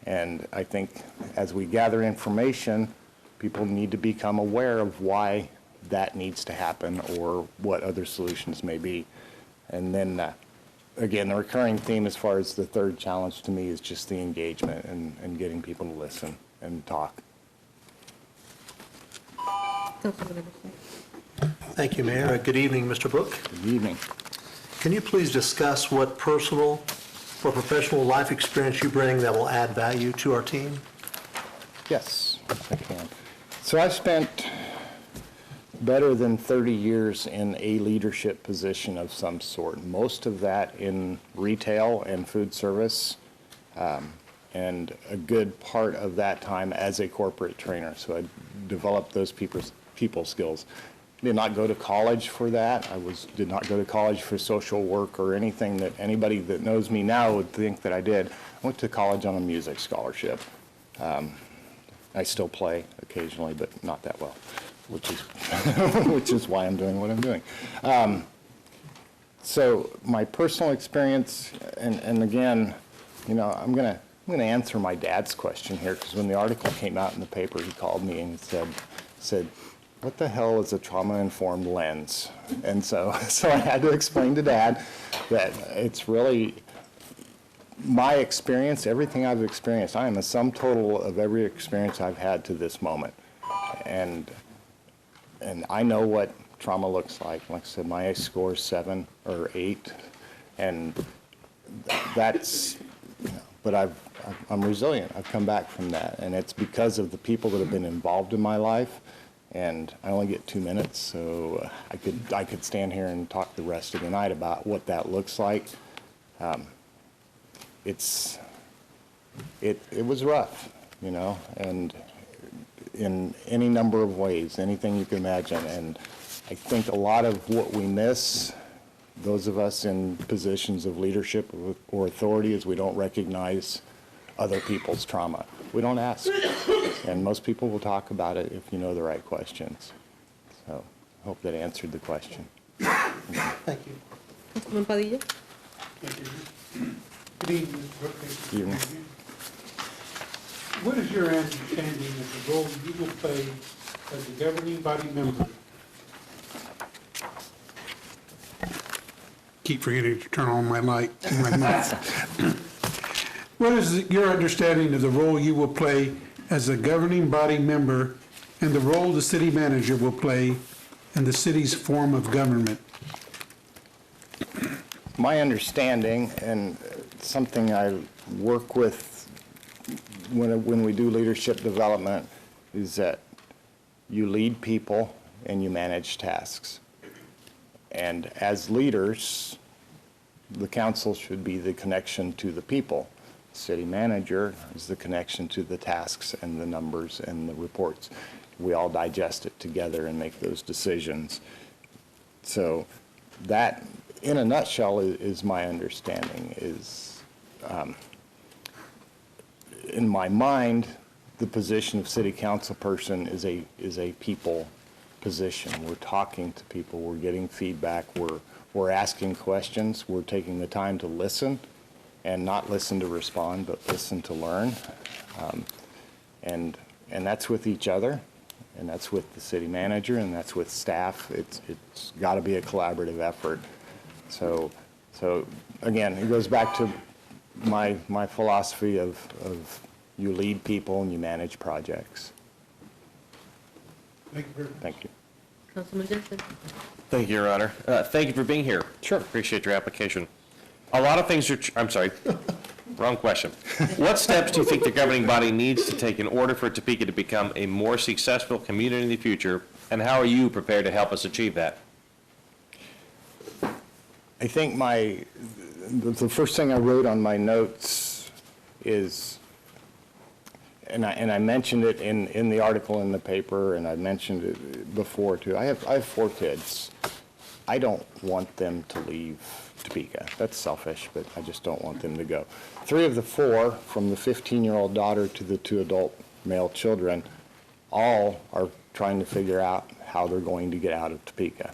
And I think as we gather information, people need to become aware of why that needs to happen or what other solutions may be. And then, again, the recurring theme as far as the third challenge to me is just the engagement and getting people to listen and talk. Thank you, Mayor. Good evening, Mr. Book. Good evening. Can you please discuss what personal or professional life experience you bring that will add value to our team? Yes, I can. So I've spent better than 30 years in a leadership position of some sort, most of that in retail and food service, and a good part of that time as a corporate trainer. So I developed those people skills. Did not go to college for that. Did not go to college for social work or anything that anybody that knows me now would think that I did. I went to college on a music scholarship. I still play occasionally, but not that well, which is why I'm doing what I'm doing. So my personal experience, and again, you know, I'm gonna answer my dad's question here, because when the article came out in the paper, he called me and said, what the hell is a trauma-informed lens? And so I had to explain to Dad that it's really my experience, everything I've experienced. I am a sum total of every experience I've had to this moment. And I know what trauma looks like. Like I said, my ACE score is 7 or 8, and that's, you know, but I'm resilient. I've come back from that, and it's because of the people that have been involved in my life. And I only get 2 minutes, so I could stand here and talk the rest of the night about what that looks like. It was rough, you know, and in any number of ways, anything you can imagine. And I think a lot of what we miss, those of us in positions of leadership or authority, is we don't recognize other people's trauma. We don't ask. And most people will talk about it if you know the right questions. So I hope that answered the question. Thank you. Councilman Padilla? Good evening, Ms. Brooke. Good evening. What is your understanding of the role you will play as a governing body member? Keep forgetting to turn on my light in my mouth. What is your understanding of the role you will play as a governing body member and the role the city manager will play in the city's form of government? My understanding, and something I work with when we do leadership development, is that you lead people, and you manage tasks. And as leaders, the council should be the connection to the people. City manager is the connection to the tasks and the numbers and the reports. We all digest it together and make those decisions. So that, in a nutshell, is my understanding. Is in my mind, the position of city council person is a people position. We're talking to people, we're getting feedback, we're asking questions, we're taking the time to listen, and not listen to respond, but listen to learn. And that's with each other, and that's with the city manager, and that's with staff. It's got to be a collaborative effort. So again, it goes back to my philosophy of you lead people and you manage projects. Thank you. Councilman Jensen. Thank you, Your Honor. Thank you for being here. Sure. Appreciate your application. A lot of things are, I'm sorry, wrong question. What steps do you think the governing body needs to take in order for Topeka to become a more successful community in the future, and how are you prepared to help us achieve that? I think the first thing I wrote on my notes is, and I mentioned it in the article in the paper, and I mentioned it before too. I have 4 kids. I don't want them to leave Topeka. That's selfish, but I just don't want them to go. 3 of the 4, from the 15-year-old daughter to the 2 adult male children, all are trying to figure out how they're going to get out of Topeka.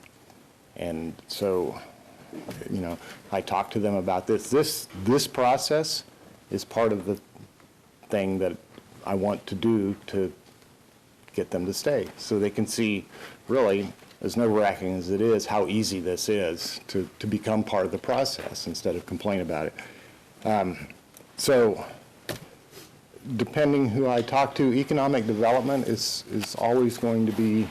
And so, you know, I talked to them about this. This process is part of the thing that I want to do to get them to stay, so they can see, really, as nerve-wracking as it is, how easy this is to become part of the process instead of complain about it. So depending who I talk to, economic development is always going to be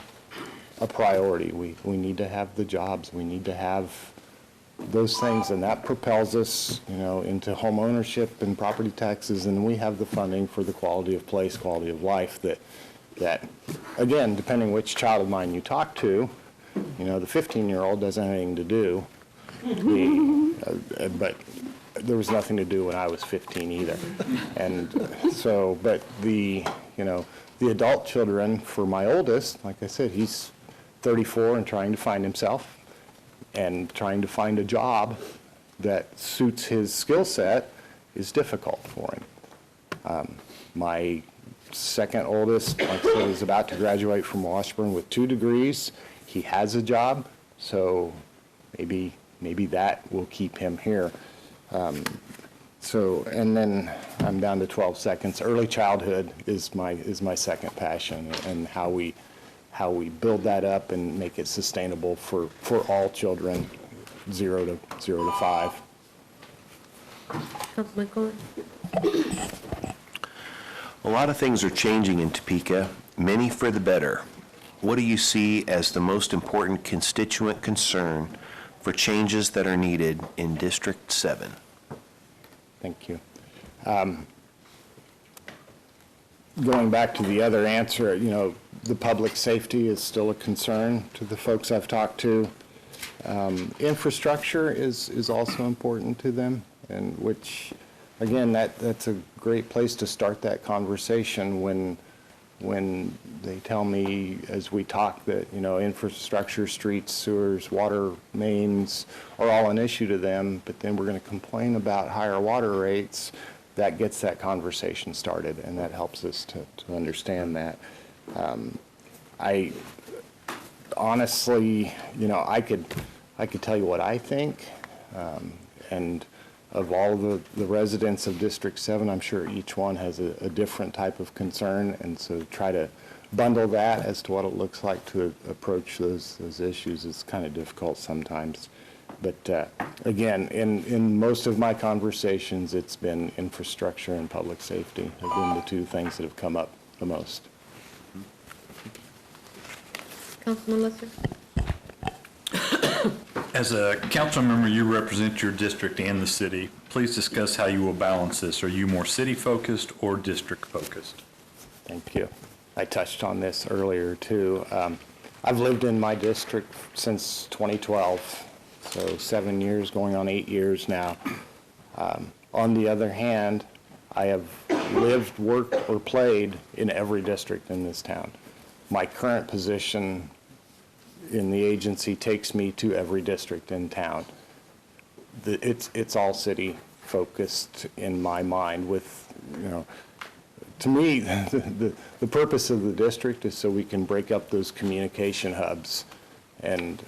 a priority. We need to have the jobs. We need to have those things, and that propels us, you know, into home ownership and property taxes, and we have the funding for the quality of place, quality of life that again, depending which child of mine you talk to, you know, the 15-year-old doesn't have anything to do. But there was nothing to do when I was 15 either. And so, but the adult children, for my oldest, like I said, he's 34 and trying to find himself and trying to find a job that suits his skill set is difficult for him. My second oldest, like I said, is about to graduate from Washburn with 2 degrees. He has a job, so maybe that will keep him here. So, and then I'm down to 12 seconds. Early childhood is my second passion, and how we build that up and make it sustainable for all children, 0 to 5. Councilman Cohen. A lot of things are changing in Topeka, many for the better. What do you see as the most important constituent concern for changes that are needed in District 7? Thank you. Going back to the other answer, you know, the public safety is still a concern to the folks I've talked to. Infrastructure is also important to them, and which, again, that's a great place to start that conversation when they tell me as we talk that, you know, infrastructure, streets, sewers, water mains are all an issue to them, but then we're going to complain about higher water rates. That gets that conversation started, and that helps us to understand that. I honestly, you know, I could tell you what I think, and of all the residents of District 7, I'm sure each one has a different type of concern, and so try to bundle that as to what it looks like to approach those issues is kind of difficult sometimes. But again, in most of my conversations, it's been infrastructure and public safety have been the 2 things that have come up the most. Councilman Lester. As a council member, you represent your district and the city. Please discuss how you will balance this. Are you more city-focused or district-focused? Thank you. I touched on this earlier, too. I've lived in my district since 2012, so 7 years, going on 8 years now. On the other hand, I have lived, worked, or played in every district in this town. My current position in the agency takes me to every district in town. It's all city focused in my mind with, you know, to me, the purpose of the district is so we can break up those communication hubs, and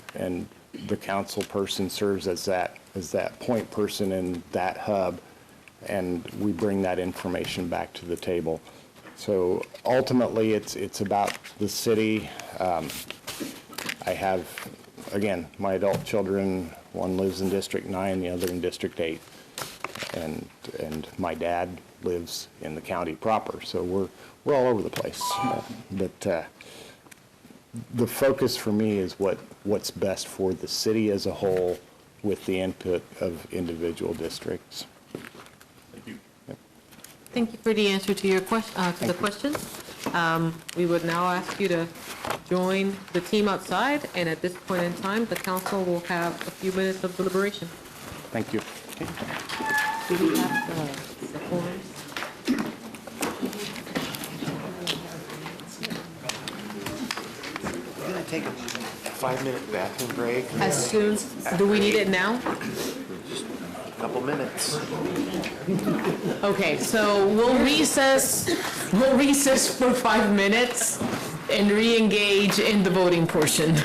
the council person serves as that point person in that hub, and we bring that information back to the table. So ultimately, it's about the city. I have, again, my adult children, one lives in District 9, the other in District 8. And my dad lives in the county proper, so we're all over the place. But the focus for me is what's best for the city as a whole with the input of individual districts. Thank you for the answer to your question, to the question. We would now ask you to join the team outside, and at this point in time, the council will have a few minutes of deliberation. Thank you. Do we have the forms? We're going to take a 5-minute bathroom break. As soon, do we need it now? Just a couple minutes. Okay, so we'll recess for 5 minutes and re-engage in the voting portion.